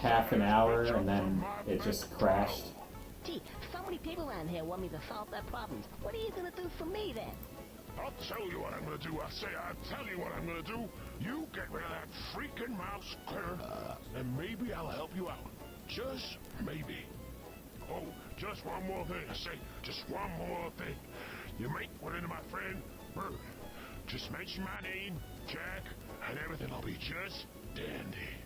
half an hour, and then it just crashed. Gee, so many people around here want me to solve their problems. What are you gonna do for me then? I'll tell you what I'm gonna do. I'll tell you what I'm gonna do. You get rid of that freaking mouse, Claire, and maybe I'll help you out. Just maybe. Oh, just one more thing. I say, just one more thing. You might run into my friend, Bird. Just mention my name, Jack, and everything will be just dandy.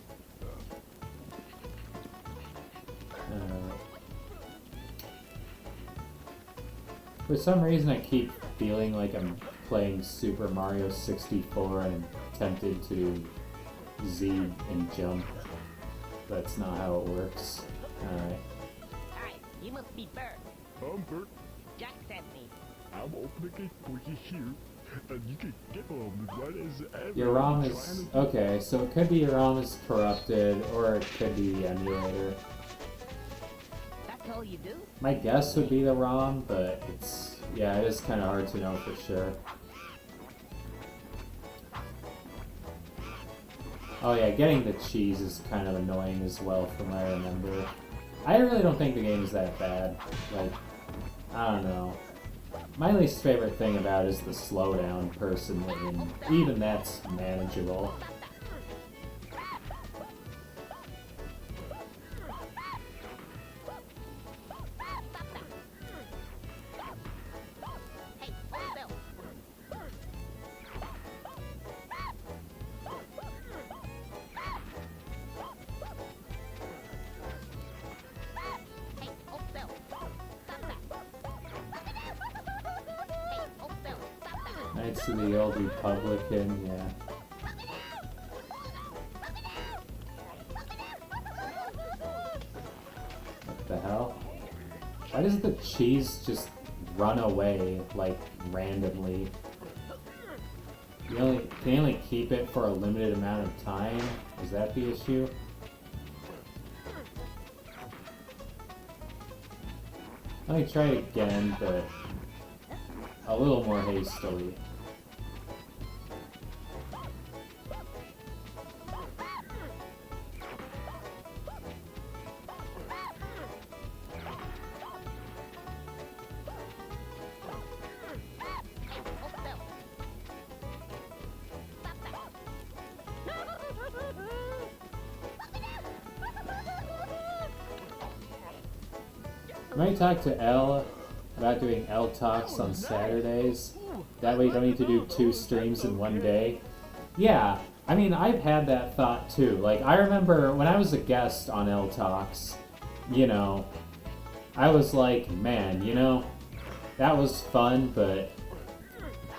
For some reason, I keep feeling like I'm playing Super Mario 64 and I'm tempted to Z and jump. That's not how it works. Alright. Alright, you must be Bert. I'm Bert. Jack sent me. I'm opening it for you here, and you can get on right as ever. Your ROM Trying is... to- Okay, so it could be your ROM is corrupted, or it could be the emulator. That's all you do? My guess would be the ROM, but it's... Yeah, it is kind of hard to know for sure. Oh yeah, getting the cheese is kind of annoying as well from what I remember. I really don't think the game is that bad. Like, I don't know. My least favorite thing about it is the slowdown, personally, and even that's manageable. Hey, hold still. Hey, hold still. Stop that. Hey, hold still. Stop that. Knights of the Old Republican, yeah. What the hell? Why does the cheese just run away, like, randomly? Can you only keep it for a limited amount of time? Is that the issue? Let me try it again, but a little more hastily. Hold still. Stop that. You might talk to Elle about doing Elle Talks on Saturdays. That way you don't need to do 2 streams in one day. Yeah, I mean, I've had that thought too. Like, I remember when I was a guest on Elle Talks, you know, I was like, man, you know, that was fun, but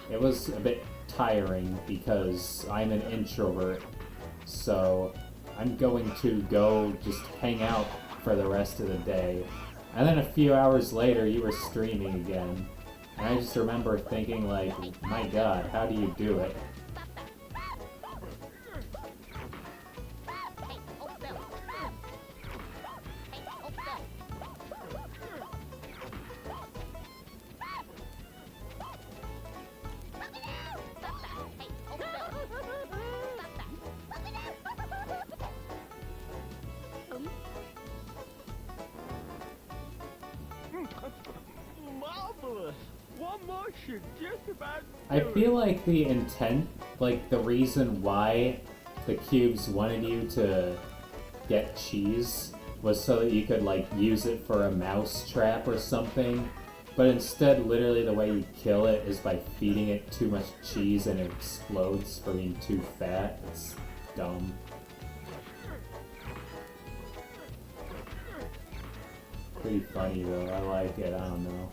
it was a bit tiring because I'm an introvert. So I'm going to go just hang out for the rest of the day. And then a few hours later, you were streaming again. And I just remember thinking, like, my god, how do you do it? Hey, hold still. Hey, hold still. Stop that. Hey, hold still. Stop that. Marvelous! One more should just about I do feel like the intent, like the reason why the cubes wanted you to get cheese was so that you could like use it for a mouse trap or something. But instead, literally the way you kill it is by feeding it too much cheese and it explodes for being too fat. It's dumb. Pretty funny though, I like it, I don't know.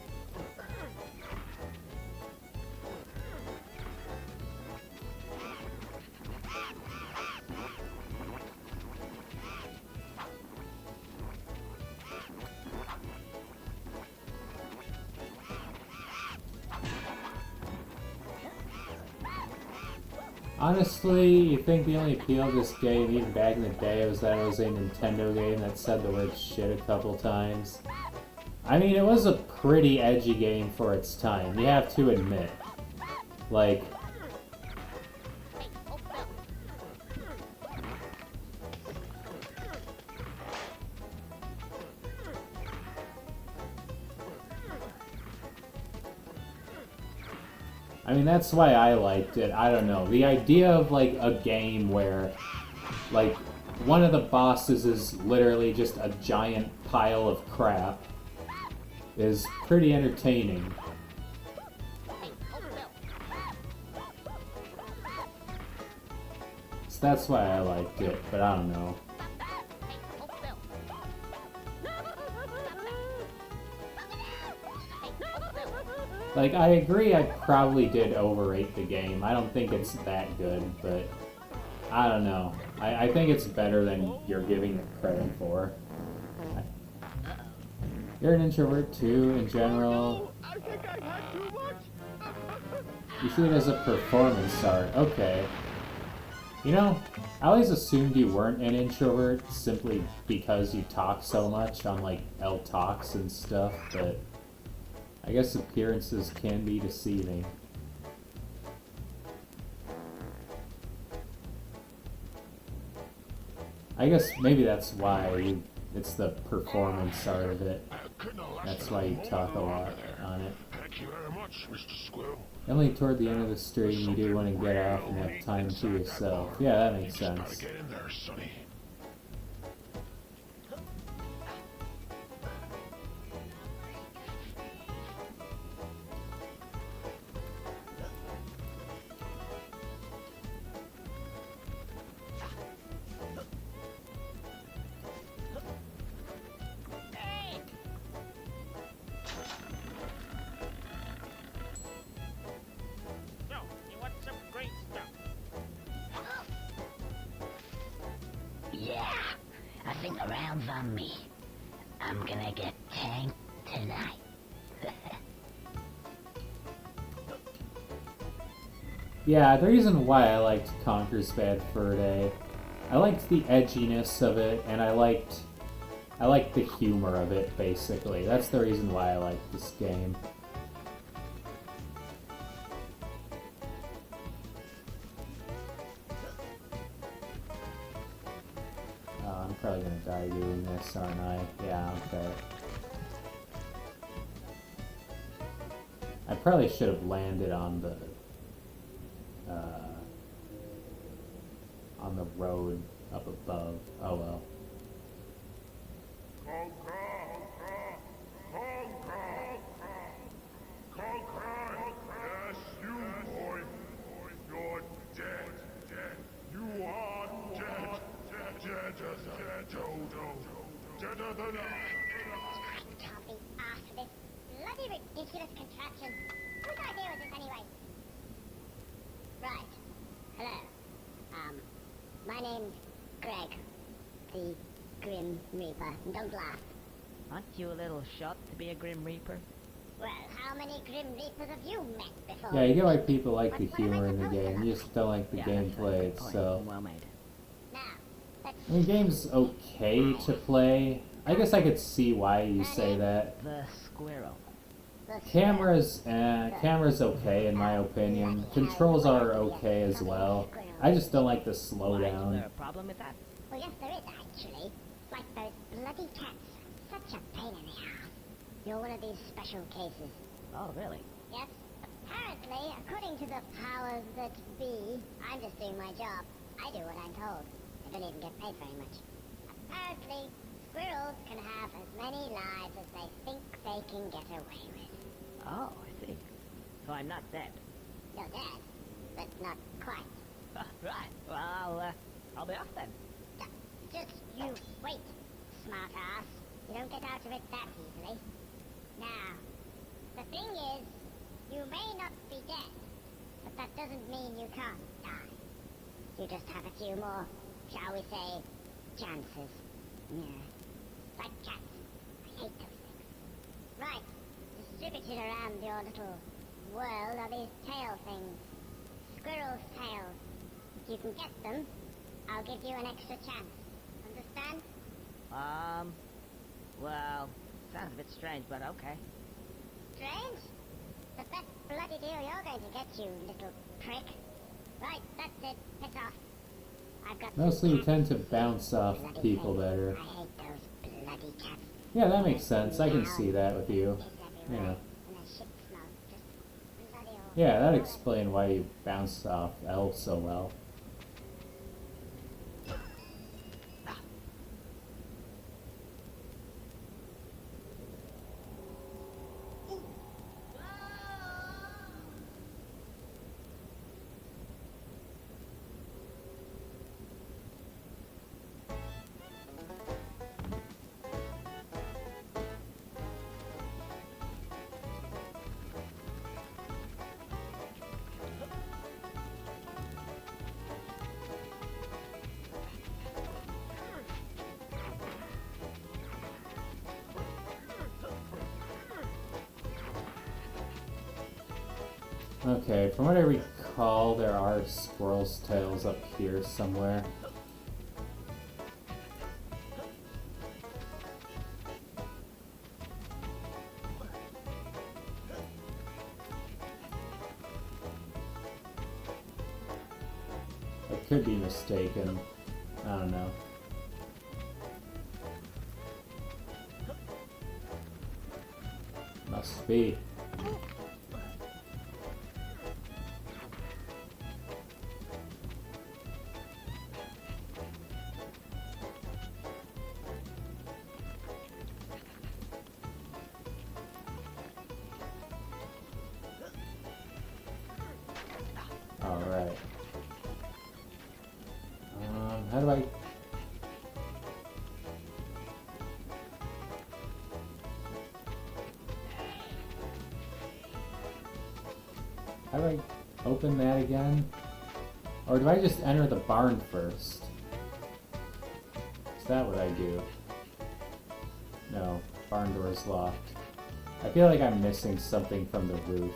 Honestly, you think the only appeal of this game, even back in the day, was that it was a Nintendo game that said the word shit a couple times? I mean, it was a pretty edgy game for its time, you have to admit. Like, Hey, hold still. I mean, that's why I liked it. I don't know. The idea of, like, a game where, like, one of the bosses is literally just a giant pile of crap is pretty entertaining. Hey, hold still. So that's why I liked it, but I don't know. Hey, hold still. Hey, hold still. Like, I agree I probably did overrate the game. I don't think it's that good, but I don't know. I think it's better than you're giving it credit for. You're an introvert too, in Oh general. no! I think I've had too much! You see it as a performance art. Okay. You know, I always assumed you weren't an introvert simply because you talk so much on like L Talks and stuff, but I guess appearances can be deceiving. I guess maybe that's why it's the performance art of it. That's why you talk a lot on it. Thank you very much, Mr. Squirrel. Only toward the end of the stream you do want to get off and have time to yourself. Yeah, that makes You just sense. gotta get in there, Sonny. Hey! So, you want some great stuff? Yeah, I think the round's on me. I'm gonna get tanked tonight. Yeah, the reason why I liked Conker's Bad Fur Day, I liked the edginess of it, and I liked the humor of it, basically. That's the reason why I liked this game. Oh, I'm probably gonna die doing this, aren't I? Yeah, okay. I probably should have landed on the road up above. Oh well. Yes, you, boy. You're dead. You are dead. Deader than Can't be asked for this bloody ridiculous contraption. Whose idea was this anyway? Right. Hello. My name's Greg, the Grim Reaper. And don't laugh. Aren't you a little shot to be a Grim Reaper? Well, how many Grim Reapers have you met before? Yeah, you get why people like the What am I humor in the supposed to game. You just don't like the Yeah, that's a gameplay good point. itself. Well made. Now, let's I mean, the game's okay to play. I guess I could see why you say that. The squirrel. Camera's okay in my opinion. Controls are okay as well. I just don't like the Why, is slowdown. there a problem with that? Well, yes, there is actually. Like those bloody cats. Such a pain in the ass. You're one of these special cases. Oh, really? Yes. Apparently, according to the powers that be, I'm just doing my job. I do what I'm told. I don't even get paid very much. Apparently, squirrels can have as many lives as they think they can get away with. Oh, I see. So I'm not dead. You're dead, but not quite. Right. Well, I'll be off then. Just you wait, smart ass. You don't get out of it that easily. Now, the thing is, you may not be dead, but that doesn't mean you can't die. You just have a few more, shall we say, chances. Yeah. Like cats. I hate those things. Right. Distributed around your little world are these tail things. Squirrel's tails. If you can get them, I'll give you an extra chance. Understand? Well, sounds a bit strange, but okay. Strange? The best bloody deal you're going to get, you little prick. Right, that's it. Piss off. I've got Mostly some you tend to cats. bounce off Bloody people things. better. I hate those bloody cats. Yeah, that makes sense. I can see that with you. Piss everywhere, Yeah. and their shit smells just bloody awful. Yeah, that'd explain why you bounce off elves so well. Okay, from what I recall, there are squirrel's tails up here somewhere. I could be mistaken. I don't know. Must be. Alright. How do I... How do I open that again? Or do I just enter the barn first? Is that what I do? No, barn door's locked. I feel like I'm missing something from the roof.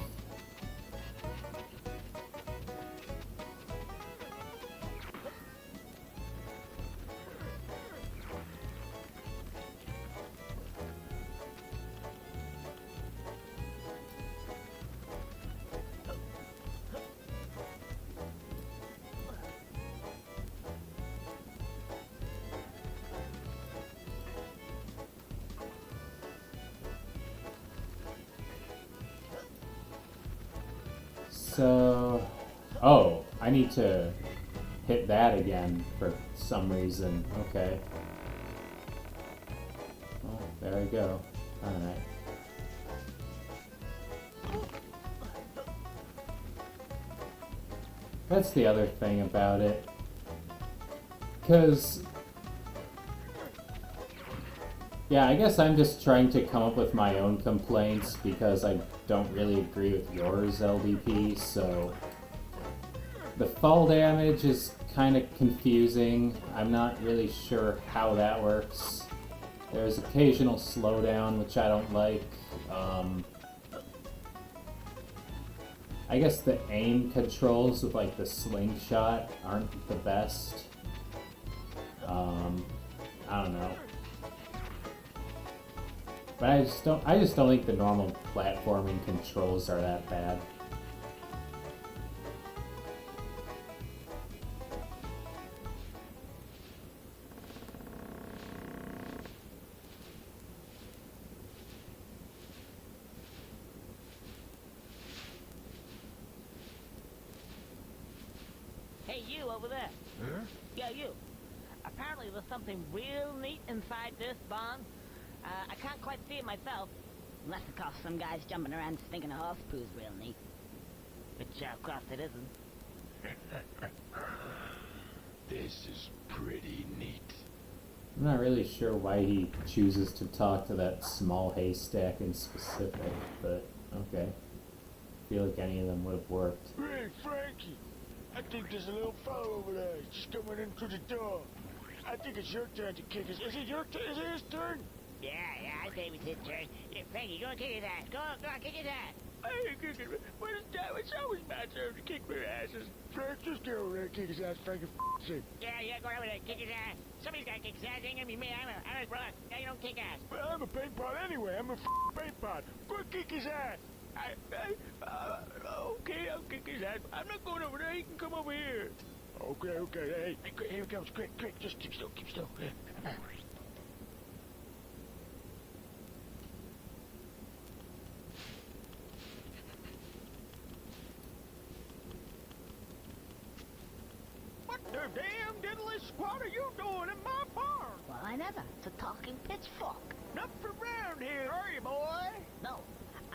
So, oh, I need to hit that again for some reason. Okay. Oh, there I go. Alright. That's the other thing about it. 'Cause, yeah, I guess I'm just trying to come up with my own complaints because I don't really agree with yours, LDP, so the fall damage is kind of confusing. I'm not really sure how that works. There's occasional slowdown, which I don't like. I guess the aim controls with like the slingshot aren't the best. I don't know. But I just don't think the normal platforming controls are that bad. Hey, you over there. Huh? Yeah, you. Apparently there's something real neat inside this barn. I can't quite see it myself. Unless, of course, some guy's jumping around thinking a horse poo's real neat. Which, of course, it isn't. This is pretty neat. I'm not really sure why he chooses to talk to that small haystack in specific, but okay. I feel like any of them would have worked. Hey, Frankie! I think there's a little fellow over there. He's just coming in through the door. I think it's your turn to kick his... Is it your turn? Is it his turn? Yeah, I say we his turn. Yeah, Frankie, go and kick his ass. Go on, kick his ass. I ain't kicking. But it's always my turn to kick their asses. Frank, just get over there and kick his ass, Frankie, for sake. Yeah, go over there, kick his ass. Somebody's gotta kick his ass. Ain't gonna be me. I'm a brother. Now you don't kick ass. Well, I'm a paint pot anyway. I'm a paint pot. Go kick his ass. Okay, I'll kick his ass. I'm not going over there. He can come over here. Okay. Hey, here he comes. Quick. Just keep still. What the damn diddly squat are you doing in my barn? Well, I never. It's a talking pitchfork. Not from around here, are you, boy? No,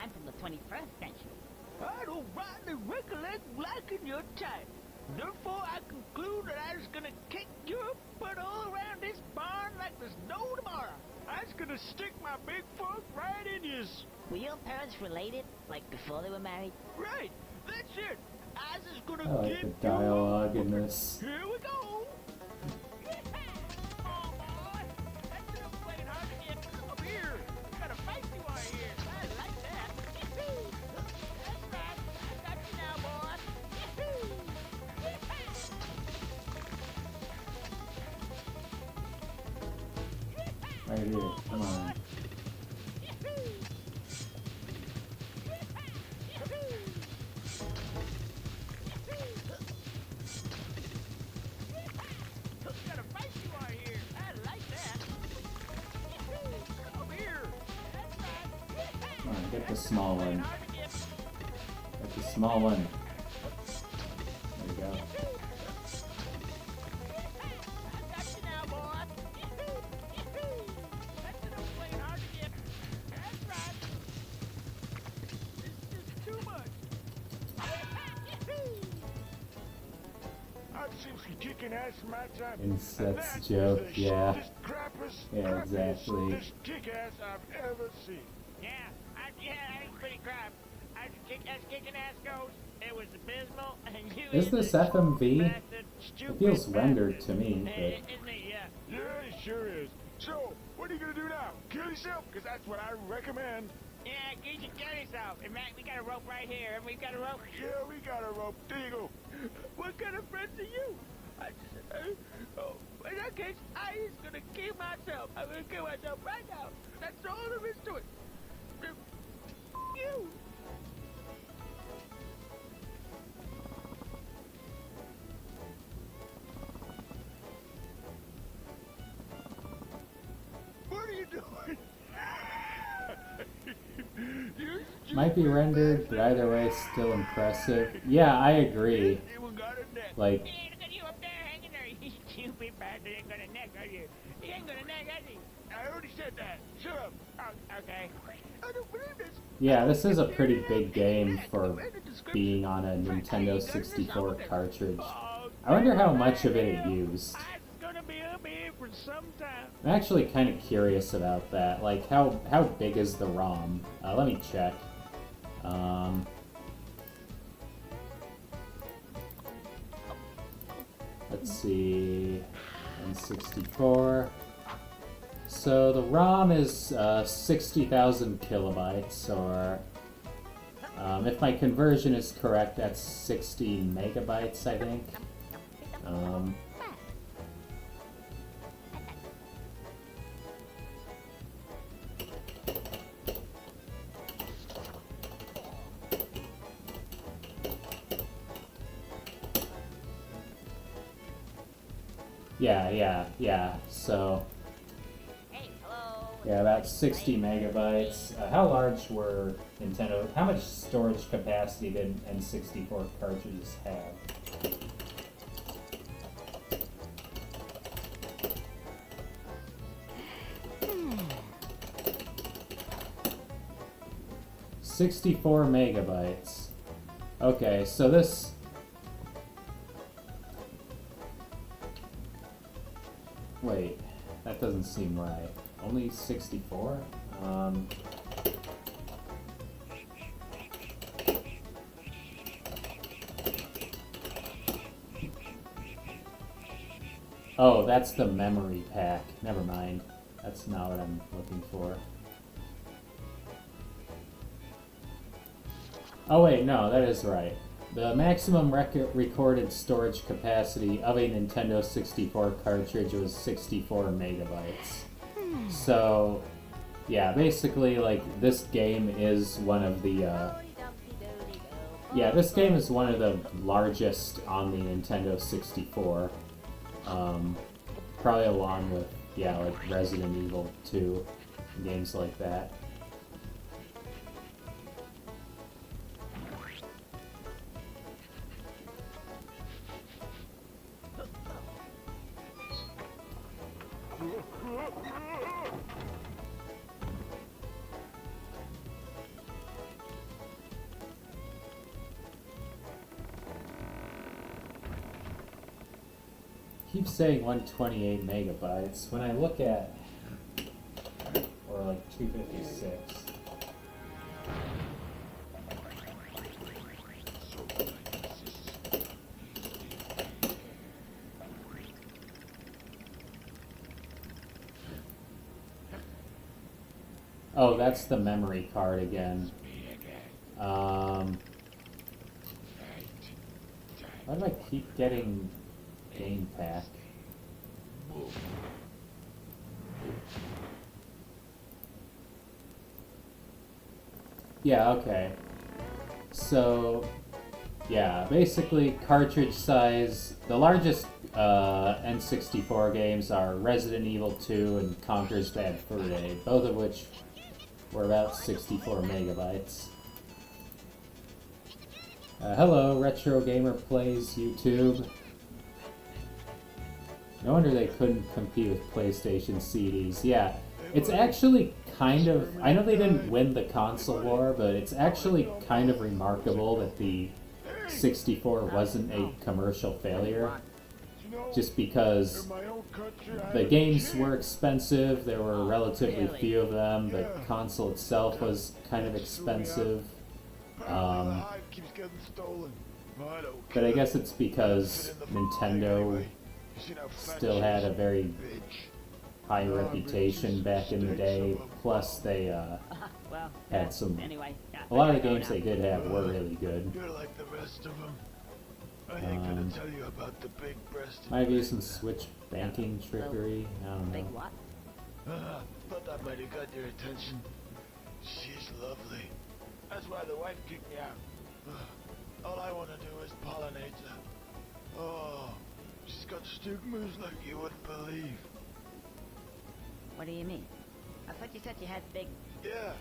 I'm from the 21st century. I don't rightly recollect liking your type. Therefore, I conclude that I was gonna kick your butt all around this barn like there's no tomorrow. I was gonna stick my big fork right in yours. Were your parents related, like before they were married? Right, that's it. I was gonna I like give the dialogue in this. Here we go. Oh, boy. That's enough playing hard to get. Come up here. I gotta fight you out here. I like that. That's right. I got you Right here. Come on. Got a fight you are here. I like that. Come here. That's right. Come on, get the small one. Hard to get. Get the small one. There you go. I got you now, boy. That's enough playing hard to get. That's right. This is just too much. I've seen some kicking ass in my time. Insects and that is joke, the yeah. shortest, crappiest, Yeah, crappiest, exactly. shortest kick-ass I've ever seen. Yeah, that was pretty crap. As kicking ass goes, it was abysmal, and you Is this FMV? bastard, It stupid feels bastard. rendered to me, but Isn't it? Yeah. Yeah, it sure is. So, what are you gonna do now? Kill yourself? Because that's what I recommend. Yeah, you should kill yourself. In fact, we got a rope right here, and we've got a rope. Yeah, we got a rope. There you go. What kind of friends are you? In that case, I is gonna kill myself. I'm gonna kill myself right now. That's all there is to it. You. What are you doing? You might be rendered, but either way, still impressive. Yeah, I agree. even got a neck. Like, Hey, look at you up there hanging there. You stupid bastard. Ain't gonna neck, are you? He ain't gonna neck, is he? I already said that. Shut up. Oh, okay. I don't believe this. yeah, this is a pretty big game for being on a Nintendo 64 cartridge. I wonder how much of it used. I'm gonna be up here for some time. I'm actually kind of curious about that. Like, how big is the ROM? Let me check. Let's see. N64. So the ROM is 60,000 kilobytes, or if my conversion is correct, that's 60 megabytes, I think. Yeah. So, Hey, hello. yeah, about 60 megabytes. How large were Nintendo? How much storage capacity did N64 cartridges have? $64 megabytes. Okay, so this... Wait, that doesn't seem right. Only 64? Oh, that's the memory pack. Never mind. That's not what I'm looking for. Oh wait, no, that is right. The maximum recorded storage capacity of a Nintendo 64 cartridge was 64 megabytes. So, yeah, basically, like, this game is one of the, yeah, this game is one of the largest on the Nintendo 64. Probably along with, yeah, like Resident Evil 2, games like that. Keep saying 128 megabytes. When I look at, or like 256. Oh, that's the memory card again. Why do I keep getting game pack? Yeah, okay. So, yeah, basically cartridge size. The largest N64 games are Resident Evil 2 and Conker's Bad Fur Day, both of which were about 64 megabytes. Hello, Retro Gamer Plays YouTube. No wonder they couldn't compete with PlayStation CDs. Yeah, it's actually kind of... I know they didn't win the console war, but it's actually kind of remarkable that the 64 wasn't a commercial failure. Just because the games were expensive, there were relatively few of them, the console itself was kind of expensive. But I guess it's because Nintendo still had a very high reputation back in the day, plus they had some... A lot of the games they did have were really good. You're like the rest of them. I ain't gonna tell you about the big breasted Might be some Switch banking trickery, I don't Big know. what? Thought that might have got your attention. She's lovely. That's why the wife kicked me out. All I want to do is pollinate her. Oh, she's got stigmas like you wouldn't believe. What do you mean? I thought you said you had big... Yeah,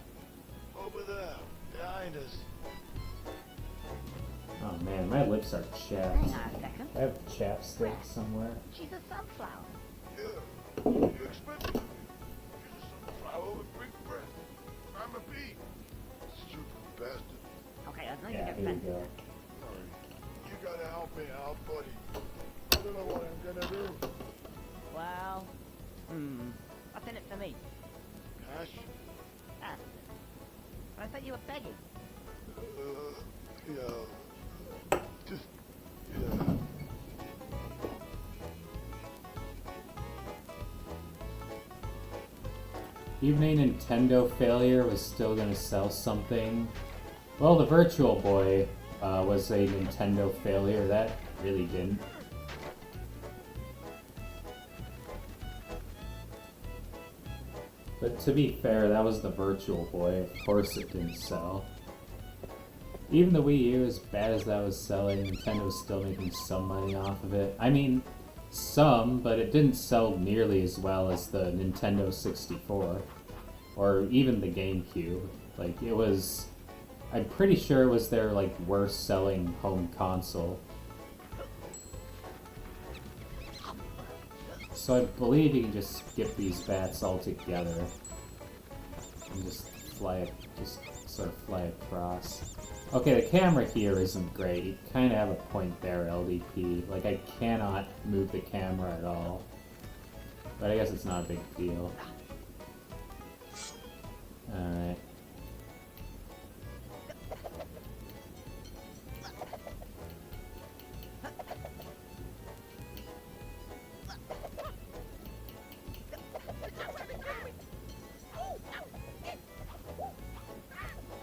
over there, behind us. Oh man, my lips are chapped. Hang on a second. I have chapstick somewhere. She's a sunflower. Yeah, you expect me? She's a sunflower with big breath. I'm a bee. Stupid bastard. Okay, I know Yeah, you here we go. You gotta help me out, buddy. I don't know what I'm gonna do. Well, what's in it for me? Cash? Ah, but I thought you were begging. Yeah. Just, yeah. Even a Nintendo failure was still gonna sell something. Well, the Virtual Boy was a Nintendo failure. That really didn't. But to be fair, that was the Virtual Boy. Of course it didn't sell. Even the Wii U, as bad as that was selling, Nintendo was still making some money off of it. I mean, some, but it didn't sell nearly as well as the Nintendo 64. Or even the GameCube. Like, it was... I'm pretty sure it was their, like, worst selling home console. So I believe you can just skip these bats altogether. And just sort of fly across. Okay, the camera here isn't great. You kind of have a point there, LDP. Like, I cannot move the camera at all. But I guess it's not a big deal. Alright.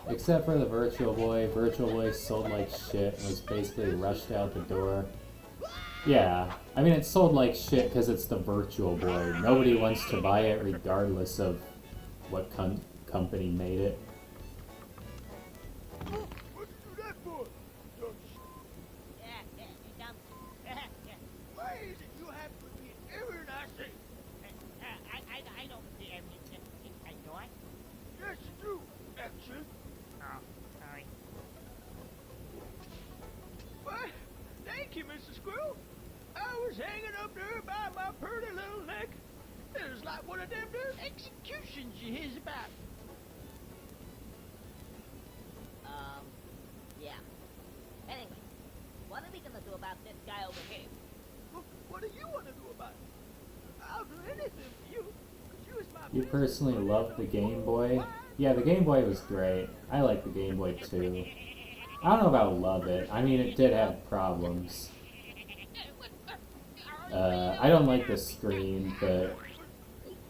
Except for the Virtual Boy. Virtual Boy sold like shit and was basically rushed out the door. Yeah, I mean it sold like shit because it's the Virtual Boy. Nobody wants to buy it regardless of what company made it. What'd you do that for? Don't Why is it you have to be every nasty? I don't see everything I do. Yes, you do, actually. Oh, sorry. Why, thank you, Mr. Squirrel. I was hanging up there by my pretty little neck. It was like one of them there executions you hears about. Yeah. Anyway, what are we gonna do about this guy over here? Well, what do you want to do about it? I'll do anything for you. 'Cause you is my You best personally friend. loved the Game Boy? Yeah, the Game Boy was great. I like the Game Boy too. I don't know about love it. I mean, it did have problems. I don't like the screen, but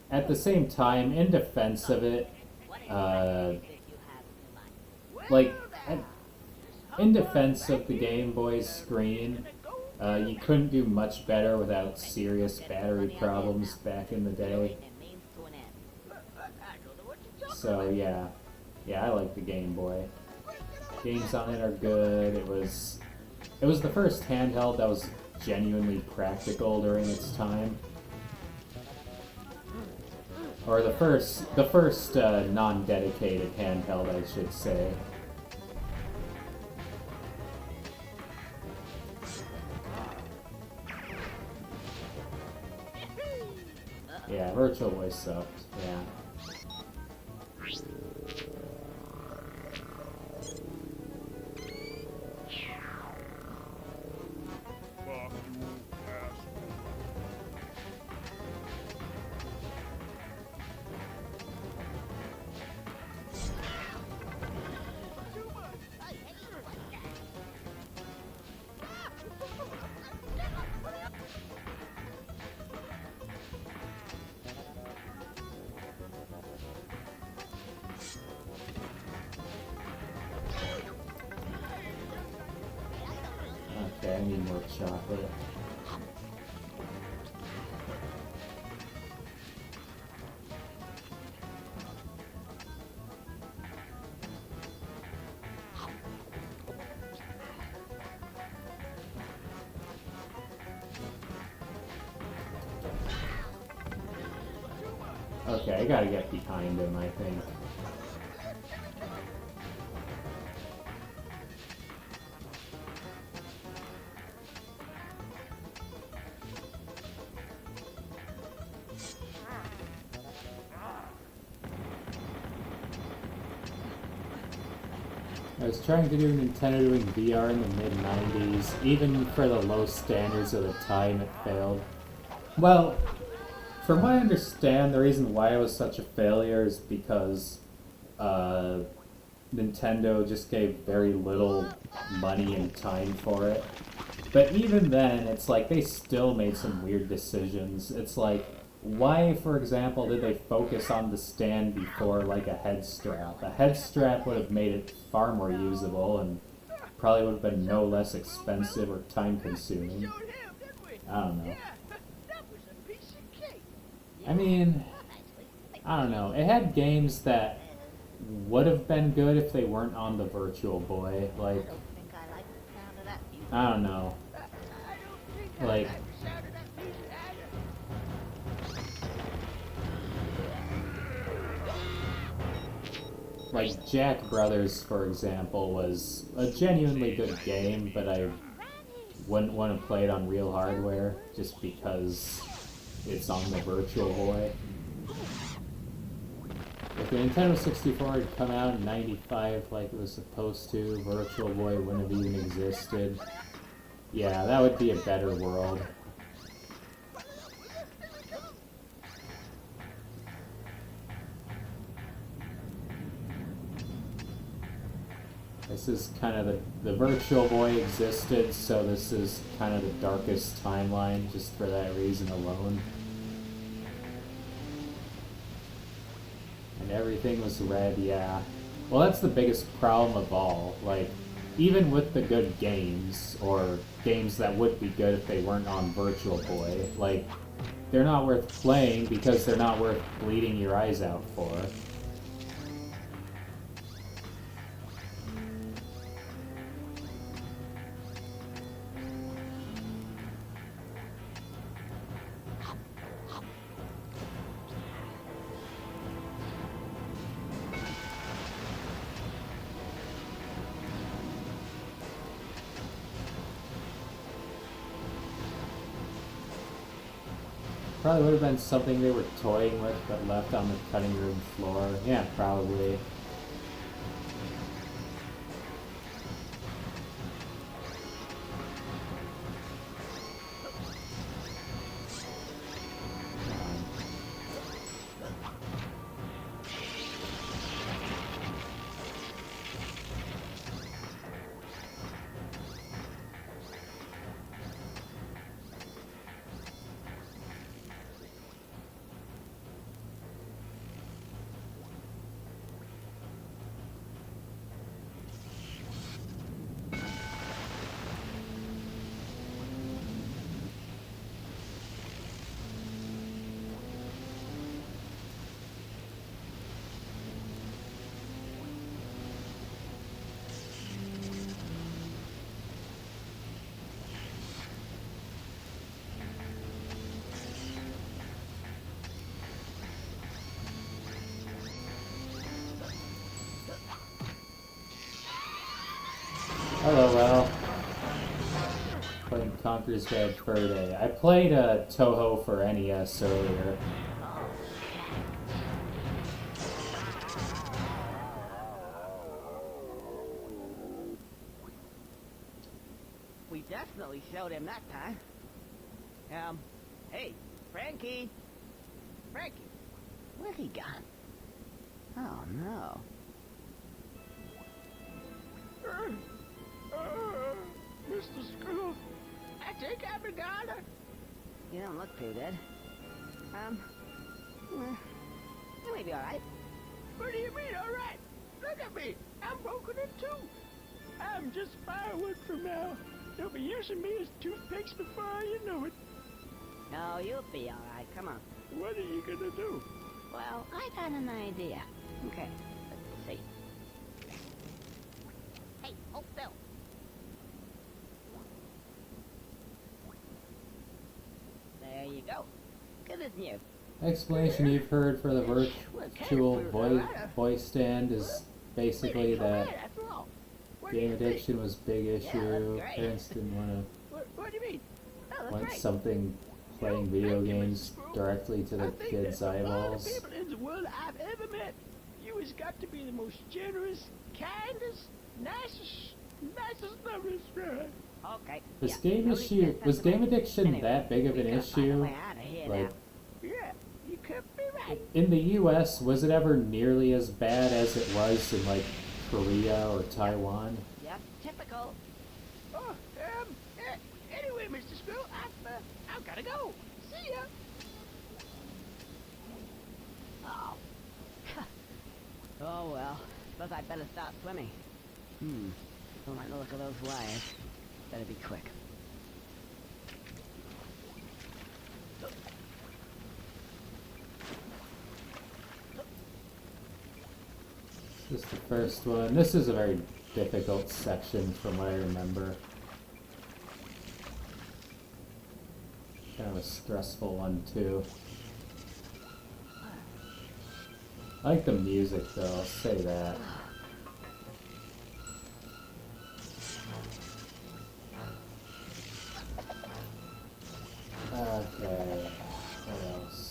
at the same time, in defense of it, What is uh, it you have in mind? like, in defense of the Game Boy's screen, you couldn't do much better without serious battery problems back in the day. It means to an end. I don't know what you're talking So about. yeah, Yeah, I like the Game Boy. Games on it are good. It was the first handheld that was genuinely practical during its time. Or the first non-dedicated handheld, I should say. Yeah, Virtual Boy sucked. Yeah. Okay, I need more chocolate. Okay, I gotta get behind him, I think. I was trying to do Nintendo doing VR in the mid-90s. Even for the low standards of the time, it failed. Well, from what I understand, the reason why it was such a failure is because Nintendo just gave very little money and time for it. But even then, it's like they still made some weird decisions. It's like, why, for example, did they focus on the stand before, like, a head strap? A head strap would have made it far more usable and probably would have been no less expensive or time-consuming. I don't know. I mean, I don't know. It had games that would have been good if they weren't on the Virtual Boy. Like, I don't know. Like Jack Brothers, for example, was a genuinely good game, but I wouldn't want to play it on real hardware just because it's on the Virtual Boy. If the Nintendo 64 had come out in '95 like it was supposed to, Virtual Boy wouldn't have even existed. Yeah, that would be a better world. This is kind of the Virtual Boy existed, so this is kind of the darkest timeline just for that reason alone. And everything was red, yeah. Well, that's the biggest problem of all. Like, even with the good games, or games that would be good if they weren't on Virtual Boy, like, they're not worth playing because they're not worth bleeding your eyes out for. Probably would have been something they were toying with but left on the cutting room floor. Yeah, probably. Hello, Al. Playing Conker's Bad Fur Day. I played Toho for NES earlier. We definitely showed him that time. Hey, Frankie! Frankie, where's he gone? Oh, no. Mr. Squirrel, I think I forgot it. You don't look too good. You may be alright. What do you mean, all right? Look at me. I'm broken in two. I'm just firewood from now. They'll be using me as toothpicks before you know it. No, you'll be alright. Come on. What are you gonna do? Well, I got an idea. Okay, let's see. Hey, hold still. There you go. Good as new. Explanation you've heard for the virtual voice stand is basically that game addiction was a big issue. Parents didn't What do you mean? Oh, want something playing video games directly to the kids' eyeballs. People in the world I've ever met. You has got to be the most generous, kindest, nicest, loveliest friend. Okay. Was game addiction that big of an issue? Like, Yeah, you could be right. in the U.S., was it ever nearly as bad as it was in like Korea or Taiwan? Yep, typical. Oh, anyway, Mr. Squirrel, I've gotta go. See ya. Oh. Oh well. Suppose I'd better start swimming. Don't like the look of those wires. Better be quick. This is the first one. This is a very difficult section from what I remember. Kind of a stressful one too. I like the music though, I'll say that. Okay, what else?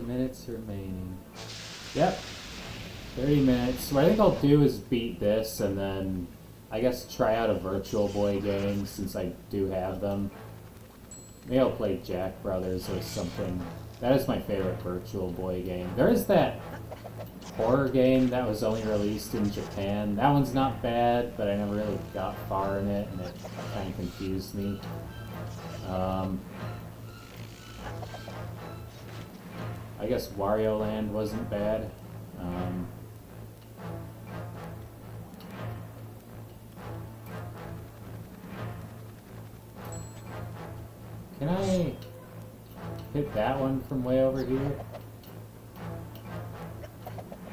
Minutes remaining. Yep. 30 minutes. What I think I'll do is beat this and then I guess try out a Virtual Boy game since I do have them. Maybe I'll play Jack Brothers or something. That is my favorite Virtual Boy game. There is that horror game that was only released in Japan. That one's not bad, but I never really got far in it and it kind of confused me. I guess Wario Land wasn't bad. Can I hit that one from way over here?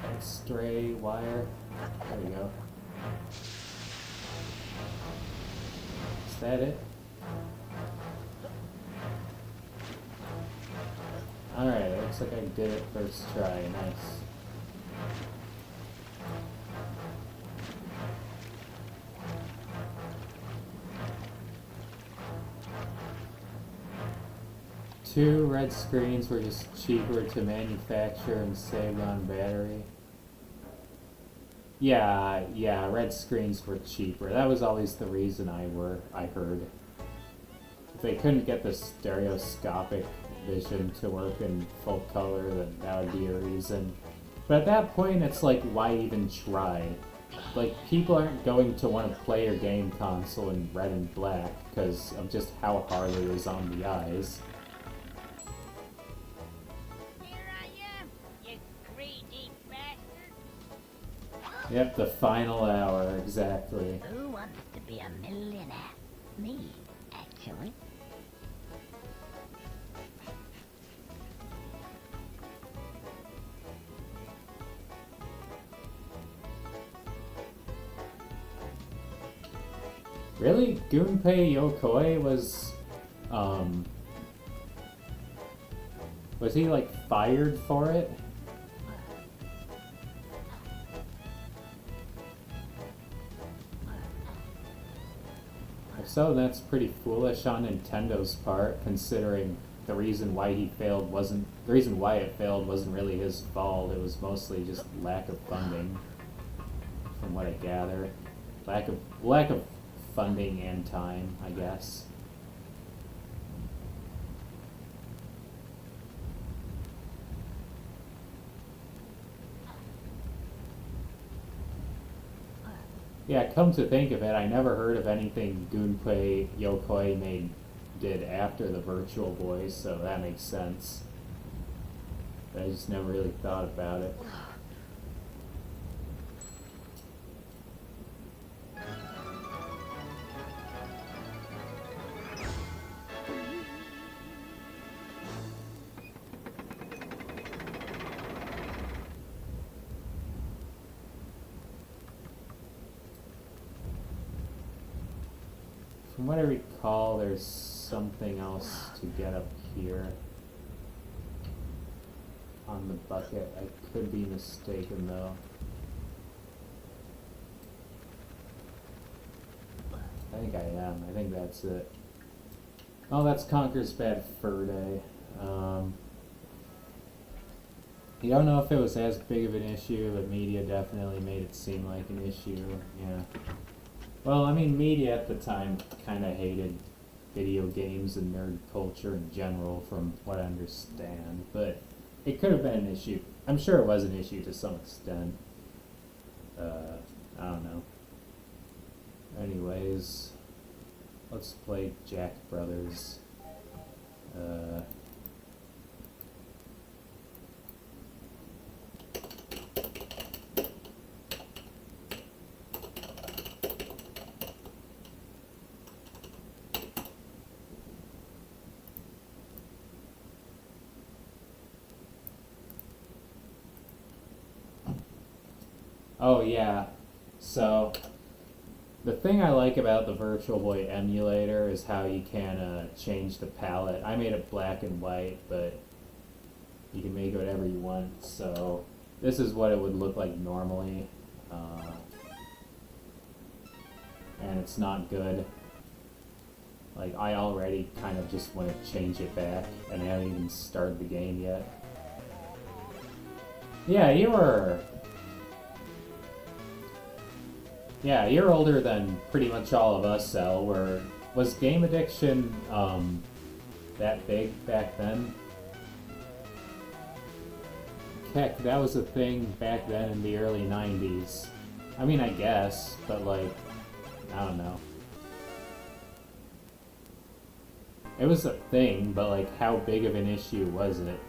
That stray wire. There we go. Is that it? Alright, it looks like I did it first try. Nice. Two red screens were just cheaper to manufacture and saved on battery. Yeah, red screens were cheaper. That was always the reason I heard. If they couldn't get the stereoscopic vision to work in full color, then that would be a reason. But at that point, it's like, why even try? Like, people aren't going to want to play your game console in red and black because of just how hard it is on the eyes. Here I am, you greedy bastard. Yep, the final hour, exactly. Who wants to be a millionaire? Me, actually. Really? Gunpei Yokoi was he like fired for it? If so, that's pretty foolish on Nintendo's part, considering the reason why it failed wasn't really his fault. It was mostly just lack of funding, from what I gather. Lack of funding and time, I guess. Yeah, come to think of it, I never heard of anything Gunpei Yokoi did after the Virtual Boy, so that makes sense. But I just never really thought about it. From what I recall, there's something else to get up here on the bucket. I could be mistaken though. I think I am. I think that's it. Oh, that's Conker's Bad Fur Day. You don't know if it was as big of an issue, but media definitely made it seem like an issue. Yeah. Well, I mean, media at the time kind of hated video games and nerd culture in general, from what I understand. But it could have been an issue. I'm sure it was an issue to some extent. I don't know. Anyways, let's play Jack Brothers. Oh yeah, so the thing I like about the Virtual Boy emulator is how you can change the palette. I made it black and white, but you can make it whatever you want. So this is what it would look like normally, and it's not good. Like, I already kind of just want to change it back, and I haven't even started the game yet. Yeah, you're older than pretty much all of us, Cell. Was game addiction that big back then? Heck, that was a thing back then in the early 90s. I mean, I guess, but like, I don't know. It was a thing, but like, how big of an issue was it?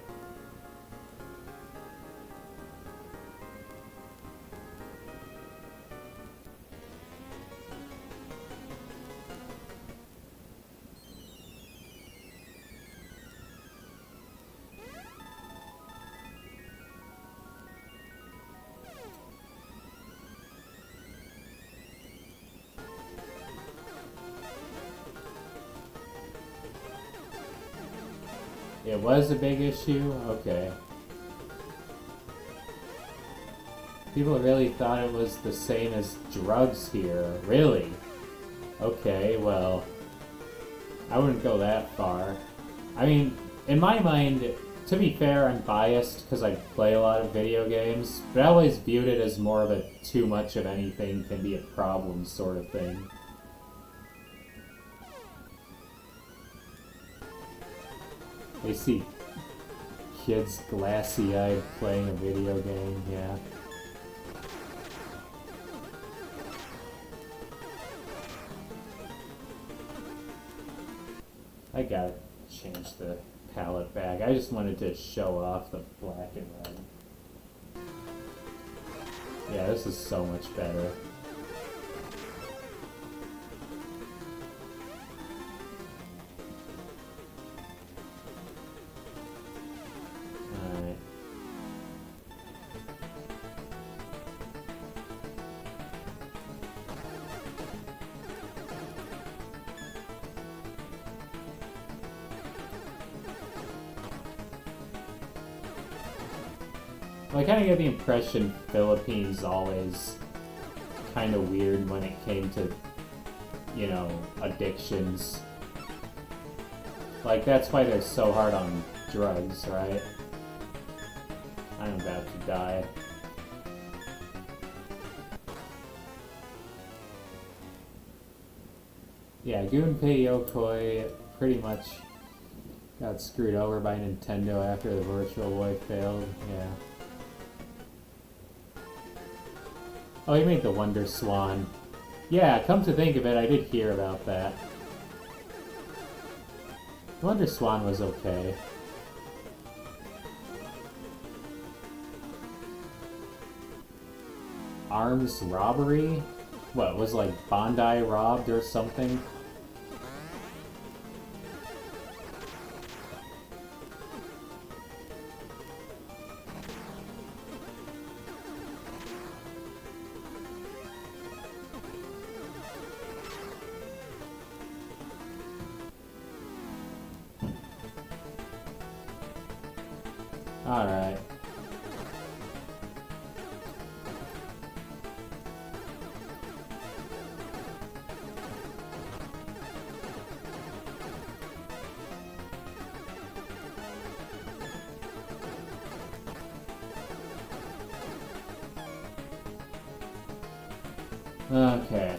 It was a big issue? Okay. People really thought it was the same as drugs here. Really? Okay, well, I wouldn't go that far. I mean, in my mind, to be fair, I'm biased because I play a lot of video games, but I always viewed it as more of a too much of anything can be a problem sort of thing. They see kids glassy-eyed playing a video game, yeah. I gotta change the palette back. I just wanted to show off the black and red. Yeah, this is so much better. Alright. Well, I kind of get the impression Philippines always kind of weird when it came to, you know, addictions. Like, that's why they're so hard on drugs, right? I'm about to die. Yeah, Gunpei Yokoi pretty much got screwed over by Nintendo after the Virtual Boy failed, yeah. Oh, he made the Wonder Swan. Yeah, come to think of it, I did hear about that. Wonder Swan was okay. Arms robbery? What, was like Bondi robbed or something? Alright. Okay.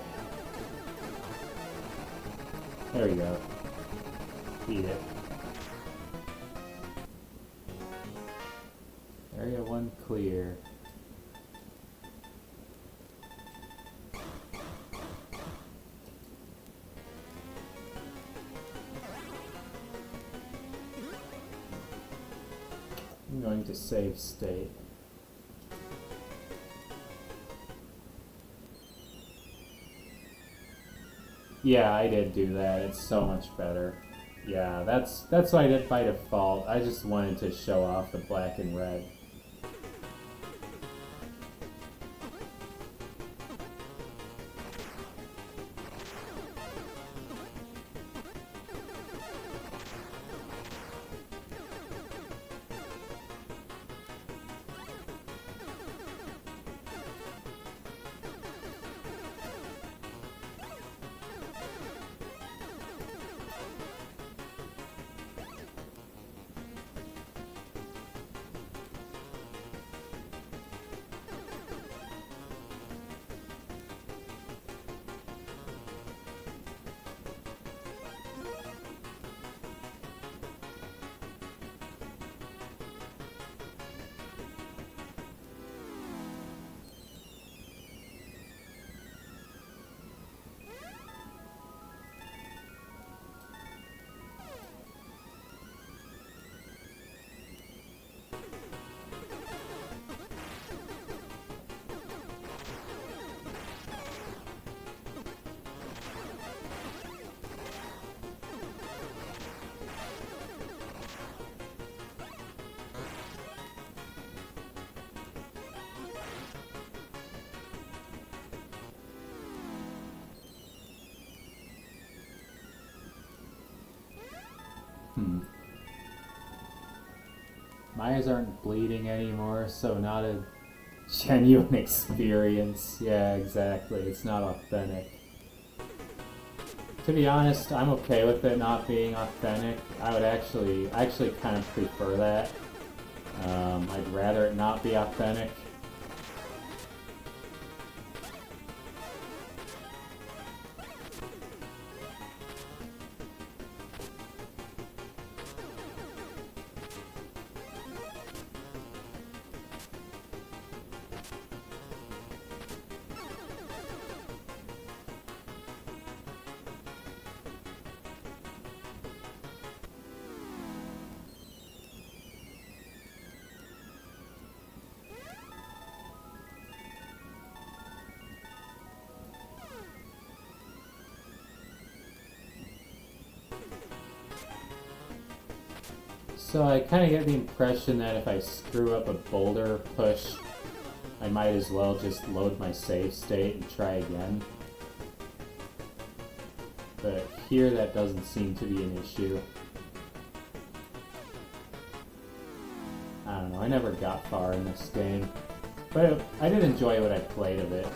There we go. Beat it. Area 1 clear. I'm going to save state. Yeah, I did do that. It's so much better. Yeah, that's what I did by default. I just wanted to show off the black and red. My eyes aren't bleeding anymore, so not a genuine experience. Yeah, exactly. It's not authentic. To be honest, I'm okay with it not being authentic. I actually kind of prefer that. I'd rather it not be authentic. So I kind of get the impression that if I screw up a boulder push, I might as well just load my save state and try again. But here that doesn't seem to be an issue. I don't know, I never got far in this game. But I did enjoy what I played of it.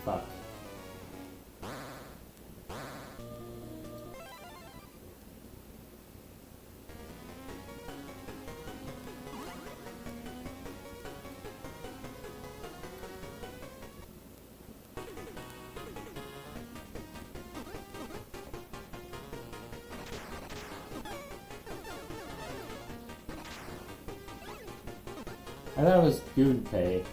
Fuck. I thought it was Gunpei.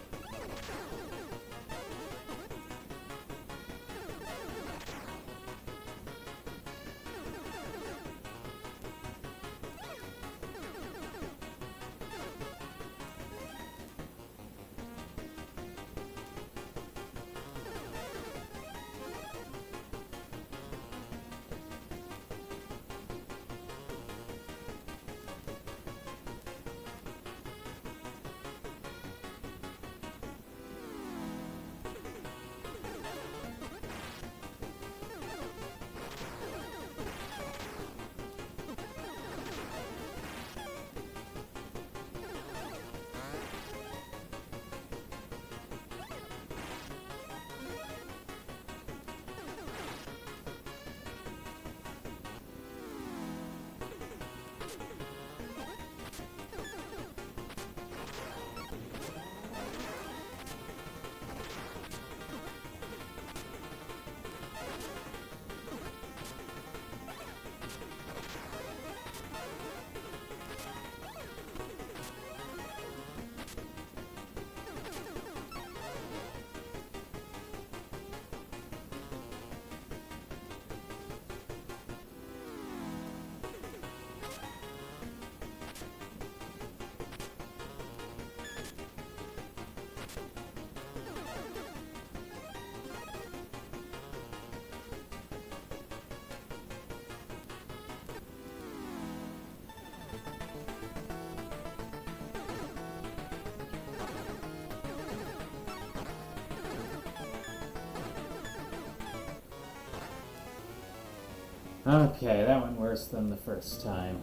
Okay, that went worse than the first time.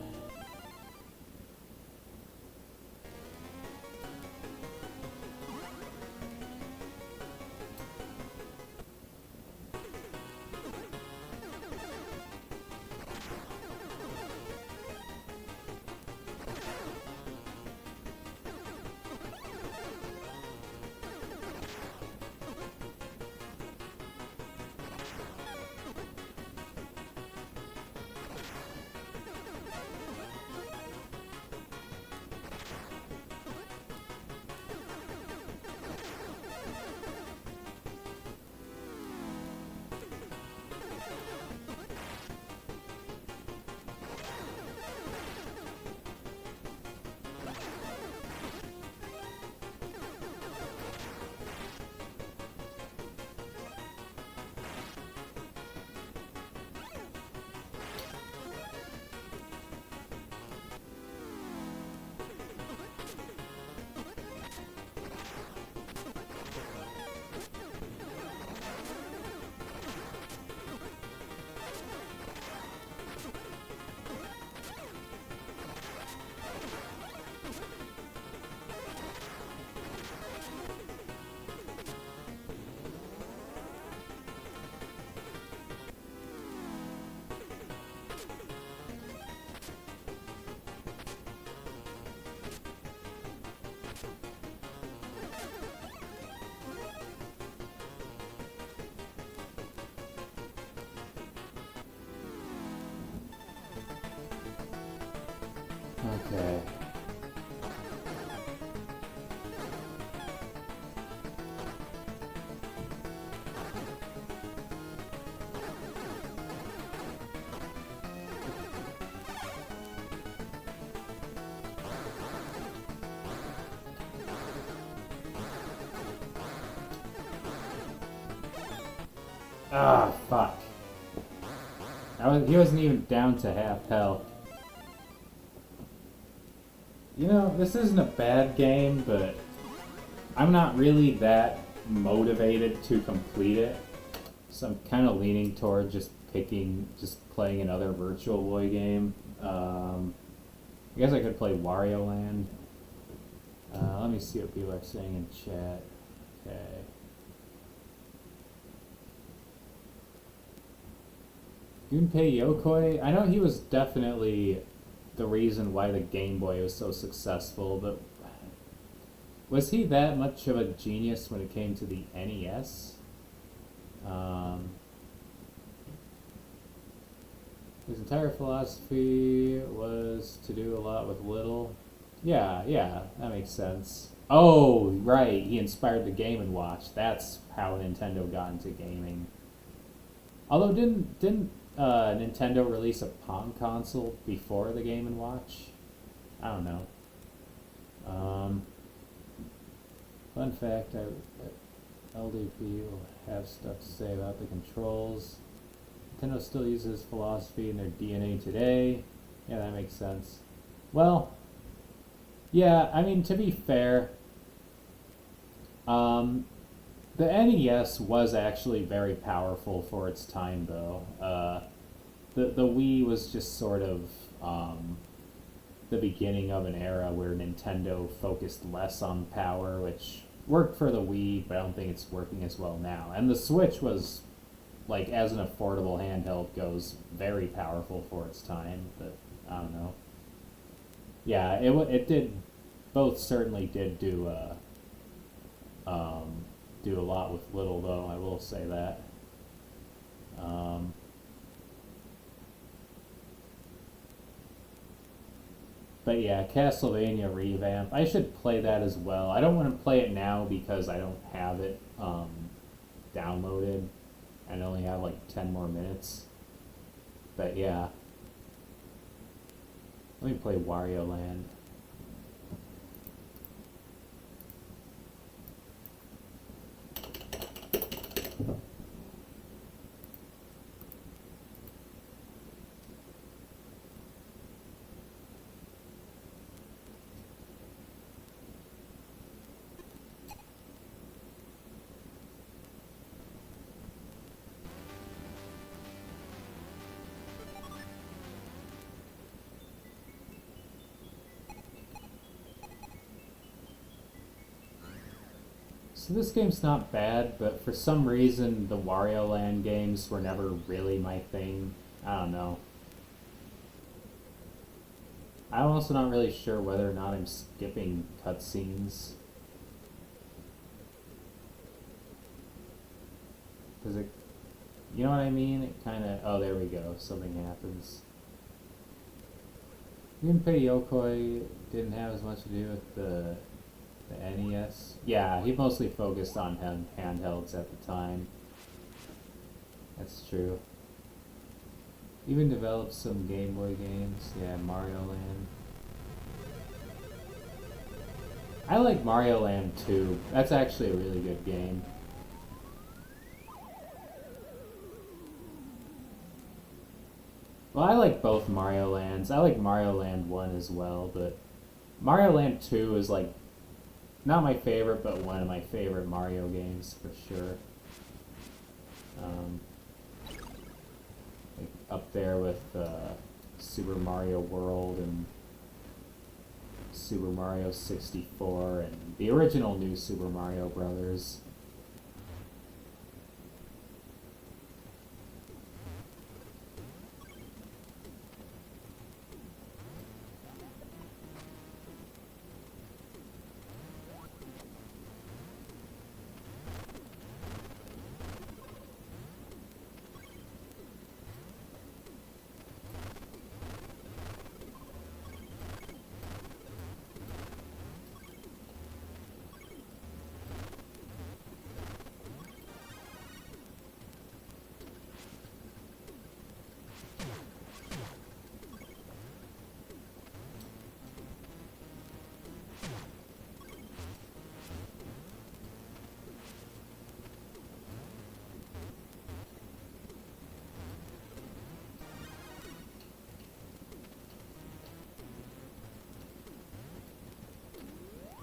Okay. Ah, fuck. He wasn't even down to half health. You know, this isn't a bad game, but I'm not really that motivated to complete it. So I'm kind of leaning toward just playing another Virtual Boy game. I guess I could play Wario Land. Let me see what people are saying in chat. Okay. Gunpei Yokoi, I know he was definitely the reason why the Game Boy was so successful, but was he that much of a genius when it came to the NES? His entire philosophy was to do a lot with little. Yeah, that makes sense. Oh, right, he inspired the Game & Watch. That's how Nintendo got into gaming. Although, didn't Nintendo release a Pong console before the Game & Watch? I don't know. Fun fact, LDP will have stuff to say about the controls. Nintendo still uses philosophy in their DNA today. Yeah, that makes sense. Well, yeah, I mean, to be fair, the NES was actually very powerful for its time, though. The Wii was just sort of the beginning of an era where Nintendo focused less on power, which worked for the Wii, but I don't think it's working as well now. And the Switch was, like, as an affordable handheld goes, very powerful for its time, but I don't know. Yeah, it did, both certainly did do a lot with little, though, I will say that. But yeah, Castlevania Revamp. I should play that as well. I don't want to play it now because I don't have it downloaded. And only have like 10 more minutes. But yeah. Let me play Wario Land. So this game's not bad, but for some reason the Wario Land games were never really my thing. I don't know. I'm also not really sure whether or not I'm skipping cutscenes. Does it... You know what I mean? It kinda... Oh, there we go. Something happens. Gunpei Yokoi didn't have as much to do with the NES. Yeah, he mostly focused on handhelds at the time. That's true. Even developed some Game Boy games. Yeah, Mario Land. I like Mario Land 2. That's actually a really good game. Well, I like both Mario Lands. I like Mario Land 1 as well, but Mario Land 2 is like not my favorite, but one of my favorite Mario games for sure. Like up there with Super Mario World and Super Mario 64 and the original New Super Mario Brothers.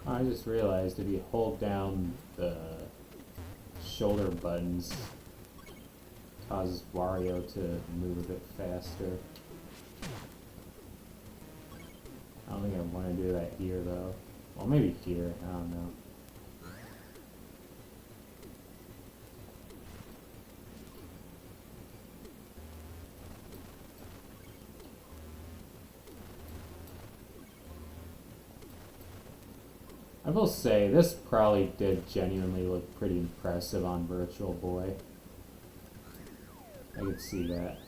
I just realized if you hold down the shoulder buttons, it causes Wario to move a bit faster. I don't think I want to do that here though. Well, maybe here, I don't know. I will say, this probably did genuinely look pretty impressive on Virtual Boy. I could see that.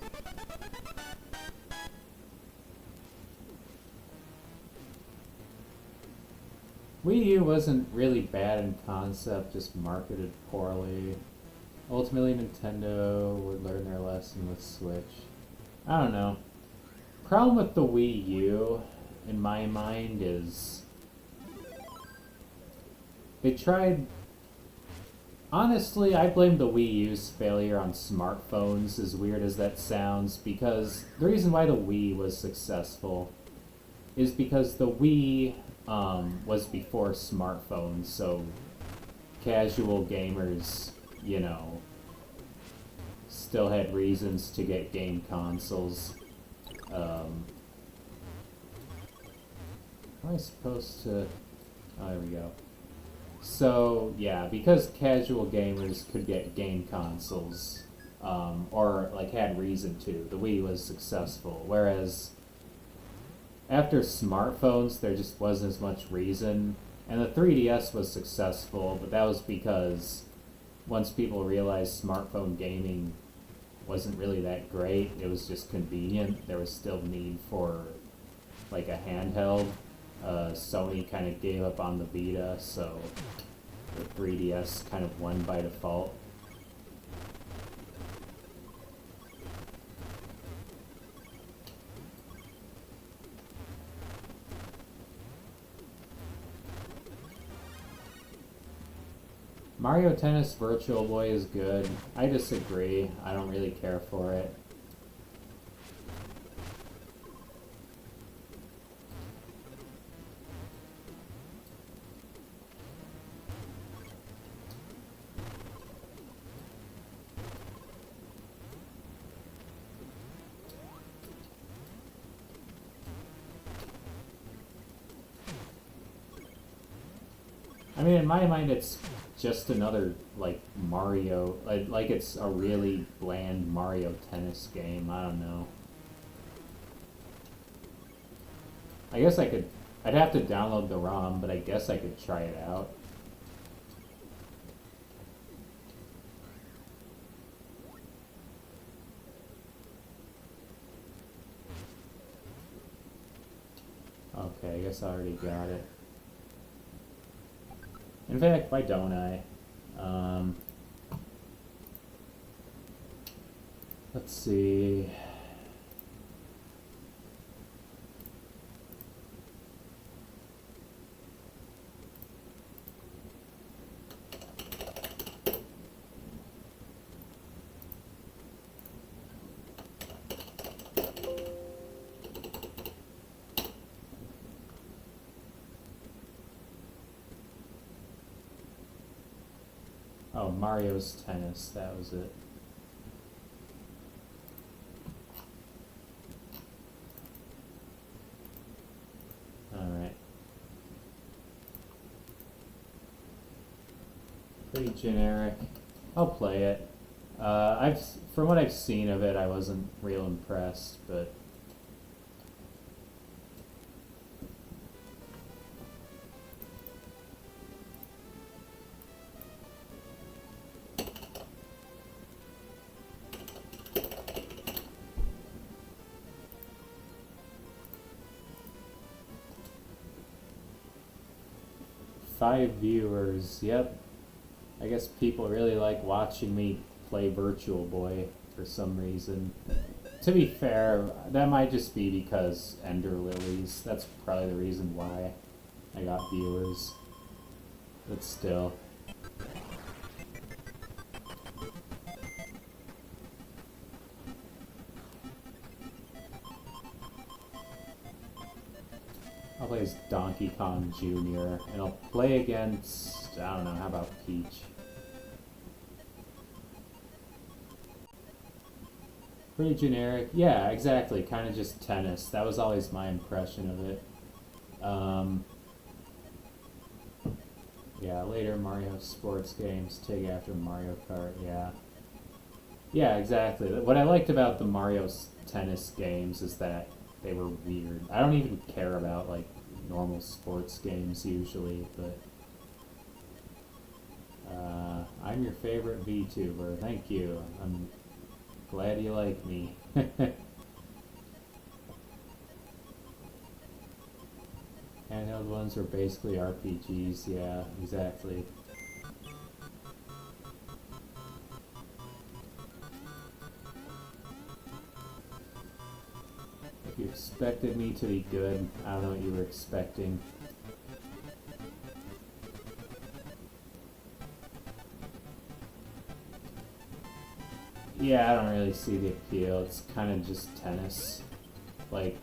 Wii U wasn't really bad in concept, just marketed poorly. Ultimately, Nintendo would learn their lesson with Switch. I don't know. Problem with the Wii U, in my mind, is they tried. Honestly, I blame the Wii U's failure on smartphones, as weird as that sounds, because the reason why the Wii was successful is because the Wii was before smartphones, so casual gamers, you know, still had reasons to get game consoles. How am I supposed to... Oh, there we go. So, yeah, because casual gamers could get game consoles, or, like, had reason to, the Wii was successful. Whereas, after smartphones, there just wasn't as much reason. And the 3DS was successful, but that was because once people realized smartphone gaming wasn't really that great, it was just convenient, there was still need for, like, a handheld. Sony kind of gave up on the Vita, so the 3DS kind of won by default. Mario Tennis Virtual Boy is good. I disagree. I don't really care for it. I mean, in my mind, it's just another, like, Mario, like it's a really bland Mario Tennis game. I don't know. I guess I'd have to download the ROM, but I guess I could try it out. Okay, I guess I already got it. In fact, why don't I? Let's see. Oh, Mario's Tennis, that was it. Alright. Pretty generic. I'll play it. From what I've seen of it, I wasn't real impressed, but... Five viewers, yep. I guess people really like watching me play Virtual Boy for some reason. To be fair, that might just be because Ender Lilies. That's probably the reason why I got viewers. But still. I'll play as Donkey Donkey Kong Jr. and I'll play against, I don't know, how about Peach? Pretty generic. Yeah, exactly. Kind of just tennis. That was always my impression of it. Yeah, later Mario sports games take after Mario Kart, yeah. Yeah, exactly. What I liked about the Mario tennis games is that they were weird. I don't even care about, like, normal sports games usually, but... I'm your favorite VTuber. Thank you. I'm glad you like me. Handheld ones are basically RPGs, yeah, exactly. If you expected me to be good, I don't know what you were expecting. Yeah, I don't really see the appeal. It's kind of just tennis. Like,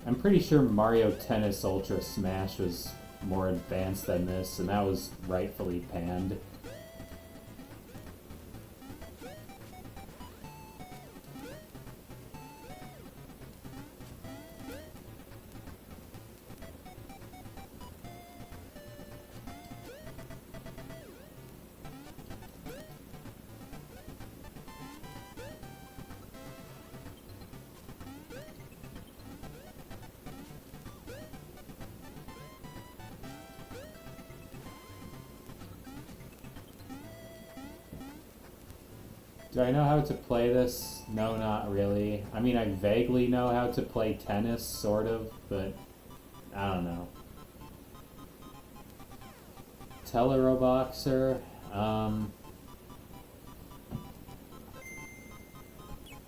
I'm pretty sure Mario Tennis Ultra Smash was more advanced than this, and that was rightfully panned. Do I know how to play this? No, not really. I mean, I vaguely know how to play tennis, sort of, but I don't know. Teleroboxer?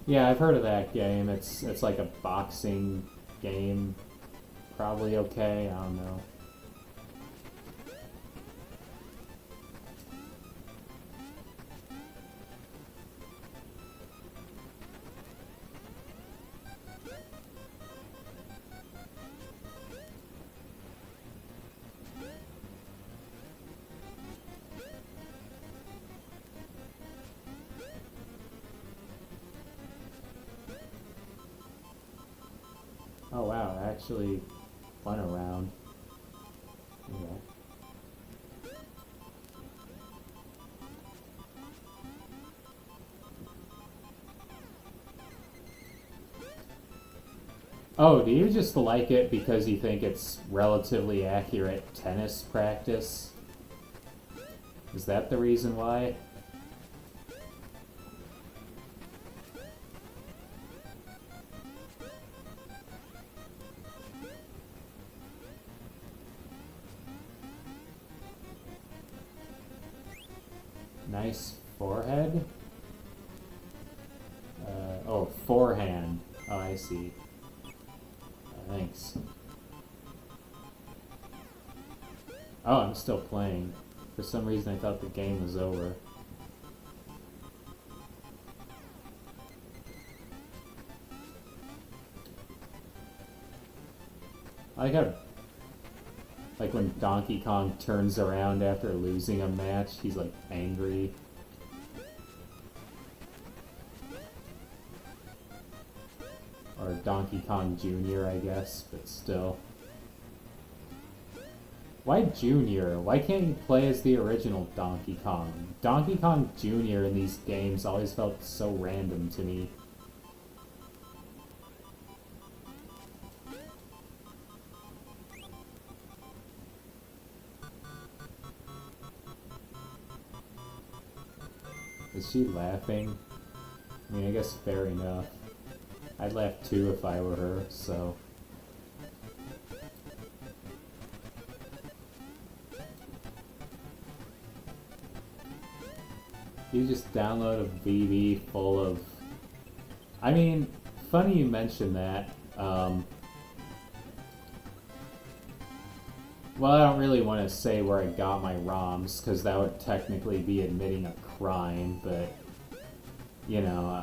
Yeah, I've heard of that game. It's like a boxing game. Probably okay, I don't know. Oh wow, it actually went around. Yeah. Oh, do you just like it because you think it's relatively accurate tennis practice? Is that the reason why? Nice forehead? Oh, forehand. Oh, I see. Thanks. Oh, I'm still playing. For some reason I thought the game was over. I got... Like when Donkey Kong turns around after losing a match, he's like angry. Or Donkey Kong Jr., I guess, but still. Why Jr.? Why can't you play as the original Donkey Kong? Donkey Kong Jr. in these games always felt so random to me. Is she laughing? I mean, I guess fair enough. I'd laugh too if I were her, so... You just download a VB full of... I mean, funny you mention that. Well, I don't really want to say where I got my ROMs, because that would technically be admitting a crime, but... You know...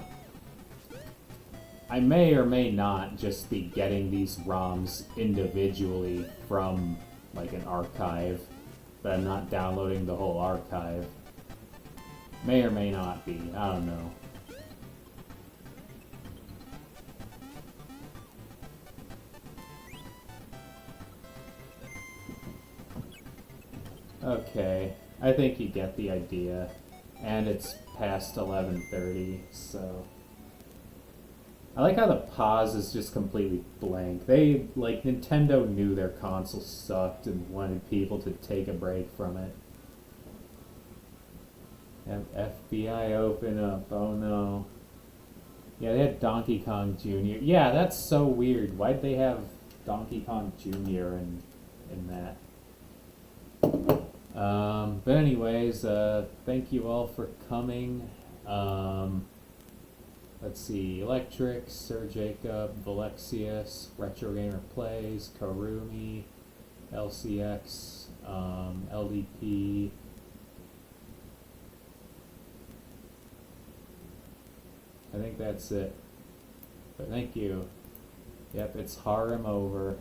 I may or may not just be getting these ROMs individually from like an archive, but I'm not downloading the whole archive. May or may not be, I don't know. Okay, I think you get the idea. And it's past 11:30, so... I like how the pause is just completely blank. They, like, Nintendo knew their console sucked and wanted people to take a break from it. Have FBI open up, oh no. Yeah, they had Donkey Kong Jr. Yeah, that's so weird. Why'd they have Donkey Kong Jr. in that? But anyways, thank you all for coming. Let's see, Electric, Sir Jacob, Valexius, Retro Gamer Plays, Karumi, LCX, LDP. I think that's it. But thank you. Yep, it's harem over.